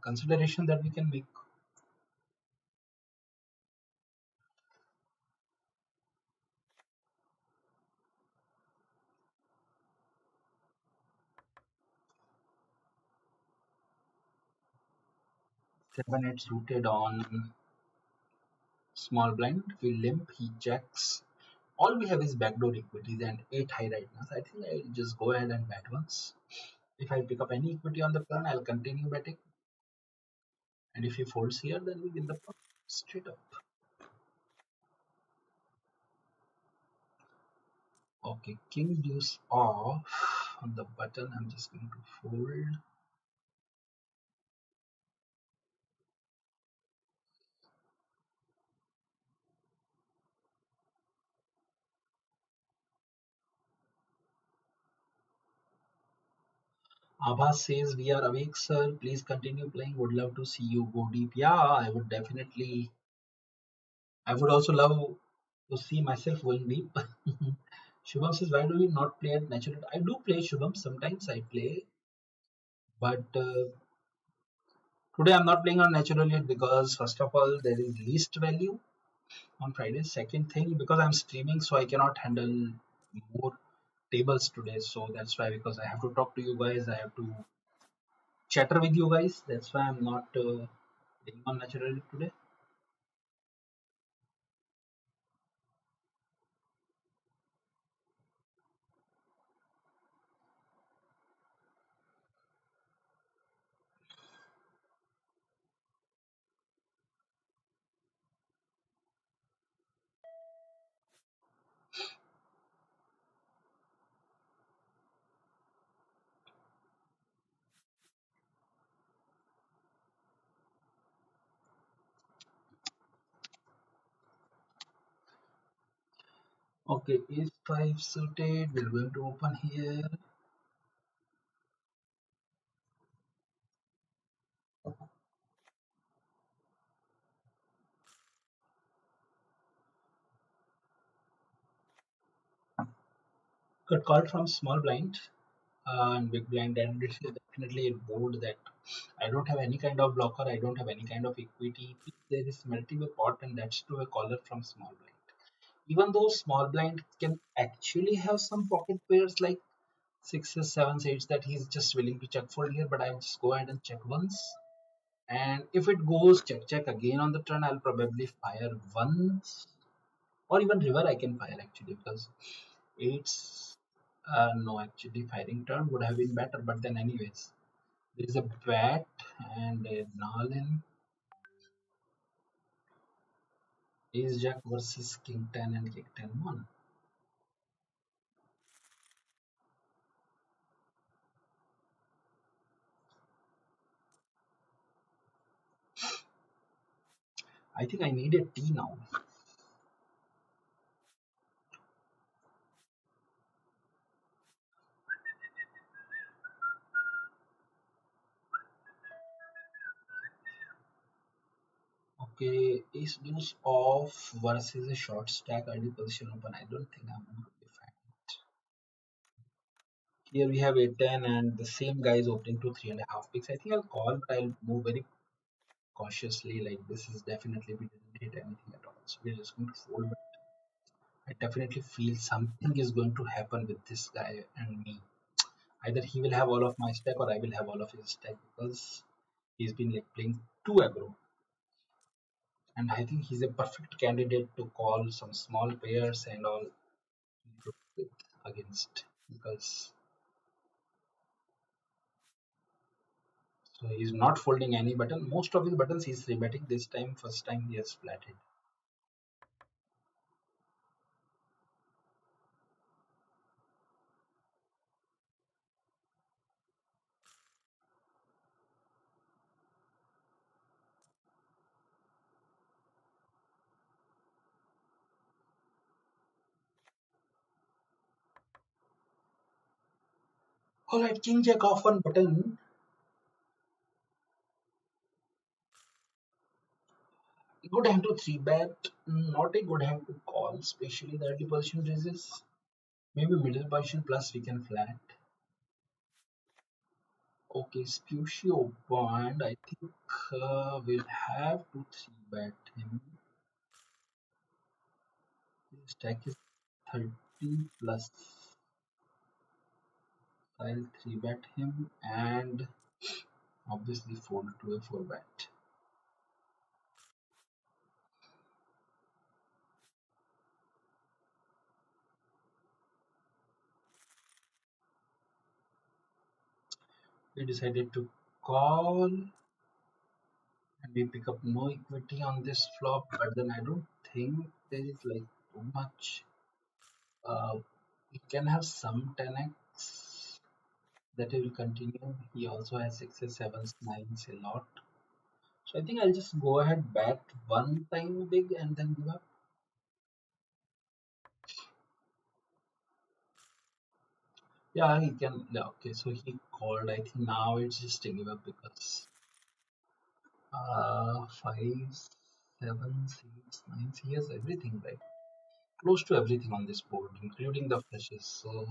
Speaker 1: consideration that we can make. 7-8 suited on small blind. We limp, he checks. All we have is backdoor equities and 8 high right now. So I think I'll just go ahead and bet once. If I pick up any equity on the turn, I'll continue betting. And if he folds here, then we win the pot straight up. Okay, king deuce off on the button. I'm just going to fold. Abbas says, "We are awake, sir. Please continue playing. Would love to see you go deep." Yeah, I would definitely. I would also love to see myself going deep. Shubham says, "Why do we not play at natural?" I do play Shubham. Sometimes I play, but today I'm not playing on natural yet because, first of all, there is least value on Friday. Second thing, because I'm streaming, so I cannot handle more tables today. So that's why, because I have to talk to you guys, I have to chatter with you guys. That's why I'm not playing on natural today. Okay, is 5 suited. We're going to open here. Got called from small blind and big blind, and this is definitely a board that I don't have any kind of blocker. I don't have any kind of equity. If there is multiple pot, and that's to a caller from small blind. Even though small blind can actually have some pocket pairs like sixes, sevens, eights that he's just willing to check fold here, but I'll just go ahead and check once. And if it goes check check again on the turn, I'll probably fire once, or even river I can fire actually, because eights, no, actually firing turn would have been better, but then anyways, there is a bat and a null in ace jack versus king 10 and king 10 1. I think I need a T now. Okay, ace deuce off versus a short stack early position open. I don't think I'm going to define it. Here we have a 10 and the same guy is opening to 3.5 picks. I think I'll call, but I'll move very cautiously. Like this is definitely, we didn't hit anything at all. So we're just going to fold. But I definitely feel something is going to happen with this guy and me. Either he will have all of my stack or I will have all of his stack, because he's been like playing too aggro. And I think he's a perfect candidate to call some small pairs and all with against, because so he's not folding any button. Most of his buttons he's rebetting. This time, first time he has flatted. Alright, King Jack off one button. Good hand to three bet. Not a good hand to call, especially the early position raises. Maybe middle position plus we can flat. Okay, Spushy opened. I think we'll have to three bet him. His stack is 30 plus. I'll three bet him and obviously fold to a four bet. We decided to call and we pick up no equity on this flop, but then I don't think there is like too much. We can have some 10x that he will continue. He also has sixes, sevens, nines a lot. So I think I'll just go ahead bet one time big and then give up. Yeah, he can. Yeah, okay, so he called. I think now it's just a give up because five, seven, six, nine. He has everything right, close to everything on this board, including the flushes. So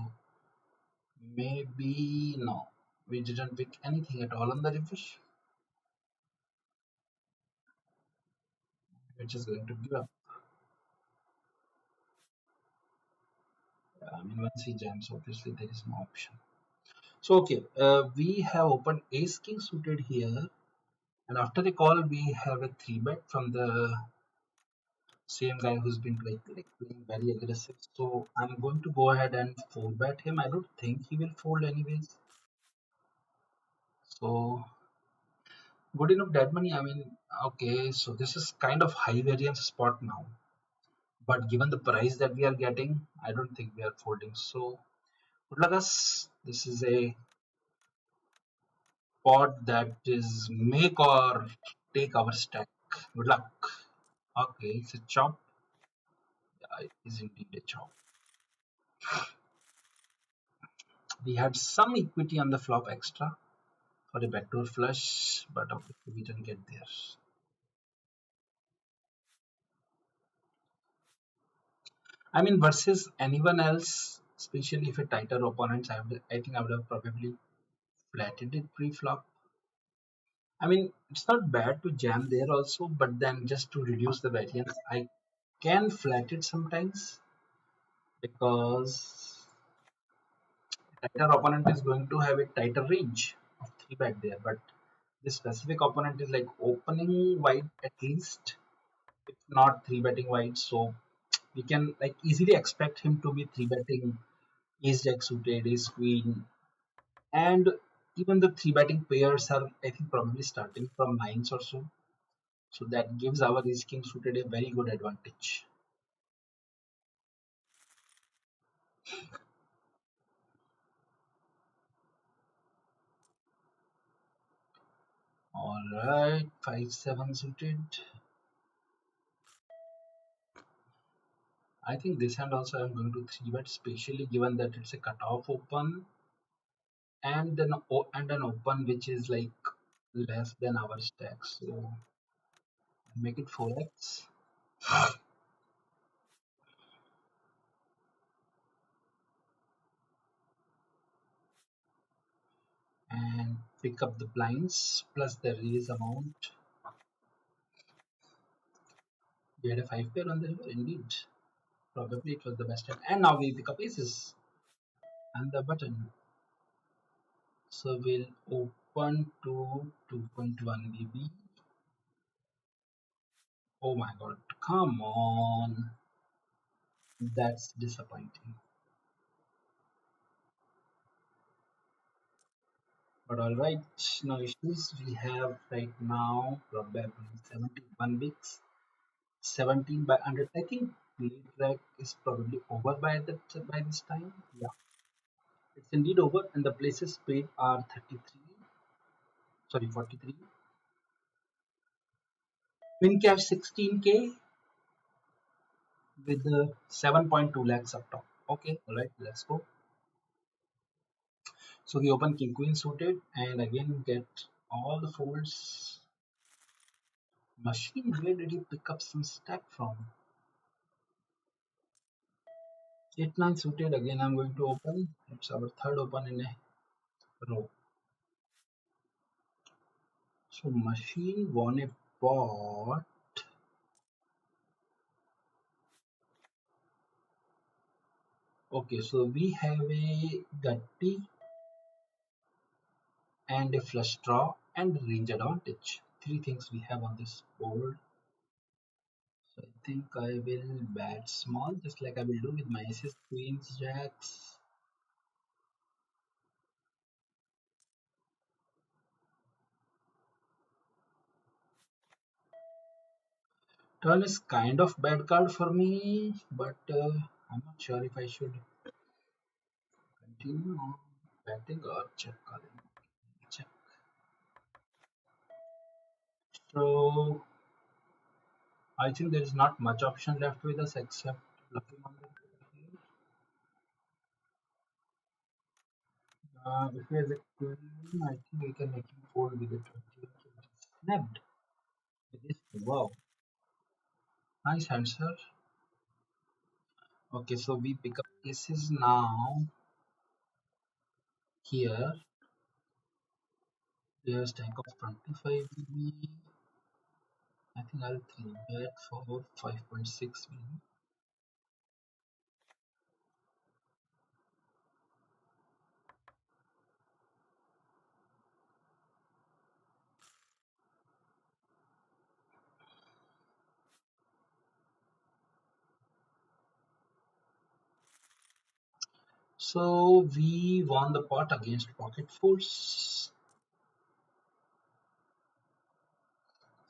Speaker 1: maybe no, we didn't pick anything at all on the refresh. We're just going to give up. I mean, once he jams, obviously there is no option. So okay, we have opened ace king suited here, and after the call we have a three bet from the same guy who's been playing very aggressive. So I'm going to go ahead and four bet him. I don't think he will fold anyways. So good enough dead money. I mean, okay, so this is kind of high variance spot now. But given the price that we are getting, I don't think we are folding. So good luck us. This is a pot that is make or take our stack. Good luck. Okay, it's a chop. Yeah, it is indeed a chop. We had some equity on the flop extra for a backdoor flush, but obviously we didn't get there. I mean, versus anyone else, especially if a tighter opponent, I think I would have probably flattened it pre-flop. I mean, it's not bad to jam there also, but then just to reduce the variance, I can flat it sometimes because tighter opponent is going to have a tighter range of three bet there, but this specific opponent is like opening wide at least, if not three betting wide. So we can like easily expect him to be three betting ace jack suited, ace queen, and even the three betting pairs are I think probably starting from nines or so. So that gives our ace king suited a very good advantage. All right, 5-7 suited. I think this hand also I'm going to three bet, especially given that it's a cutoff open and then and an open which is like less than our stack. So make it 4x and pick up the blinds plus the release amount. We had a five pair on the river, indeed. Probably it was the best hand. And now we pick up aces and the button. So we'll open to 2.1 BB. Oh my god, come on. That's disappointing. But alright, no issues. We have right now probably 71 weeks, 17 by 100. I think lead track is probably over by this time. Yeah, it's indeed over, and the places paid are 33. Sorry, 43. Min cash 16K with the 7.2 lakhs up top. Okay, alright, let's go. So we open king queen suited and again get all the folds. Machine, where did he pick up some stack from? 8-9 suited, again I'm going to open. It's our third open in a row. So machine won a pot. Okay, so we have a gutty and a flush draw and range advantage. Three things we have on this board. So I think I will bet small, just like I will do with my aces, queens, jacks. Turn is kind of bad card for me, but I'm not sure if I should continue on betting or check calling. Check. So I think there is not much option left with us except looking on the board here. If he has a queen, I think we can make him fold with the 20. Snapped with this. Wow, nice answer. Okay, so we pick up aces now. Here, we have a stack of 25 BB. I think I'll 3 bet for 5.6 BB. So we won the pot against Pocket Force.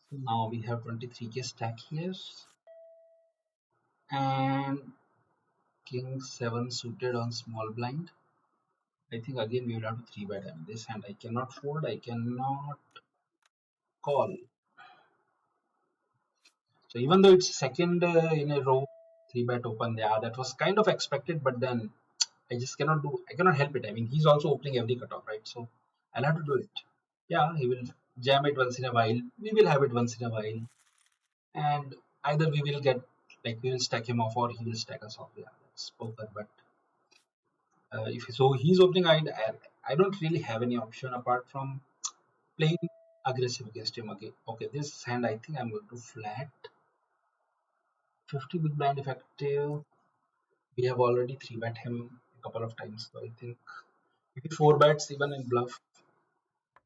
Speaker 1: So now we have 23k stack here. And King 7 suited on small blind. I think again we will have to 3 bet in this hand. I cannot fold, I cannot call. So even though it's second in a row 3 bet open, yeah, that was kind of expected, but then I cannot help it. I mean, he's also opening every cutoff, right? So I'll have to do it. Yeah, he will jam it once in a while. We will have it once in a while, and either we will get like we will stack him off or he will stack us off. Yeah, that's poker. But if so, he's opening. I don't really have any option apart from playing aggressive against him. Okay, okay. This hand I think I'm going to flat 50 big blind effective. We have already 3 bet him a couple of times, so I think if he 4 bets even in bluff,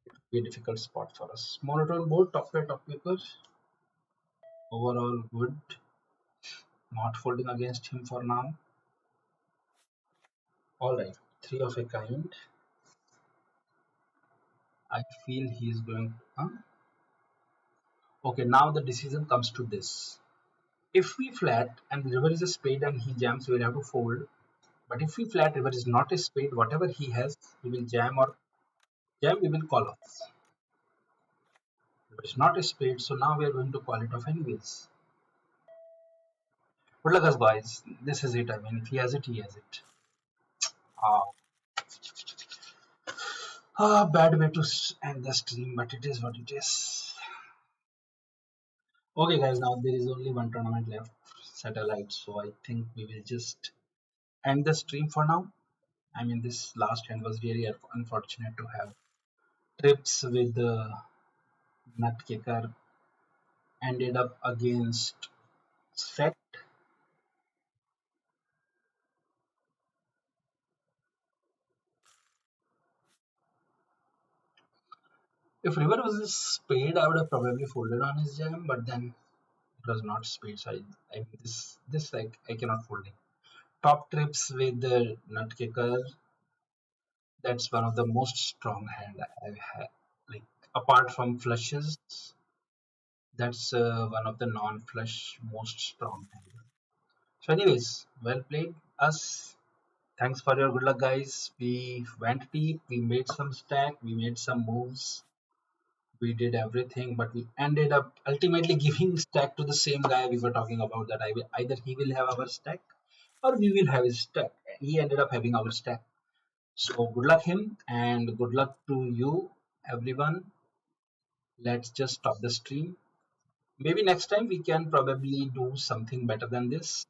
Speaker 1: it would be a difficult spot for us. Monotone board, top pair, top paper. Overall good. Not folding against him for now. Alright, 3 of a kind. I feel he is going. Huh? Okay, now the decision comes to this. If we flat and the river is a spade and he jams, we will have to fold. But if we flat river is not a spade, whatever he has, he will jam or jam, we will call off. River is not a spade, so now we are going to call it off anyways. Good luck, us guys. This is it. I mean, if he has it, he has it. Ah, bad way to end the stream, but it is what it is. Okay, guys, now there is only one tournament left, Satellite. So I think we will just end the stream for now. I mean, this last hand was really unfortunate to have trips with the Nutkicker ended up against Set. If River was a spade, I would have probably folded on his jam, but then it was not spade. So I mean, this like I cannot fold it. Top trips with the Nutkicker. That's one of the most strong hand I've had. Like apart from flushes, that's one of the non-flush most strong hand. So, anyways, well played, us. Thanks for your good luck, guys. We went deep, we made some stack, we made some moves, we did everything, but we ended up ultimately giving stack to the same guy we were talking about. That either he will have our stack or we will have his stack. He ended up having our stack. So, good luck him and good luck to you, everyone. Let's just stop the stream. Maybe next time we can probably do something better than this.